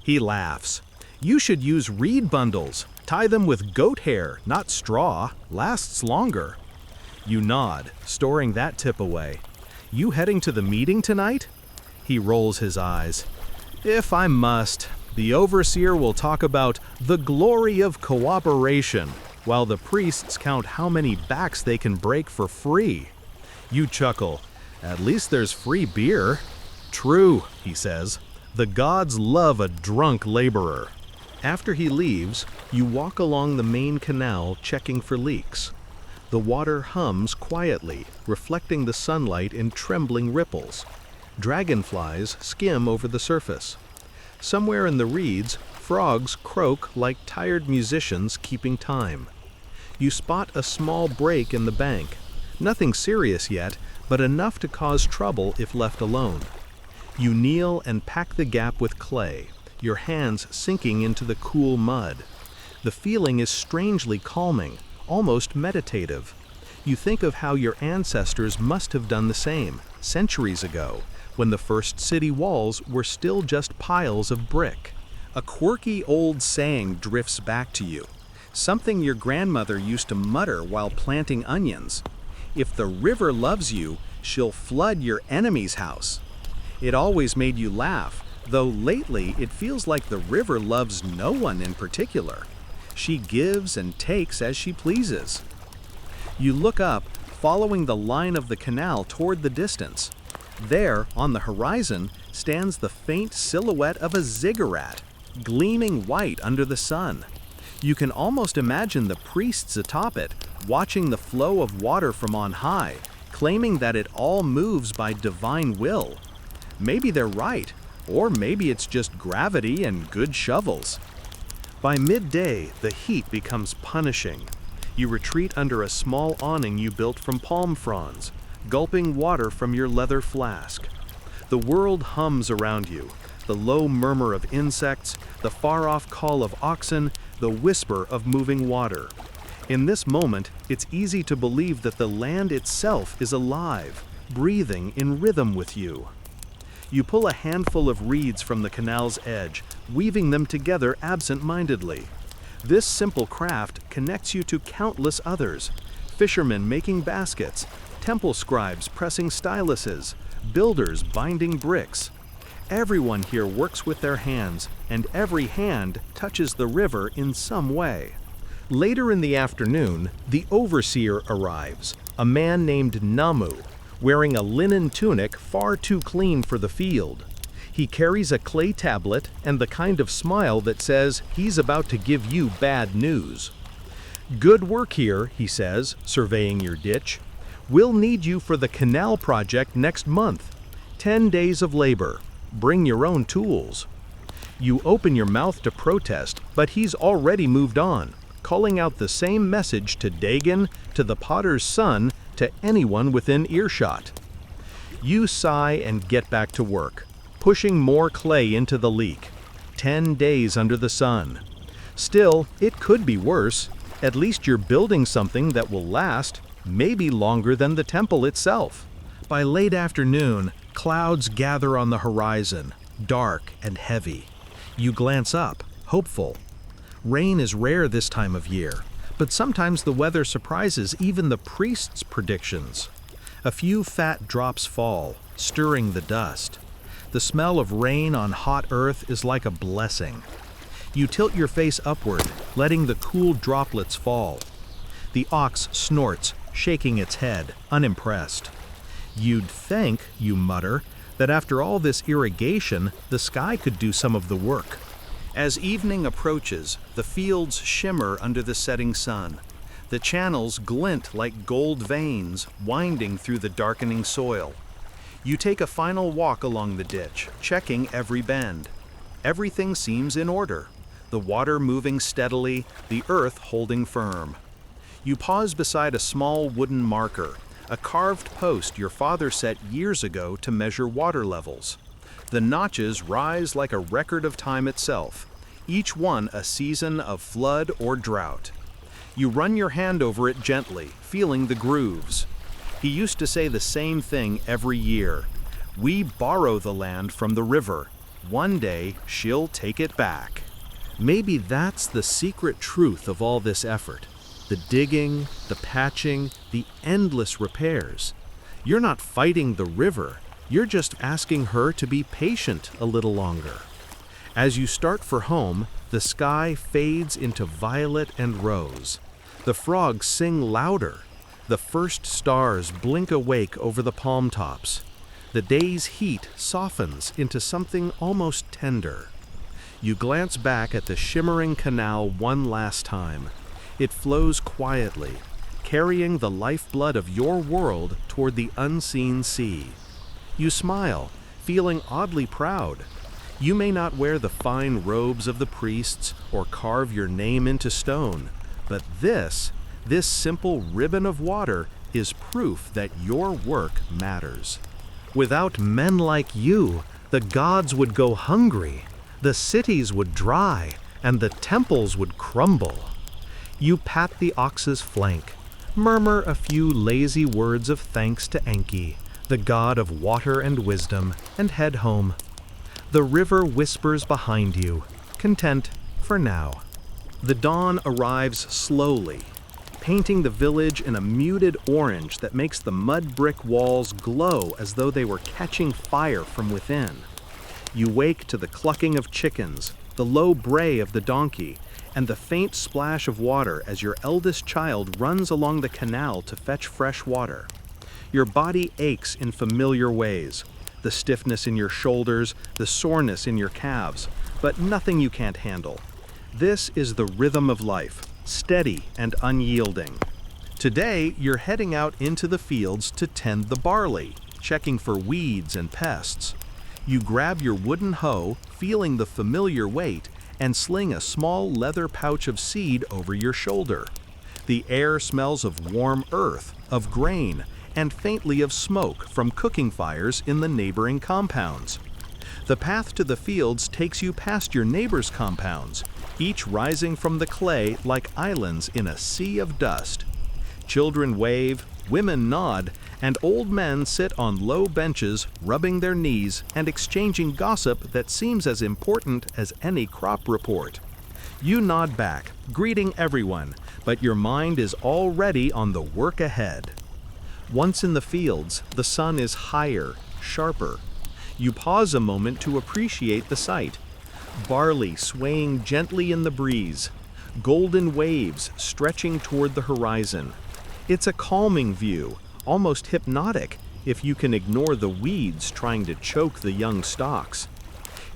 He laughs. "You should use reed bundles. Tie them with goat hair, not straw. Lasts longer." You nod, storing that tip away. "You heading to the meeting tonight?" He rolls his eyes. "If I must. The overseer will talk about the glory of cooperation, while the priests count how many backs they can break for free." You chuckle. "At least there's free beer." "True," he says. "The gods love a drunk laborer." After he leaves, you walk along the main canal checking for leaks. The water hums quietly, reflecting the sunlight in trembling ripples. Dragonflies skim over the surface. Somewhere in the reeds, frogs croak like tired musicians keeping time. You spot a small break in the bank. Nothing serious yet, but enough to cause trouble if left alone. You kneel and pack the gap with clay, your hands sinking into the cool mud. The feeling is strangely calming, almost meditative. You think of how your ancestors must have done the same, centuries ago, when the first city walls were still just piles of brick. A quirky old saying drifts back to you, something your grandmother used to mutter while planting onions. "If the river loves you, she'll flood your enemy's house." It always made you laugh, though lately it feels like the river loves no one in particular. She gives and takes as she pleases. You look up, following the line of the canal toward the distance. There, on the horizon, stands the faint silhouette of a ziggurat, gleaming white under the sun. You can almost imagine the priests atop it, watching the flow of water from on high, claiming that it all moves by divine will. Maybe they're right, or maybe it's just gravity and good shovels. By midday, the heat becomes punishing. You retreat under a small awning you built from palm fronds, gulping water from your leather flask. The world hums around you, the low murmur of insects, the far-off call of oxen, the whisper of moving water. In this moment, it's easy to believe that the land itself is alive, breathing in rhythm with you. You pull a handful of reeds from the canal's edge, weaving them together absent-mindedly. This simple craft connects you to countless others: fishermen making baskets, temple scribes pressing styluses, builders binding bricks. Everyone here works with their hands, and every hand touches the river in some way. Later in the afternoon, the overseer arrives, a man named Namu, wearing a linen tunic far too clean for the field. He carries a clay tablet and the kind of smile that says he's about to give you bad news. "Good work here," he says, surveying your ditch. "We'll need you for the canal project next month. 10 days of labor. Bring your own tools." You open your mouth to protest, but he's already moved on, calling out the same message to Dagon, to the potter's son, to anyone within earshot. You sigh and get back to work, pushing more clay into the leek. 10 days under the sun. Still, it could be worse. At least you're building something that will last, maybe longer than the temple itself. By late afternoon, clouds gather on the horizon, dark and heavy. You glance up, hopeful. Rain is rare this time of year, but sometimes the weather surprises even the priest's predictions. A few fat drops fall, stirring the dust. The smell of rain on hot earth is like a blessing. You tilt your face upward, letting the cool droplets fall. The ox snorts, shaking its head, unimpressed. You'd think, you mutter, that after all this irrigation, the sky could do some of the work. As evening approaches, the fields shimmer under the setting sun. The channels glint like gold veins, winding through the darkening soil. You take a final walk along the ditch, checking every bend. Everything seems in order. The water moving steadily, the earth holding firm. You pause beside a small wooden marker, a carved post your father set years ago to measure water levels. The notches rise like a record of time itself, each one a season of flood or drought. You run your hand over it gently, feeling the grooves. He used to say the same thing every year. We borrow the land from the river. One day, she'll take it back. Maybe that's the secret truth of all this effort. The digging, the patching, the endless repairs. You're not fighting the river. You're just asking her to be patient a little longer. As you start for home, the sky fades into violet and rose. The frogs sing louder. The first stars blink awake over the palm tops. The day's heat softens into something almost tender. You glance back at the shimmering canal one last time. It flows quietly, carrying the lifeblood of your world toward the unseen sea. You smile, feeling oddly proud. You may not wear the fine robes of the priests or carve your name into stone, but this simple ribbon of water is proof that your work matters. Without men like you, the gods would go hungry, the cities would dry, and the temples would crumble. You pat the ox's flank, murmur a few lazy words of thanks to Enki, the god of water and wisdom, and head home. The river whispers behind you, content for now. The dawn arrives slowly, painting the village in a muted orange that makes the mud brick walls glow as though they were catching fire from within. You wake to the clucking of chickens, the low bray of the donkey, and the faint splash of water as your eldest child runs along the canal to fetch fresh water. Your body aches in familiar ways, the stiffness in your shoulders, the soreness in your calves, but nothing you can't handle. This is the rhythm of life, steady and unyielding. Today, you're heading out into the fields to tend the barley, checking for weeds and pests. You grab your wooden hoe, feeling the familiar weight, and sling a small leather pouch of seed over your shoulder. The air smells of warm earth, of grain, and faintly of smoke from cooking fires in the neighboring compounds. The path to the fields takes you past your neighbors' compounds, each rising from the clay like islands in a sea of dust. Children wave, women nod, and old men sit on low benches, rubbing their knees and exchanging gossip that seems as important as any crop report. You nod back, greeting everyone, but your mind is already on the work ahead. Once in the fields, the sun is higher, sharper. You pause a moment to appreciate the sight. Barley swaying gently in the breeze, golden waves stretching toward the horizon. It's a calming view, almost hypnotic, if you can ignore the weeds trying to choke the young stalks.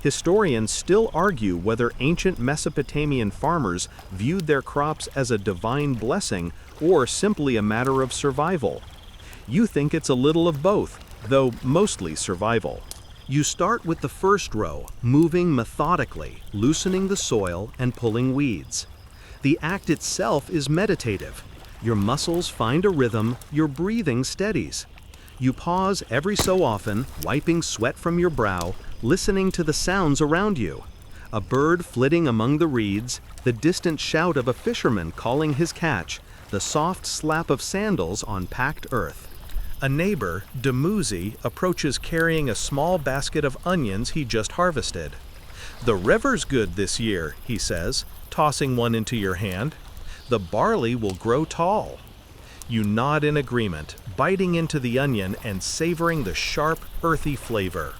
Historians still argue whether ancient Mesopotamian farmers viewed their crops as a divine blessing or simply a matter of survival. You think it's a little of both, though mostly survival. You start with the first row, moving methodically, loosening the soil and pulling weeds. The act itself is meditative. Your muscles find a rhythm, your breathing steadies. You pause every so often, wiping sweat from your brow, listening to the sounds around you. A bird flitting among the reeds, the distant shout of a fisherman calling his catch, the soft slap of sandals on packed earth. A neighbor, Demuzi, approaches carrying a small basket of onions he just harvested. "The river's good this year," he says, tossing one into your hand. "The barley will grow tall." You nod in agreement, biting into the onion and savoring the sharp, earthy flavor.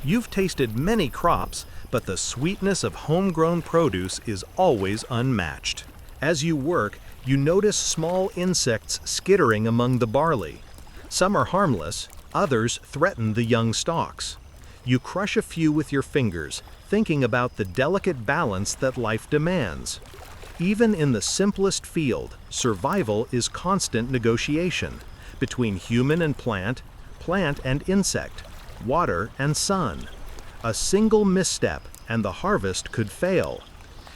You've tasted many crops, but the sweetness of homegrown produce is always unmatched. As you work, you notice small insects skittering among the barley. Some are harmless, others threaten the young stalks. You crush a few with your fingers, thinking about the delicate balance that life demands. Even in the simplest field, survival is constant negotiation between human and plant, plant and insect, water and sun. A single misstep and the harvest could fail.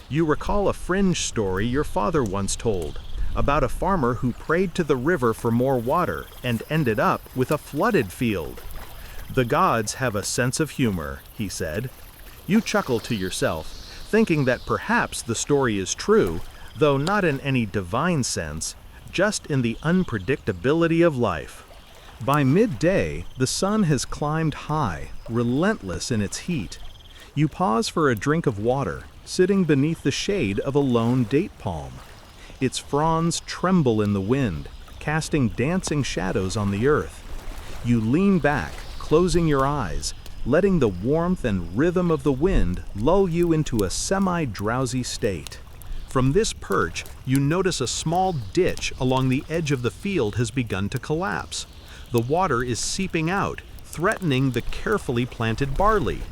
You recall a fringe story your father once told about a farmer who prayed to the river for more water and ended up with a flooded field. "The gods have a sense of humor," he said. You chuckle to yourself, thinking that perhaps the story is true, though not in any divine sense, just in the unpredictability of life. By midday, the sun has climbed high, relentless in its heat. You pause for a drink of water, sitting beneath the shade of a lone date palm. Its fronds tremble in the wind, casting dancing shadows on the earth. You lean back, closing your eyes, letting the warmth and rhythm of the wind lull you into a semi-drowsy state. From this perch, you notice a small ditch along the edge of the field has begun to collapse. The water is seeping out, threatening the carefully planted barley.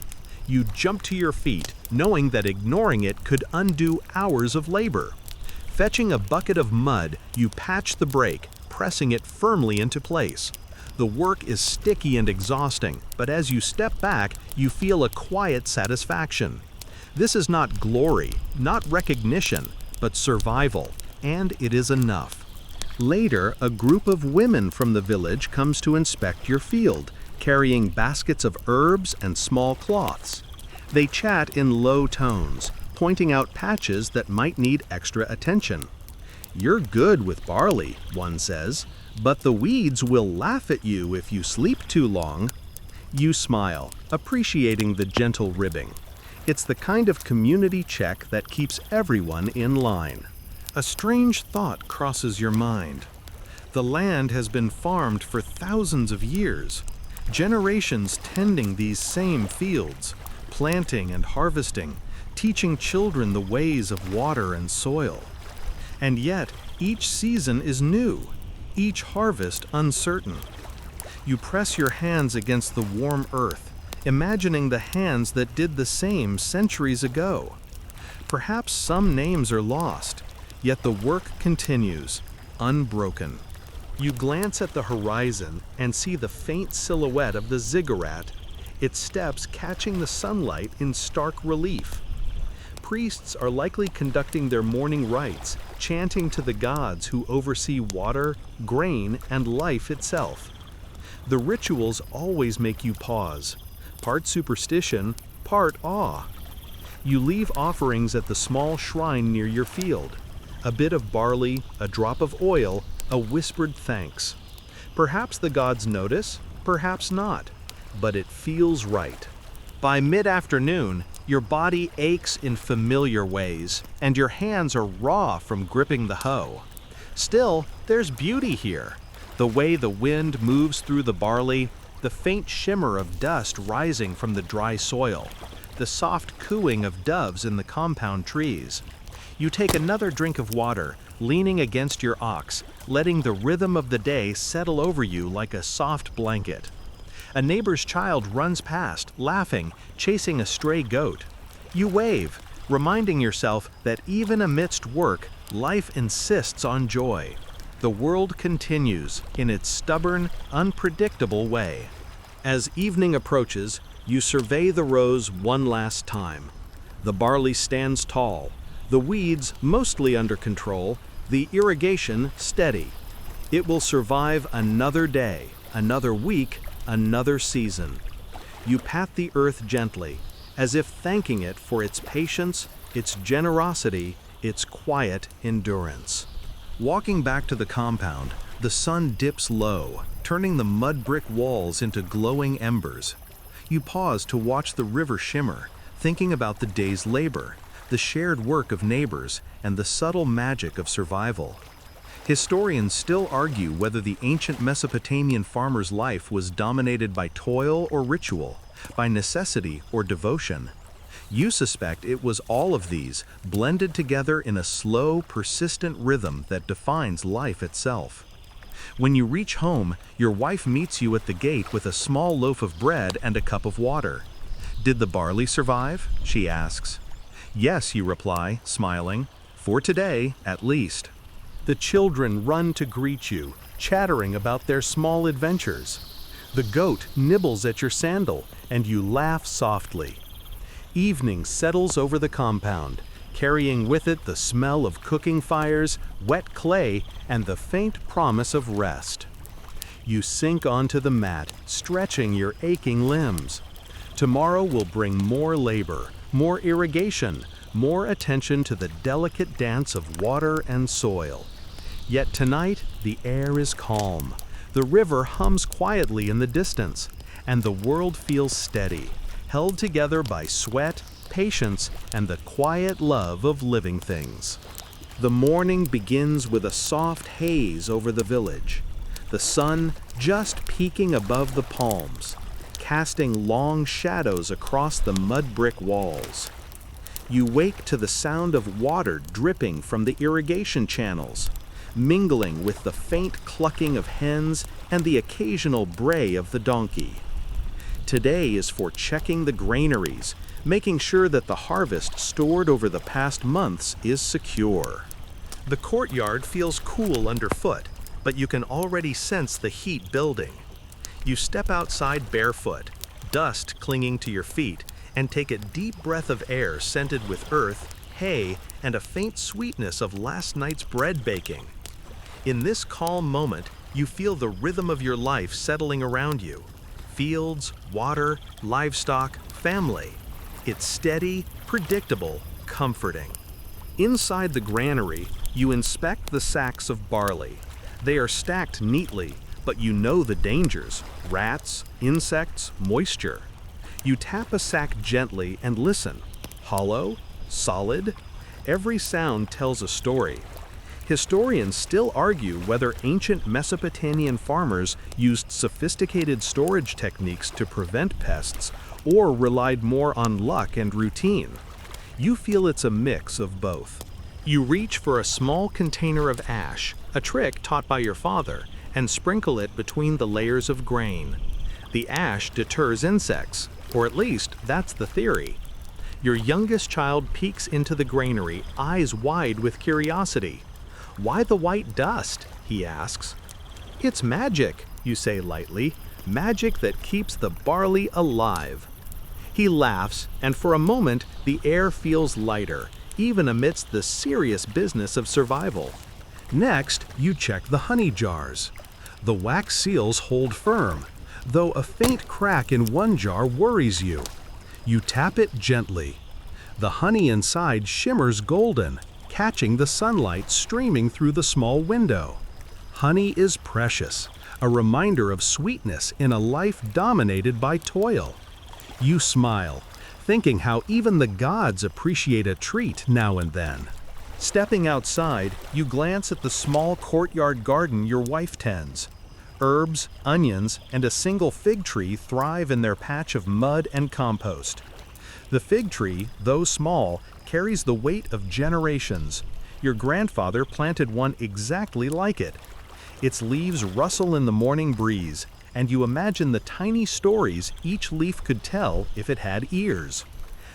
You jump to your feet, knowing that ignoring it could undo hours of labor. Fetching a bucket of mud, you patch the break, pressing it firmly into place. The work is sticky and exhausting, but as you step back, you feel a quiet satisfaction. This is not glory, not recognition, but survival, and it is enough. Later, a group of women from the village comes to inspect your field, carrying baskets of herbs and small cloths. They chat in low tones, pointing out patches that might need extra attention. "You're good with barley," one says, "but the weeds will laugh at you if you sleep too long." You smile, appreciating the gentle ribbing. It's the kind of community check that keeps everyone in line. A strange thought crosses your mind. The land has been farmed for thousands of years, generations tending these same fields, planting and harvesting, teaching children the ways of water and soil. And yet, each season is new, each harvest uncertain. You press your hands against the warm earth, imagining the hands that did the same centuries ago. Perhaps some names are lost, yet the work continues, unbroken. You glance at the horizon and see the faint silhouette of the ziggurat, its steps catching the sunlight in stark relief. Priests are likely conducting their morning rites, chanting to the gods who oversee water, grain, and life itself. The rituals always make you pause, part superstition, part awe. You leave offerings at the small shrine near your field. A bit of barley, a drop of oil, a whispered thanks. Perhaps the gods notice, perhaps not, but it feels right. By mid-afternoon, your body aches in familiar ways, and your hands are raw from gripping the hoe. Still, there's beauty here. The way the wind moves through the barley, the faint shimmer of dust rising from the dry soil, the soft cooing of doves in the compound trees. You take another drink of water, leaning against your ox, letting the rhythm of the day settle over you like a soft blanket. A neighbor's child runs past, laughing, chasing a stray goat. You wave, reminding yourself that even amidst work, life insists on joy. The world continues in its stubborn, unpredictable way. As evening approaches, you survey the rows one last time. The barley stands tall, the weeds mostly under control, the irrigation steady. It will survive another day, Another week, another season. You pat the earth gently, as if thanking it for its patience, its generosity, its quiet endurance. Walking back to the compound, the sun dips low, turning the mud brick walls into glowing embers. You pause to watch the river shimmer, thinking about the day's labor, the shared work of neighbors, and the subtle magic of survival. Historians still argue whether the ancient Mesopotamian farmer's life was dominated by toil or ritual, by necessity or devotion. You suspect it was all of these, blended together in a slow, persistent rhythm that defines life itself. When you reach home, your wife meets you at the gate with a small loaf of bread and a cup of water. "Did the barley survive?" she asks. "Yes," you reply, smiling. "For today, at least." The children run to greet you, chattering about their small adventures. The goat nibbles at your sandal, and you laugh softly. Evening settles over the compound, carrying with it the smell of cooking fires, wet clay, and the faint promise of rest. You sink onto the mat, stretching your aching limbs. Tomorrow will bring more labor, more irrigation, more attention to the delicate dance of water and soil. Yet tonight, the air is calm. The river hums quietly in the distance, and the world feels steady, held together by sweat, patience, and the quiet love of living things. The morning begins with a soft haze over the village, the sun just peeking above the palms, casting long shadows across the mud brick walls. You wake to the sound of water dripping from the irrigation channels, mingling with the faint clucking of hens and the occasional bray of the donkey. Today is for checking the granaries, making sure that the harvest stored over the past months is secure. The courtyard feels cool underfoot, but you can already sense the heat building. You step outside barefoot, dust clinging to your feet, and take a deep breath of air scented with earth, hay, and a faint sweetness of last night's bread baking. In this calm moment, you feel the rhythm of your life settling around you. Fields, water, livestock, family. It's steady, predictable, comforting. Inside the granary, you inspect the sacks of barley. They are stacked neatly, but you know the dangers: rats, insects, moisture. You tap a sack gently and listen. Hollow? Solid? Every sound tells a story. Historians still argue whether ancient Mesopotamian farmers used sophisticated storage techniques to prevent pests or relied more on luck and routine. You feel it's a mix of both. You reach for a small container of ash, a trick taught by your father, and sprinkle it between the layers of grain. The ash deters insects, or at least that's the theory. Your youngest child peeks into the granary, eyes wide with curiosity. "Why the white dust?" he asks. "It's magic," you say lightly, "magic that keeps the barley alive." He laughs, and for a moment the air feels lighter, even amidst the serious business of survival. Next, you check the honey jars. The wax seals hold firm, though a faint crack in one jar worries you. You tap it gently. The honey inside shimmers golden, catching the sunlight streaming through the small window. Honey is precious, a reminder of sweetness in a life dominated by toil. You smile, thinking how even the gods appreciate a treat now and then. Stepping outside, you glance at the small courtyard garden your wife tends. Herbs, onions, and a single fig tree thrive in their patch of mud and compost. The fig tree, though small, carries the weight of generations. Your grandfather planted one exactly like it. Its leaves rustle in the morning breeze, and you imagine the tiny stories each leaf could tell if it had ears.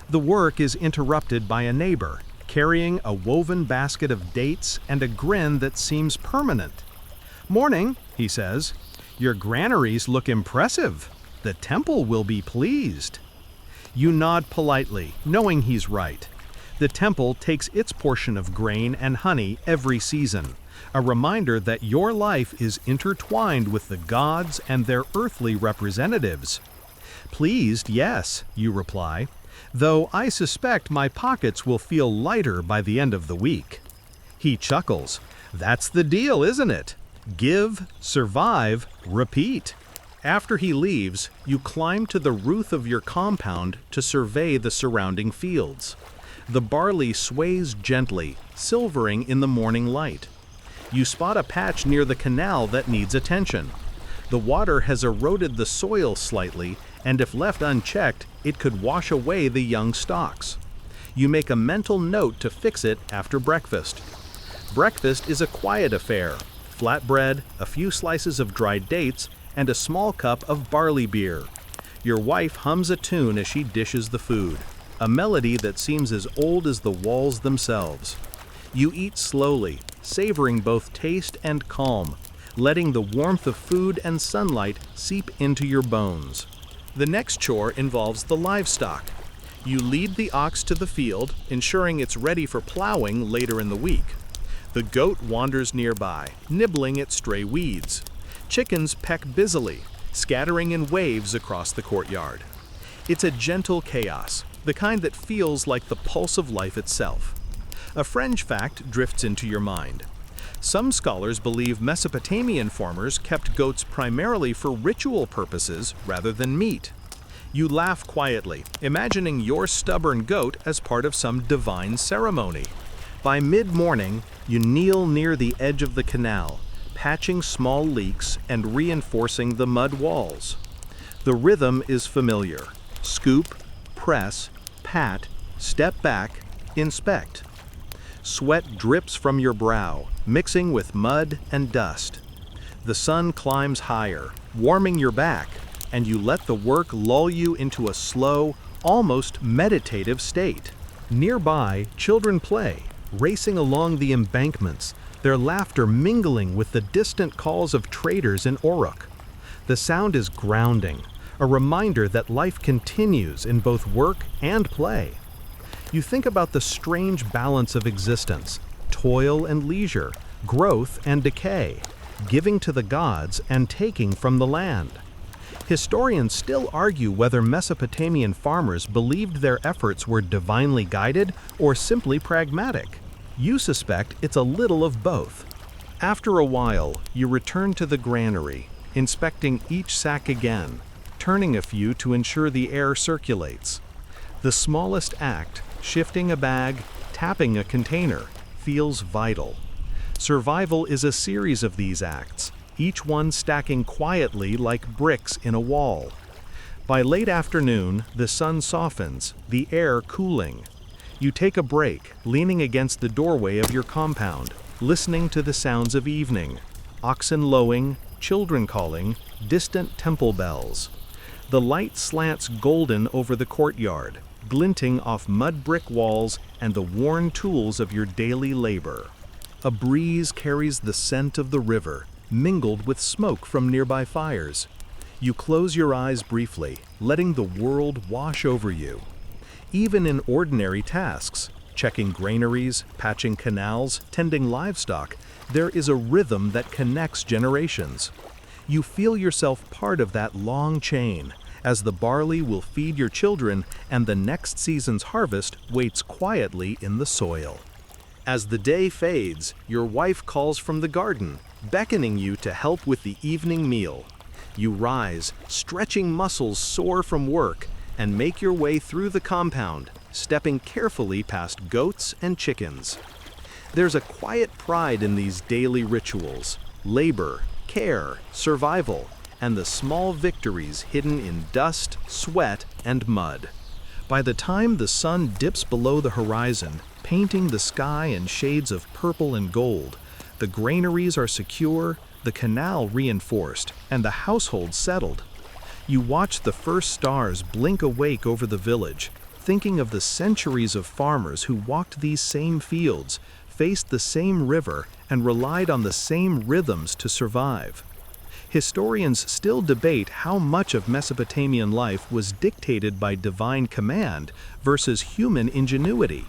The work is interrupted by a neighbor, carrying a woven basket of dates and a grin that seems permanent. "Morning," he says. "Your granaries look impressive. The temple will be pleased." You nod politely, knowing he's right. The temple takes its portion of grain and honey every season, a reminder that your life is intertwined with the gods and their earthly representatives. Pleased, yes, you reply, though I suspect my pockets will feel lighter by the end of the week. He chuckles. That's the deal, isn't it? Give, survive, repeat. After he leaves, you climb to the roof of your compound to survey the surrounding fields. The barley sways gently, silvering in the morning light. You spot a patch near the canal that needs attention. The water has eroded the soil slightly, and if left unchecked, it could wash away the young stalks. You make a mental note to fix it after breakfast. Breakfast is a quiet affair. Flatbread, a few slices of dried dates, and a small cup of barley beer. Your wife hums a tune as she dishes the food, a melody that seems as old as the walls themselves. You eat slowly, savoring both taste and calm, letting the warmth of food and sunlight seep into your bones. The next chore involves the livestock. You lead the ox to the field, ensuring it's ready for plowing later in the week. The goat wanders nearby, nibbling at stray weeds. Chickens peck busily, scattering in waves across the courtyard. It's a gentle chaos, the kind that feels like the pulse of life itself. A fringe fact drifts into your mind. Some scholars believe Mesopotamian farmers kept goats primarily for ritual purposes rather than meat. You laugh quietly, imagining your stubborn goat as part of some divine ceremony. By mid-morning, you kneel near the edge of the canal, patching small leaks and reinforcing the mud walls. The rhythm is familiar. Scoop, press, pat, step back, inspect. Sweat drips from your brow, mixing with mud and dust. The sun climbs higher, warming your back, and you let the work lull you into a slow, almost meditative state. Nearby, children play, racing along the embankments, their laughter mingling with the distant calls of traders in Uruk. The sound is grounding, a reminder that life continues in both work and play. You think about the strange balance of existence, toil and leisure, growth and decay, giving to the gods and taking from the land. Historians still argue whether Mesopotamian farmers believed their efforts were divinely guided or simply pragmatic. You suspect it's a little of both. After a while, you return to the granary, inspecting each sack again, turning a few to ensure the air circulates. The smallest act, shifting a bag, tapping a container, feels vital. Survival is a series of these acts, each one stacking quietly like bricks in a wall. By late afternoon, the sun softens, the air cooling. You take a break, leaning against the doorway of your compound, listening to the sounds of evening. Oxen lowing, children calling, distant temple bells. The light slants golden over the courtyard, glinting off mud brick walls and the worn tools of your daily labor. A breeze carries the scent of the river, mingled with smoke from nearby fires. You close your eyes briefly, letting the world wash over you. Even in ordinary tasks, checking granaries, patching canals, tending livestock, there is a rhythm that connects generations. You feel yourself part of that long chain, as the barley will feed your children and the next season's harvest waits quietly in the soil. As the day fades, your wife calls from the garden, beckoning you to help with the evening meal. You rise, stretching muscles sore from work, and make your way through the compound, stepping carefully past goats and chickens. There's a quiet pride in these daily rituals: labor, care, survival, and the small victories hidden in dust, sweat, and mud. By the time the sun dips below the horizon, painting the sky in shades of purple and gold, the granaries are secure, the canal reinforced, and the household settled. You watch the first stars blink awake over the village, thinking of the centuries of farmers who walked these same fields, faced the same river, and relied on the same rhythms to survive. Historians still debate how much of Mesopotamian life was dictated by divine command versus human ingenuity.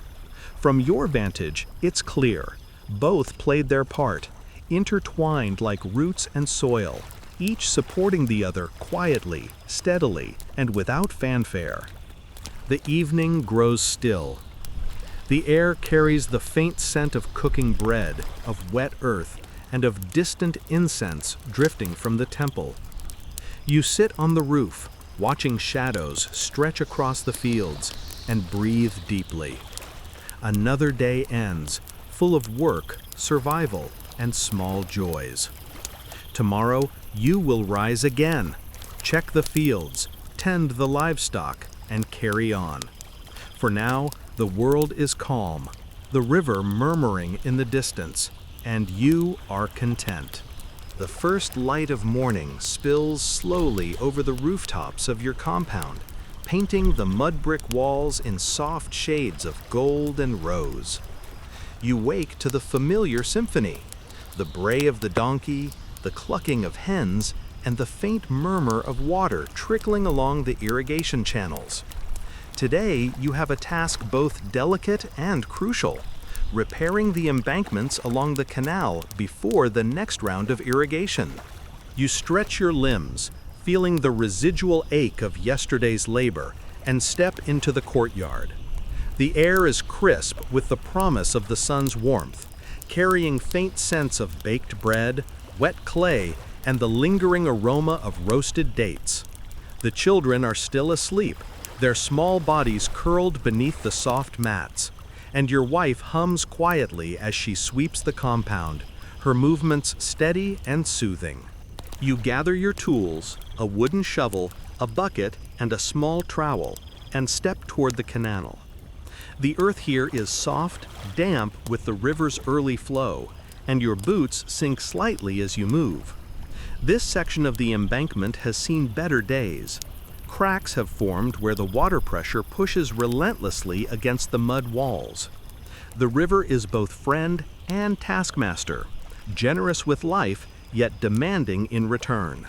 From your vantage, it's clear. Both played their part, intertwined like roots and soil, each supporting the other quietly, steadily, and without fanfare. The evening grows still. The air carries the faint scent of cooking bread, of wet earth, and of distant incense drifting from the temple. You sit on the roof, watching shadows stretch across the fields, and breathe deeply. Another day ends, full of work, survival, and small joys. Tomorrow, you will rise again, check the fields, tend the livestock, and carry on. For now, the world is calm, the river murmuring in the distance, and you are content. The first light of morning spills slowly over the rooftops of your compound, painting the mud brick walls in soft shades of gold and rose. You wake to the familiar symphony, the bray of the donkey, the clucking of hens, and the faint murmur of water trickling along the irrigation channels. Today, you have a task both delicate and crucial: repairing the embankments along the canal before the next round of irrigation. You stretch your limbs, feeling the residual ache of yesterday's labor, and step into the courtyard. The air is crisp with the promise of the sun's warmth, carrying faint scents of baked bread, wet clay, and the lingering aroma of roasted dates. The children are still asleep, their small bodies curled beneath the soft mats, and your wife hums quietly as she sweeps the compound, her movements steady and soothing. You gather your tools, a wooden shovel, a bucket, and a small trowel, and step toward the canal. The earth here is soft, damp with the river's early flow, and your boots sink slightly as you move. This section of the embankment has seen better days. Cracks have formed where the water pressure pushes relentlessly against the mud walls. The river is both friend and taskmaster, generous with life, yet demanding in return.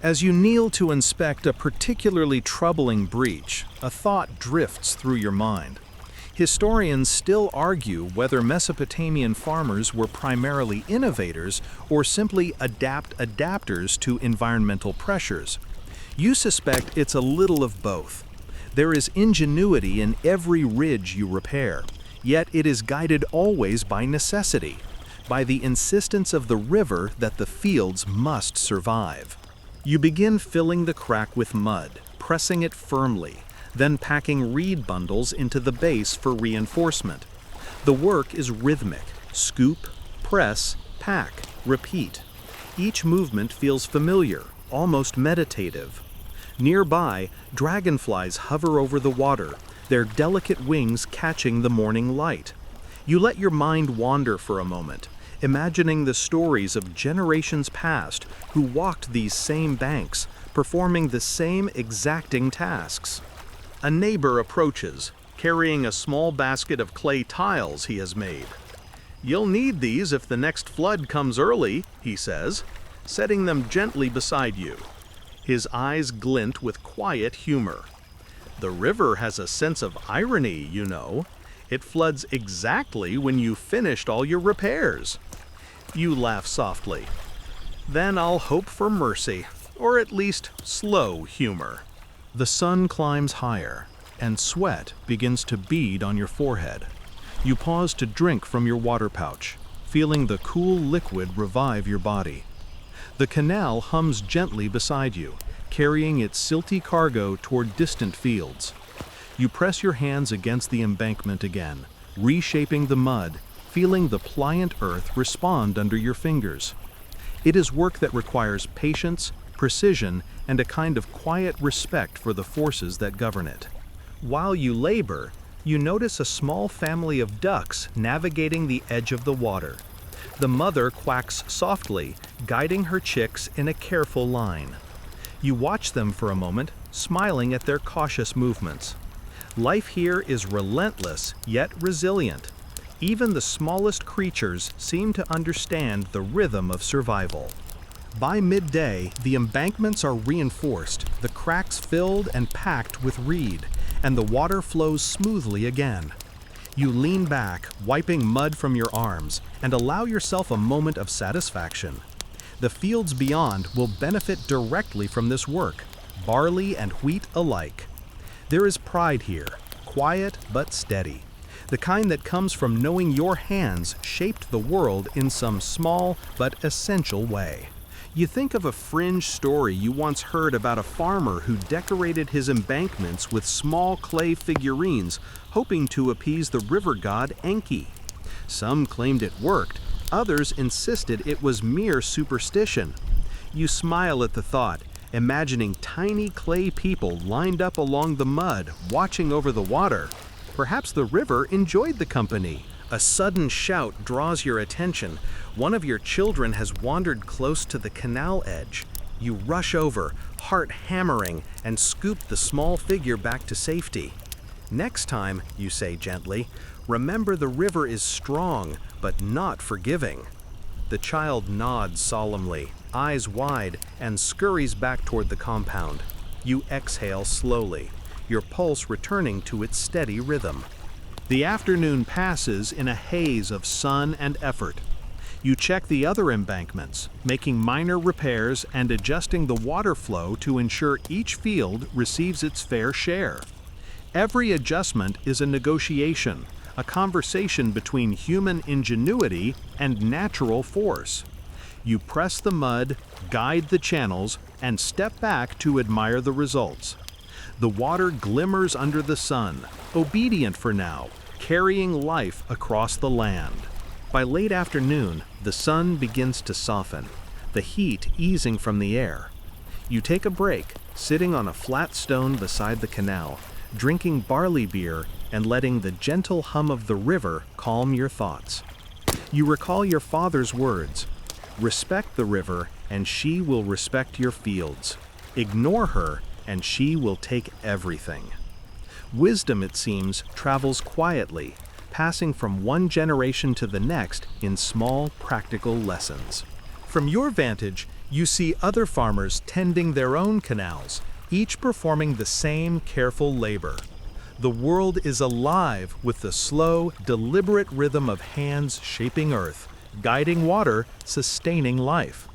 As you kneel to inspect a particularly troubling breach, a thought drifts through your mind. Historians still argue whether Mesopotamian farmers were primarily innovators or simply adapters to environmental pressures. You suspect it's a little of both. There is ingenuity in every ridge you repair, yet it is guided always by necessity, by the insistence of the river that the fields must survive. You begin filling the crack with mud, pressing it firmly, then packing reed bundles into the base for reinforcement. The work is rhythmic: scoop, press, pack, repeat. Each movement feels familiar, almost meditative. Nearby, dragonflies hover over the water, their delicate wings catching the morning light. You let your mind wander for a moment, imagining the stories of generations past who walked these same banks, performing the same exacting tasks. A neighbor approaches, carrying a small basket of clay tiles he has made. "You'll need these if the next flood comes early," he says, setting them gently beside you. His eyes glint with quiet humor. "The river has a sense of irony, you know. It floods exactly when you've finished all your repairs." You laugh softly. "Then I'll hope for mercy, or at least slow humor." The sun climbs higher, and sweat begins to bead on your forehead. You pause to drink from your water pouch, feeling the cool liquid revive your body. The canal hums gently beside you, carrying its silty cargo toward distant fields. You press your hands against the embankment again, reshaping the mud, feeling the pliant earth respond under your fingers. It is work that requires patience, precision, and a kind of quiet respect for the forces that govern it. While you labor, you notice a small family of ducks navigating the edge of the water. The mother quacks softly, guiding her chicks in a careful line. You watch them for a moment, smiling at their cautious movements. Life here is relentless, yet resilient. Even the smallest creatures seem to understand the rhythm of survival. By midday, the embankments are reinforced, the cracks filled and packed with reed, and the water flows smoothly again. You lean back, wiping mud from your arms, and allow yourself a moment of satisfaction. The fields beyond will benefit directly from this work, barley and wheat alike. There is pride here, quiet but steady, the kind that comes from knowing your hands shaped the world in some small but essential way. You think of a fringe story you once heard about a farmer who decorated his embankments with small clay figurines, hoping to appease the river god Enki. Some claimed it worked, others insisted it was mere superstition. You smile at the thought, imagining tiny clay people lined up along the mud, watching over the water. Perhaps the river enjoyed the company. A sudden shout draws your attention. One of your children has wandered close to the canal edge. You rush over, heart hammering, and scoop the small figure back to safety. Next time, you say gently, remember the river is strong, but not forgiving. The child nods solemnly, eyes wide, and scurries back toward the compound. You exhale slowly, your pulse returning to its steady rhythm. The afternoon passes in a haze of sun and effort. You check the other embankments, making minor repairs and adjusting the water flow to ensure each field receives its fair share. Every adjustment is a negotiation, a conversation between human ingenuity and natural force. You press the mud, guide the channels, and step back to admire the results. The water glimmers under the sun, obedient for now, carrying life across the land. By late afternoon, the sun begins to soften, the heat easing from the air. You take a break, sitting on a flat stone beside the canal, drinking barley beer and letting the gentle hum of the river calm your thoughts. You recall your father's words, "Respect the river, and she will respect your fields. Ignore her, and she will take everything." Wisdom, it seems, travels quietly, passing from one generation to the next in small, practical lessons. From your vantage, you see other farmers tending their own canals, each performing the same careful labor. The world is alive with the slow, deliberate rhythm of hands shaping earth, guiding water, sustaining life.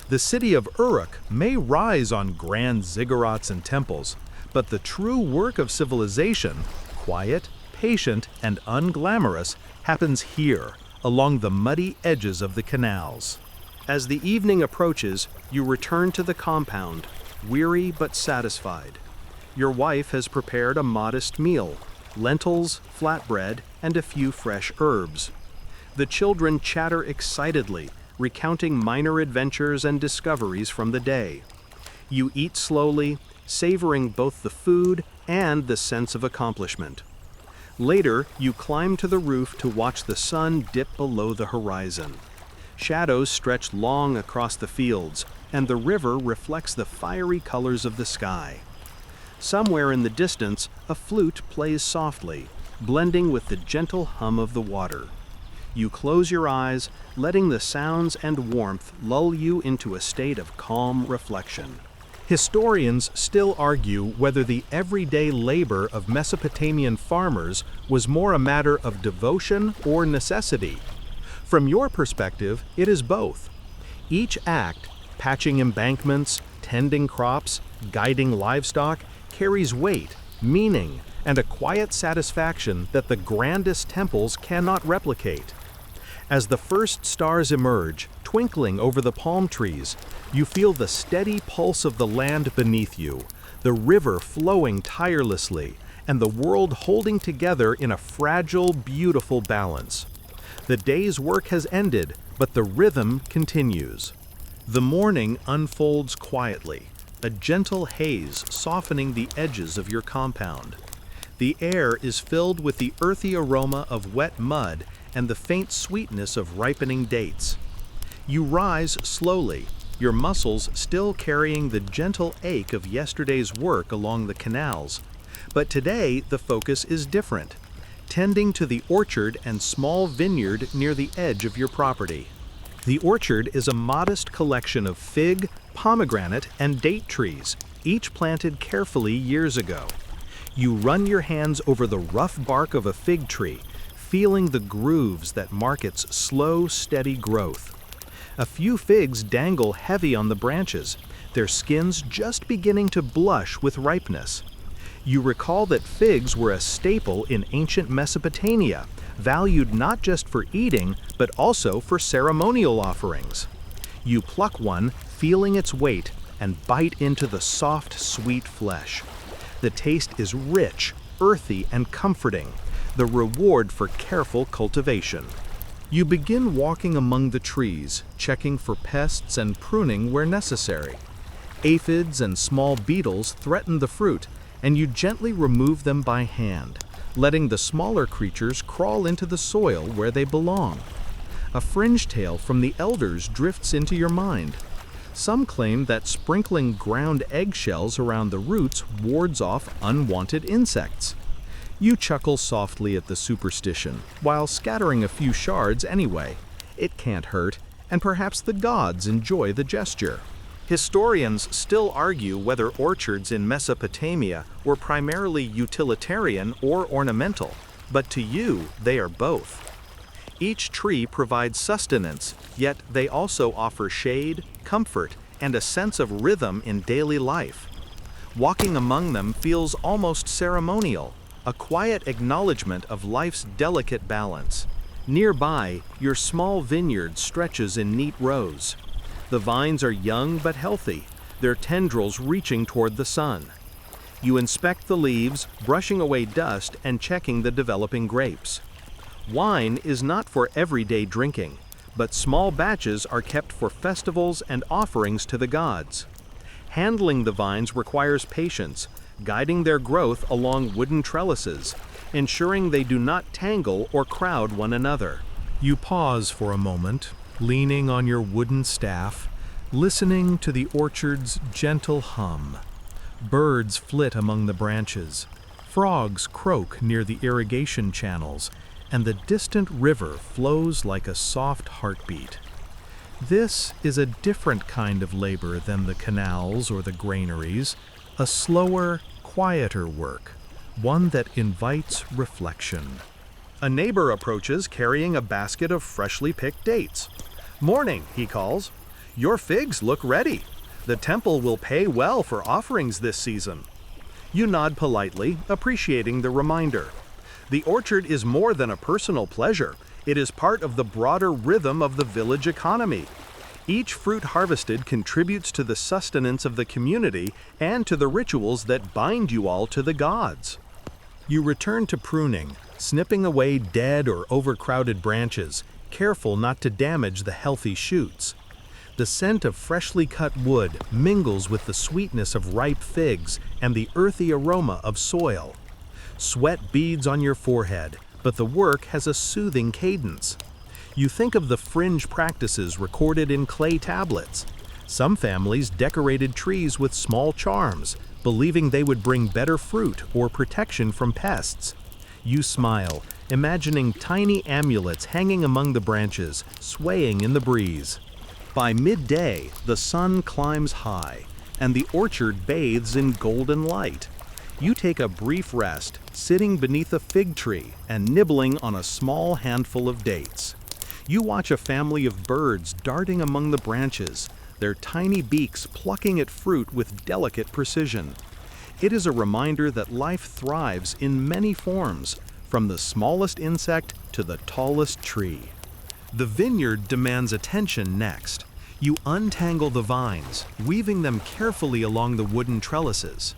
The city of Uruk may rise on grand ziggurats and temples, but the true work of civilization, quiet, patient, and unglamorous, happens here, along the muddy edges of the canals. As the evening approaches, you return to the compound, weary but satisfied. Your wife has prepared a modest meal, lentils, flatbread, and a few fresh herbs. The children chatter excitedly, recounting minor adventures and discoveries from the day. You eat slowly, savoring both the food and the sense of accomplishment. Later, you climb to the roof to watch the sun dip below the horizon. Shadows stretch long across the fields, and the river reflects the fiery colors of the sky. Somewhere in the distance, a flute plays softly, blending with the gentle hum of the water. You close your eyes, letting the sounds and warmth lull you into a state of calm reflection. Historians still argue whether the everyday labor of Mesopotamian farmers was more a matter of devotion or necessity. From your perspective, it is both. Each act, patching embankments, tending crops, guiding livestock, carries weight, meaning, and a quiet satisfaction that the grandest temples cannot replicate. As the first stars emerge, twinkling over the palm trees, you feel the steady pulse of the land beneath you, the river flowing tirelessly, and the world holding together in a fragile, beautiful balance. The day's work has ended, but the rhythm continues. The morning unfolds quietly, a gentle haze softening the edges of your compound. The air is filled with the earthy aroma of wet mud and the faint sweetness of ripening dates. You rise slowly, your muscles still carrying the gentle ache of yesterday's work along the canals. But today the focus is different, tending to the orchard and small vineyard near the edge of your property. The orchard is a modest collection of fig, pomegranate, and date trees, each planted carefully years ago. You run your hands over the rough bark of a fig tree, feeling the grooves that mark its slow, steady growth. A few figs dangle heavy on the branches, their skins just beginning to blush with ripeness. You recall that figs were a staple in ancient Mesopotamia, valued not just for eating, but also for ceremonial offerings. You pluck one, feeling its weight, and bite into the soft, sweet flesh. The taste is rich, earthy, and comforting, the reward for careful cultivation. You begin walking among the trees, checking for pests and pruning where necessary. Aphids and small beetles threaten the fruit, and you gently remove them by hand, letting the smaller creatures crawl into the soil where they belong. A fringe tale from the elders drifts into your mind. Some claim that sprinkling ground eggshells around the roots wards off unwanted insects. You chuckle softly at the superstition, while scattering a few shards anyway. It can't hurt, and perhaps the gods enjoy the gesture. Historians still argue whether orchards in Mesopotamia were primarily utilitarian or ornamental, but to you, they are both. Each tree provides sustenance, yet they also offer shade, comfort, and a sense of rhythm in daily life. Walking among them feels almost ceremonial, a quiet acknowledgement of life's delicate balance. Nearby, your small vineyard stretches in neat rows. The vines are young but healthy, their tendrils reaching toward the sun. You inspect the leaves, brushing away dust and checking the developing grapes. Wine is not for everyday drinking, but small batches are kept for festivals and offerings to the gods. Handling the vines requires patience, guiding their growth along wooden trellises, ensuring they do not tangle or crowd one another. You pause for a moment, leaning on your wooden staff, listening to the orchard's gentle hum. Birds flit among the branches, frogs croak near the irrigation channels, and the distant river flows like a soft heartbeat. This is a different kind of labor than the canals or the granaries, a slower, quieter work, one that invites reflection. A neighbor approaches carrying a basket of freshly picked dates. "Morning," he calls. "Your figs look ready. The temple will pay well for offerings this season." You nod politely, appreciating the reminder. The orchard is more than a personal pleasure. It is part of the broader rhythm of the village economy. Each fruit harvested contributes to the sustenance of the community and to the rituals that bind you all to the gods. You return to pruning, snipping away dead or overcrowded branches, careful not to damage the healthy shoots. The scent of freshly cut wood mingles with the sweetness of ripe figs and the earthy aroma of soil. Sweat beads on your forehead, but the work has a soothing cadence. You think of the fringe practices recorded in clay tablets. Some families decorated trees with small charms, believing they would bring better fruit or protection from pests. You smile, imagining tiny amulets hanging among the branches, swaying in the breeze. By midday, the sun climbs high, and the orchard bathes in golden light. You take a brief rest, sitting beneath a fig tree and nibbling on a small handful of dates. You watch a family of birds darting among the branches, their tiny beaks plucking at fruit with delicate precision. It is a reminder that life thrives in many forms, from the smallest insect to the tallest tree. The vineyard demands attention next. You untangle the vines, weaving them carefully along the wooden trellises.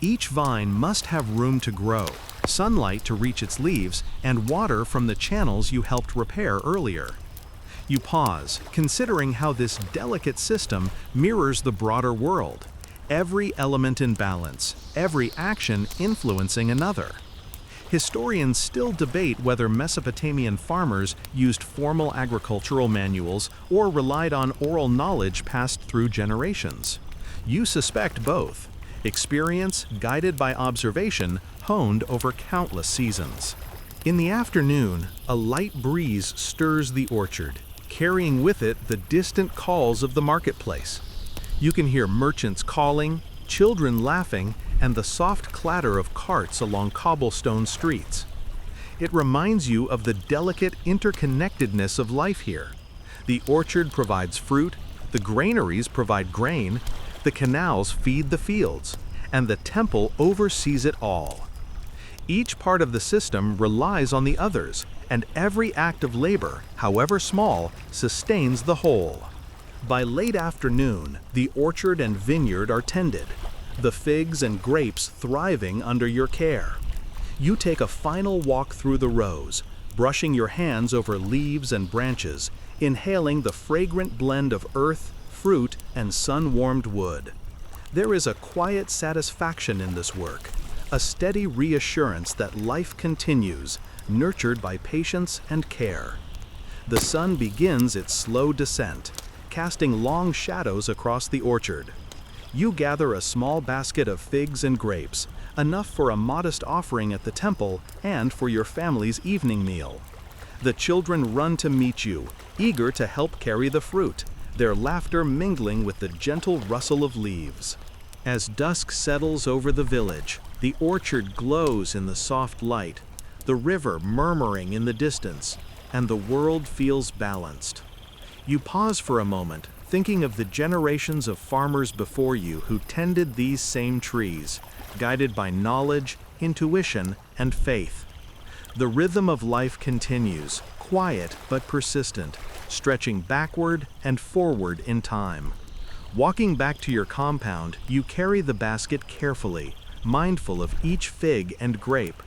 Each vine must have room to grow, sunlight to reach its leaves, and water from the channels you helped repair earlier. You pause, considering how this delicate system mirrors the broader world, every element in balance, every action influencing another. Historians still debate whether Mesopotamian farmers used formal agricultural manuals or relied on oral knowledge passed through generations. You suspect both. Experience, guided by observation, honed over countless seasons. In the afternoon, a light breeze stirs the orchard, carrying with it the distant calls of the marketplace. You can hear merchants calling, children laughing, and the soft clatter of carts along cobblestone streets. It reminds you of the delicate interconnectedness of life here. The orchard provides fruit, the granaries provide grain, the canals feed the fields, and the temple oversees it all. Each part of the system relies on the others, and every act of labor, however small, sustains the whole. By late afternoon, the orchard and vineyard are tended, the figs and grapes thriving under your care. You take a final walk through the rows, brushing your hands over leaves and branches, inhaling the fragrant blend of earth, fruit, and sun-warmed wood. There is a quiet satisfaction in this work, a steady reassurance that life continues, nurtured by patience and care. The sun begins its slow descent, casting long shadows across the orchard. You gather a small basket of figs and grapes, enough for a modest offering at the temple and for your family's evening meal. The children run to meet you, eager to help carry the fruit, their laughter mingling with the gentle rustle of leaves. As dusk settles over the village, the orchard glows in the soft light, the river murmuring in the distance, and the world feels balanced. You pause for a moment, thinking of the generations of farmers before you who tended these same trees, guided by knowledge, intuition, and faith. The rhythm of life continues, quiet but persistent, stretching backward and forward in time. Walking back to your compound, you carry the basket carefully, mindful of each fig and grape.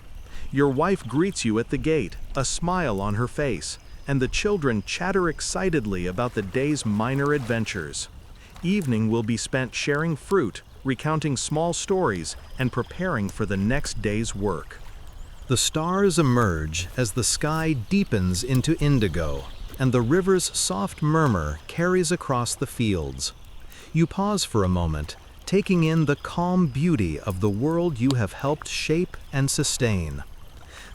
Your wife greets you at the gate, a smile on her face, and the children chatter excitedly about the day's minor adventures. Evening will be spent sharing fruit, recounting small stories, and preparing for the next day's work. The stars emerge as the sky deepens into indigo, and the river's soft murmur carries across the fields. You pause for a moment, taking in the calm beauty of the world you have helped shape and sustain.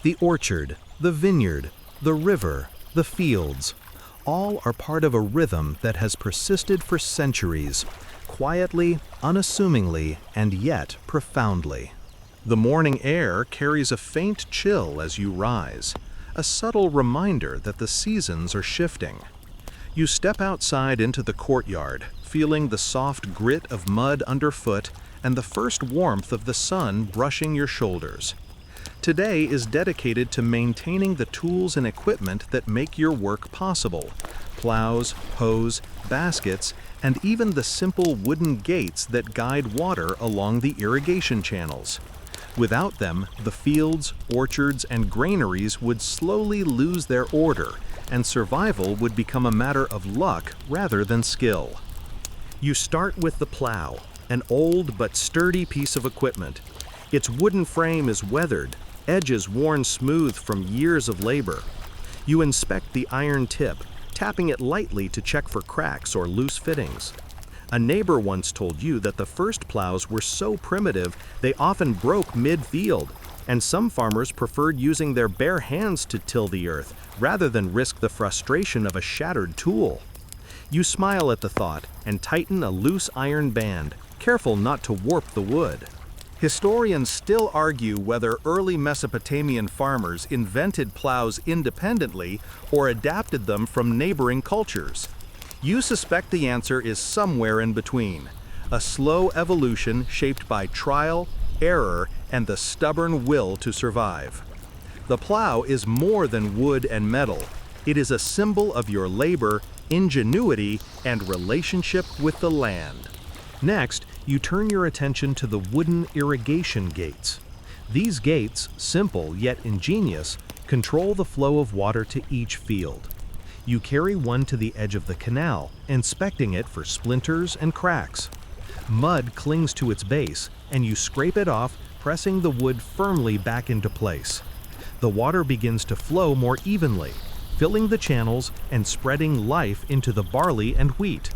The orchard, the vineyard, the river, the fields, all are part of a rhythm that has persisted for centuries, quietly, unassumingly, and yet profoundly. The morning air carries a faint chill as you rise, a subtle reminder that the seasons are shifting. You step outside into the courtyard, feeling the soft grit of mud underfoot and the first warmth of the sun brushing your shoulders. Today is dedicated to maintaining the tools and equipment that make your work possible: plows, hoes, baskets, and even the simple wooden gates that guide water along the irrigation channels. Without them, the fields, orchards, and granaries would slowly lose their order, and survival would become a matter of luck rather than skill. You start with the plow, an old but sturdy piece of equipment. Its wooden frame is weathered, edges worn smooth from years of labor. You inspect the iron tip, tapping it lightly to check for cracks or loose fittings. A neighbor once told you that the first plows were so primitive they often broke mid-field, and some farmers preferred using their bare hands to till the earth rather than risk the frustration of a shattered tool. You smile at the thought and tighten a loose iron band, careful not to warp the wood. Historians still argue whether early Mesopotamian farmers invented plows independently or adapted them from neighboring cultures. You suspect the answer is somewhere in between, a slow evolution shaped by trial, error, and the stubborn will to survive. The plow is more than wood and metal. It is a symbol of your labor, ingenuity, and relationship with the land. Next, you turn your attention to the wooden irrigation gates. These gates, simple yet ingenious, control the flow of water to each field. You carry one to the edge of the canal, inspecting it for splinters and cracks. Mud clings to its base, and you scrape it off, pressing the wood firmly back into place. The water begins to flow more evenly, filling the channels and spreading life into the barley and wheat.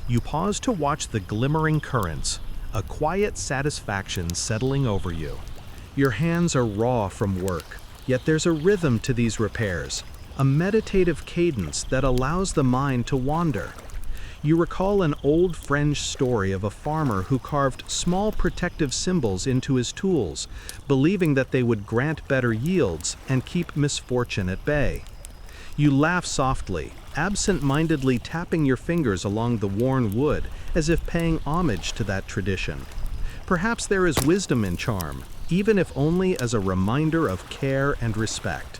You pause to watch the glimmering currents, a quiet satisfaction settling over you. Your hands are raw from work, yet there's a rhythm to these repairs, a meditative cadence that allows the mind to wander. You recall an old French story of a farmer who carved small protective symbols into his tools, believing that they would grant better yields and keep misfortune at bay. You laugh softly, absent-mindedly tapping your fingers along the worn wood as if paying homage to that tradition. Perhaps there is wisdom in charm, even if only as a reminder of care and respect.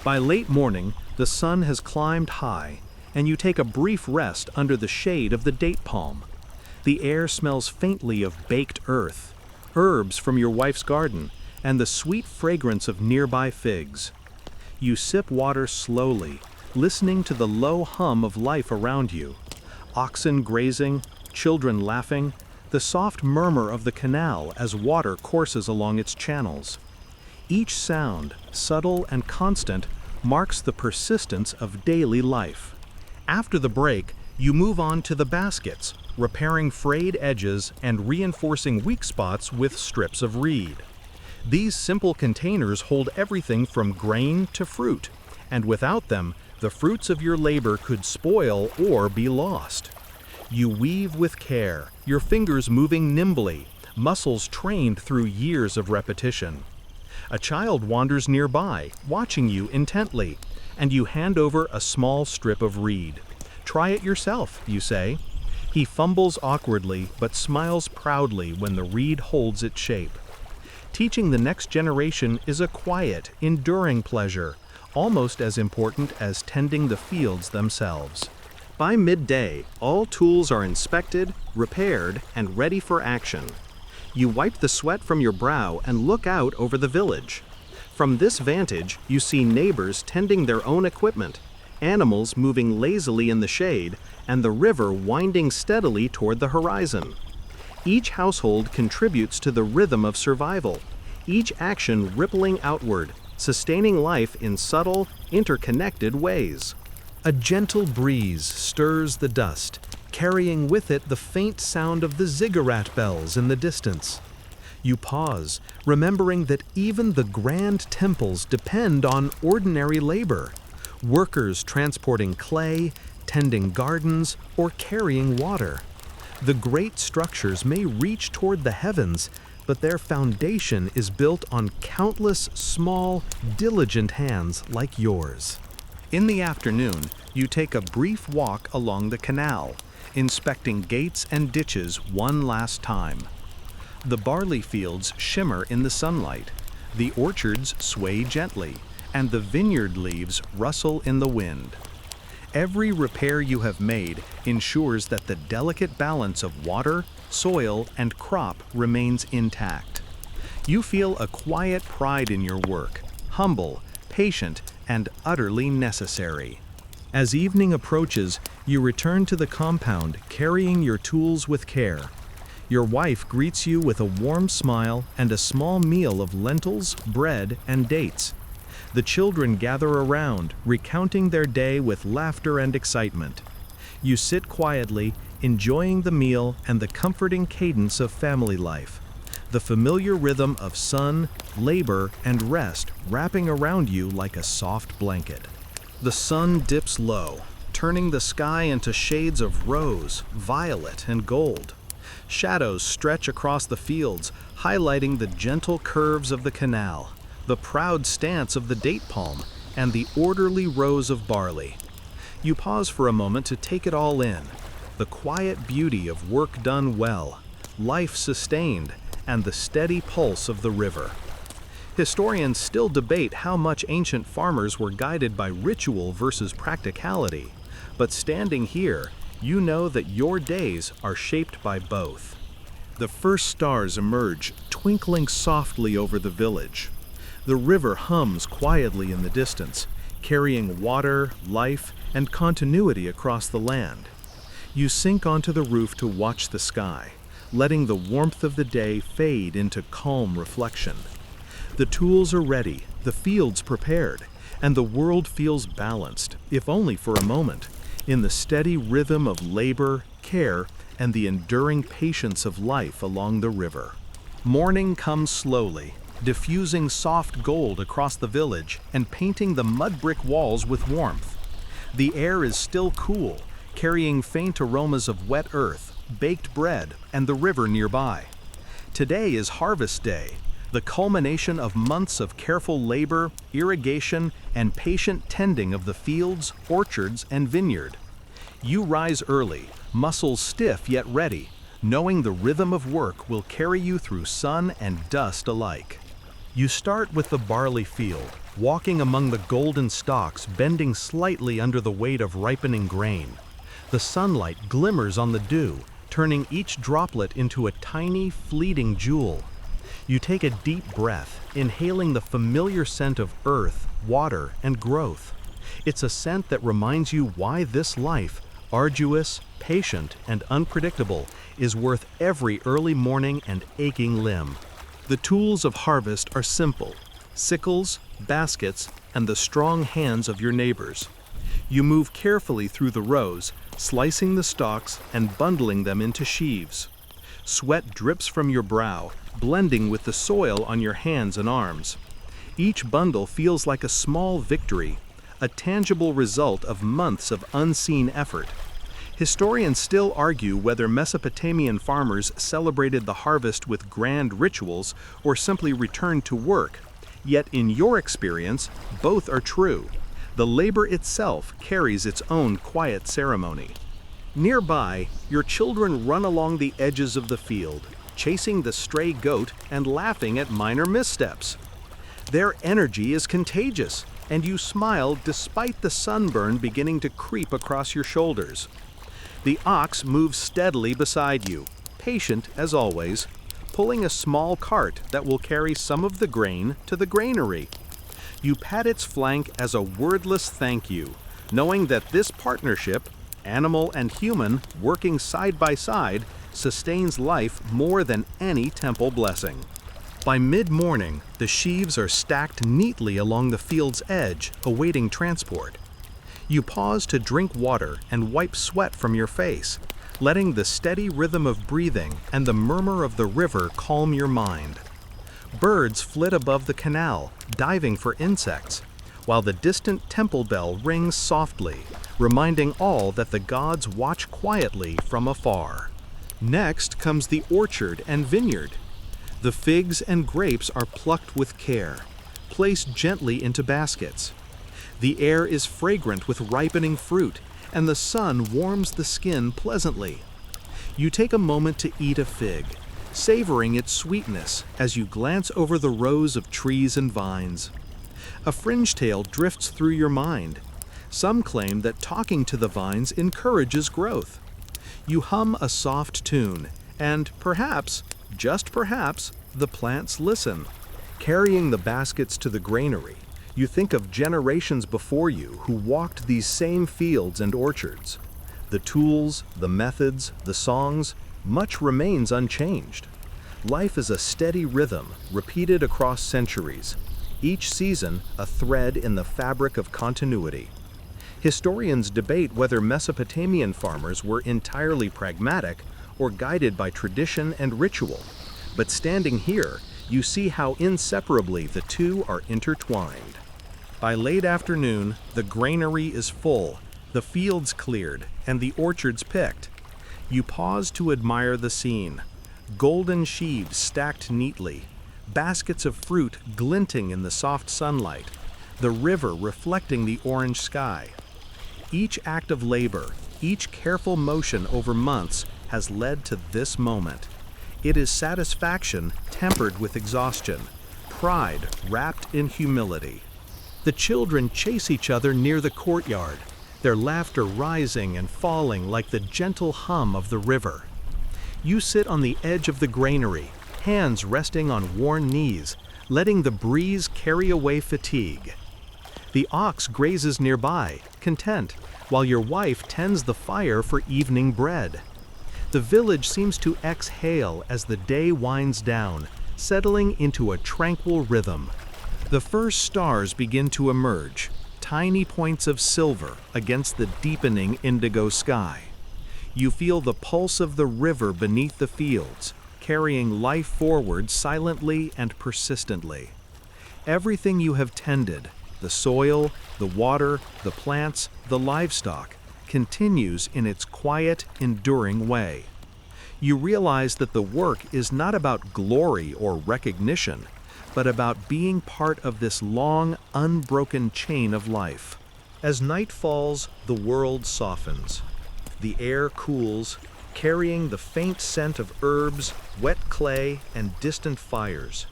By late morning, the sun has climbed high, and you take a brief rest under the shade of the date palm. The air smells faintly of baked earth, herbs from your wife's garden, and the sweet fragrance of nearby figs. You sip water slowly, listening to the low hum of life around you. Oxen grazing, children laughing, the soft murmur of the canal as water courses along its channels. Each sound, subtle and constant, marks the persistence of daily life. After the break, you move on to the baskets, repairing frayed edges and reinforcing weak spots with strips of reed. These simple containers hold everything from grain to fruit, and without them, the fruits of your labor could spoil or be lost. You weave with care, your fingers moving nimbly, muscles trained through years of repetition. A child wanders nearby, watching you intently, and you hand over a small strip of reed. "Try it yourself," you say. He fumbles awkwardly but smiles proudly when the reed holds its shape. Teaching the next generation is a quiet, enduring pleasure, almost as important as tending the fields themselves. By midday, all tools are inspected, repaired, and ready for action. You wipe the sweat from your brow and look out over the village. From this vantage, you see neighbors tending their own equipment, animals moving lazily in the shade, and the river winding steadily toward the horizon. Each household contributes to the rhythm of survival, each action rippling outward, sustaining life in subtle, interconnected ways. A gentle breeze stirs the dust, carrying with it the faint sound of the ziggurat bells in the distance. You pause, remembering that even the grand temples depend on ordinary labor. Workers transporting clay, tending gardens, or carrying water. The great structures may reach toward the heavens, but their foundation is built on countless small, diligent hands like yours. In the afternoon, you take a brief walk along the canal, inspecting gates and ditches one last time. The barley fields shimmer in the sunlight, the orchards sway gently, and the vineyard leaves rustle in the wind. Every repair you have made ensures that the delicate balance of water, soil, and crop remains intact. You feel a quiet pride in your work, humble, patient, and utterly necessary. As evening approaches, you return to the compound, carrying your tools with care. Your wife greets you with a warm smile and a small meal of lentils, bread, and dates. The children gather around, recounting their day with laughter and excitement. You sit quietly, enjoying the meal and the comforting cadence of family life, the familiar rhythm of sun, labor, and rest wrapping around you like a soft blanket. The sun dips low, turning the sky into shades of rose, violet, and gold. Shadows stretch across the fields, highlighting the gentle curves of the canal, the proud stance of the date palm, and the orderly rows of barley. You pause for a moment to take it all in, the quiet beauty of work done well, life sustained, and the steady pulse of the river. Historians still debate how much ancient farmers were guided by ritual versus practicality, but standing here, you know that your days are shaped by both. The first stars emerge, twinkling softly over the village. The river hums quietly in the distance, carrying water, life, and continuity across the land. You sink onto the roof to watch the sky, letting the warmth of the day fade into calm reflection. The tools are ready, the fields prepared, and the world feels balanced, if only for a moment, in the steady rhythm of labor, care, and the enduring patience of life along the river. Morning comes slowly, diffusing soft gold across the village and painting the mud brick walls with warmth. The air is still cool, carrying faint aromas of wet earth, baked bread, and the river nearby. Today is harvest day, the culmination of months of careful labor, irrigation, and patient tending of the fields, orchards, and vineyard. You rise early, muscles stiff yet ready, knowing the rhythm of work will carry you through sun and dust alike. You start with the barley field, walking among the golden stalks bending slightly under the weight of ripening grain. The sunlight glimmers on the dew, turning each droplet into a tiny, fleeting jewel. You take a deep breath, inhaling the familiar scent of earth, water, and growth. It's a scent that reminds you why this life, arduous, patient, and unpredictable, is worth every early morning and aching limb. The tools of harvest are simple: sickles, baskets, and the strong hands of your neighbors. You move carefully through the rows, slicing the stalks and bundling them into sheaves. Sweat drips from your brow, blending with the soil on your hands and arms. Each bundle feels like a small victory, a tangible result of months of unseen effort. Historians still argue whether Mesopotamian farmers celebrated the harvest with grand rituals or simply returned to work. Yet in your experience, both are true. The labor itself carries its own quiet ceremony. Nearby, your children run along the edges of the field, chasing the stray goat and laughing at minor missteps. Their energy is contagious, and you smile despite the sunburn beginning to creep across your shoulders. The ox moves steadily beside you, patient as always, pulling a small cart that will carry some of the grain to the granary. You pat its flank as a wordless thank you, knowing that this partnership, animal and human working side by side, sustains life more than any temple blessing. By mid-morning, the sheaves are stacked neatly along the field's edge, awaiting transport. You pause to drink water and wipe sweat from your face, letting the steady rhythm of breathing and the murmur of the river calm your mind. Birds flit above the canal, diving for insects, while the distant temple bell rings softly, reminding all that the gods watch quietly from afar. Next comes the orchard and vineyard. The figs and grapes are plucked with care, placed gently into baskets. The air is fragrant with ripening fruit, and the sun warms the skin pleasantly. You take a moment to eat a fig, savoring its sweetness as you glance over the rows of trees and vines. A fringe tale drifts through your mind. Some claim that talking to the vines encourages growth. You hum a soft tune, and perhaps, just perhaps, the plants listen. Carrying the baskets to the granary, you think of generations before you who walked these same fields and orchards. The tools, the methods, the songs, much remains unchanged. Life is a steady rhythm, repeated across centuries, each season a thread in the fabric of continuity. Historians debate whether Mesopotamian farmers were entirely pragmatic or guided by tradition and ritual, but standing here, you see how inseparably the two are intertwined. By late afternoon, the granary is full, the fields cleared, and the orchards picked. You pause to admire the scene. Golden sheaves stacked neatly, baskets of fruit glinting in the soft sunlight, the river reflecting the orange sky. Each act of labor, each careful motion over months has led to this moment. It is satisfaction tempered with exhaustion, pride wrapped in humility. The children chase each other near the courtyard, their laughter rising and falling like the gentle hum of the river. You sit on the edge of the granary, hands resting on worn knees, letting the breeze carry away fatigue. The ox grazes nearby, content, while your wife tends the fire for evening bread. The village seems to exhale as the day winds down, settling into a tranquil rhythm. The first stars begin to emerge, tiny points of silver against the deepening indigo sky. You feel the pulse of the river beneath the fields, carrying life forward silently and persistently. Everything you have tended, the soil, the water, the plants, the livestock, continues in its quiet, enduring way. You realize that the work is not about glory or recognition, but about being part of this long, unbroken chain of life. As night falls, the world softens. The air cools, carrying the faint scent of herbs, wet clay, and distant fires.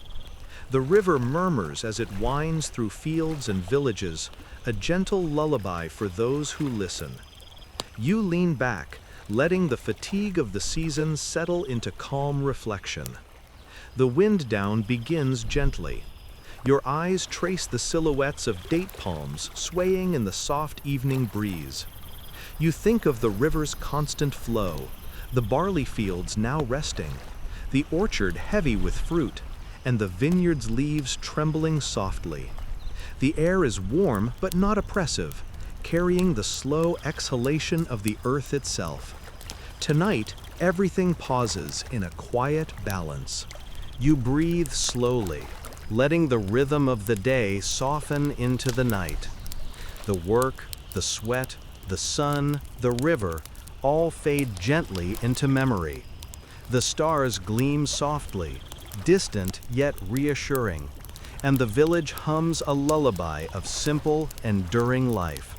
The river murmurs as it winds through fields and villages, a gentle lullaby for those who listen. You lean back, letting the fatigue of the season settle into calm reflection. The wind down begins gently. Your eyes trace the silhouettes of date palms swaying in the soft evening breeze. You think of the river's constant flow, the barley fields now resting, the orchard heavy with fruit, and the vineyard's leaves trembling softly. The air is warm but not oppressive, carrying the slow exhalation of the earth itself. Tonight, everything pauses in a quiet balance. You breathe slowly, letting the rhythm of the day soften into the night. The work, the sweat, the sun, the river, all fade gently into memory. The stars gleam softly, distant yet reassuring, and the village hums a lullaby of simple, enduring life.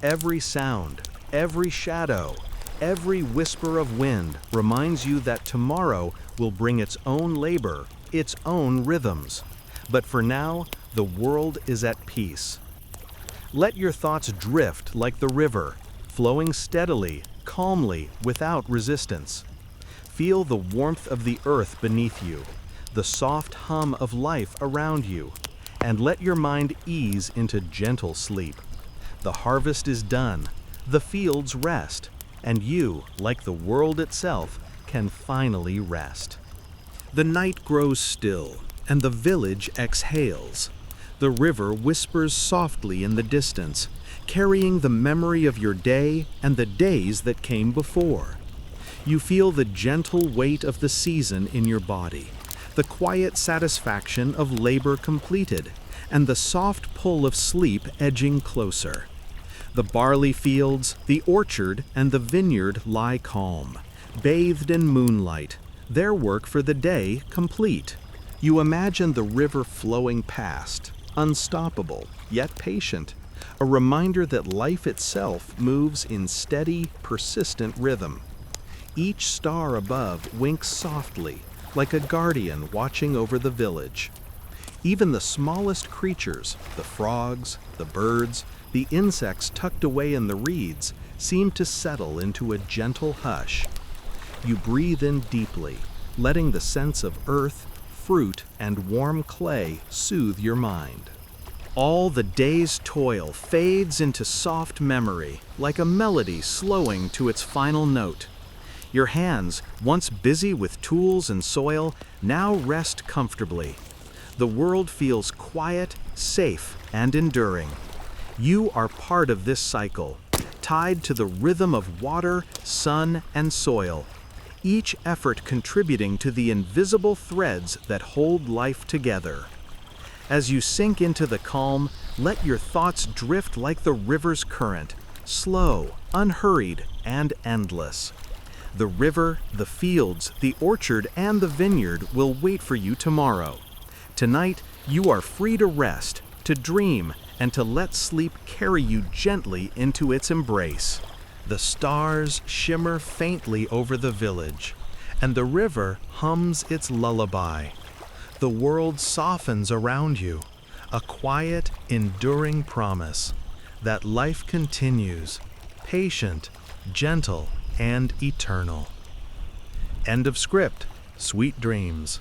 Every sound, every shadow, every whisper of wind reminds you that tomorrow will bring its own labor, its own rhythms. But for now, the world is at peace. Let your thoughts drift like the river, flowing steadily, calmly, without resistance. Feel the warmth of the earth beneath you, the soft hum of life around you, and let your mind ease into gentle sleep. The harvest is done, the fields rest, and you, like the world itself, can finally rest. The night grows still, and the village exhales. The river whispers softly in the distance, carrying the memory of your day and the days that came before. You feel the gentle weight of the season in your body, the quiet satisfaction of labor completed, and the soft pull of sleep edging closer. The barley fields, the orchard, and the vineyard lie calm, bathed in moonlight, their work for the day complete. You imagine the river flowing past, unstoppable, yet patient, a reminder that life itself moves in steady, persistent rhythm. Each star above winks softly, like a guardian watching over the village. Even the smallest creatures, the frogs, the birds, the insects tucked away in the reeds, seem to settle into a gentle hush. You breathe in deeply, letting the sense of earth, fruit, and warm clay soothe your mind. All the day's toil fades into soft memory, like a melody slowing to its final note. Your hands, once busy with tools and soil, now rest comfortably. The world feels quiet, safe, and enduring. You are part of this cycle, tied to the rhythm of water, sun, and soil, each effort contributing to the invisible threads that hold life together. As you sink into the calm, let your thoughts drift like the river's current, slow, unhurried, and endless. The river, the fields, the orchard, and the vineyard will wait for you tomorrow. Tonight, you are free to rest, to dream, and to let sleep carry you gently into its embrace. The stars shimmer faintly over the village, and the river hums its lullaby. The world softens around you, a quiet, enduring promise that life continues, patient, gentle, and eternal. End of script. Sweet dreams.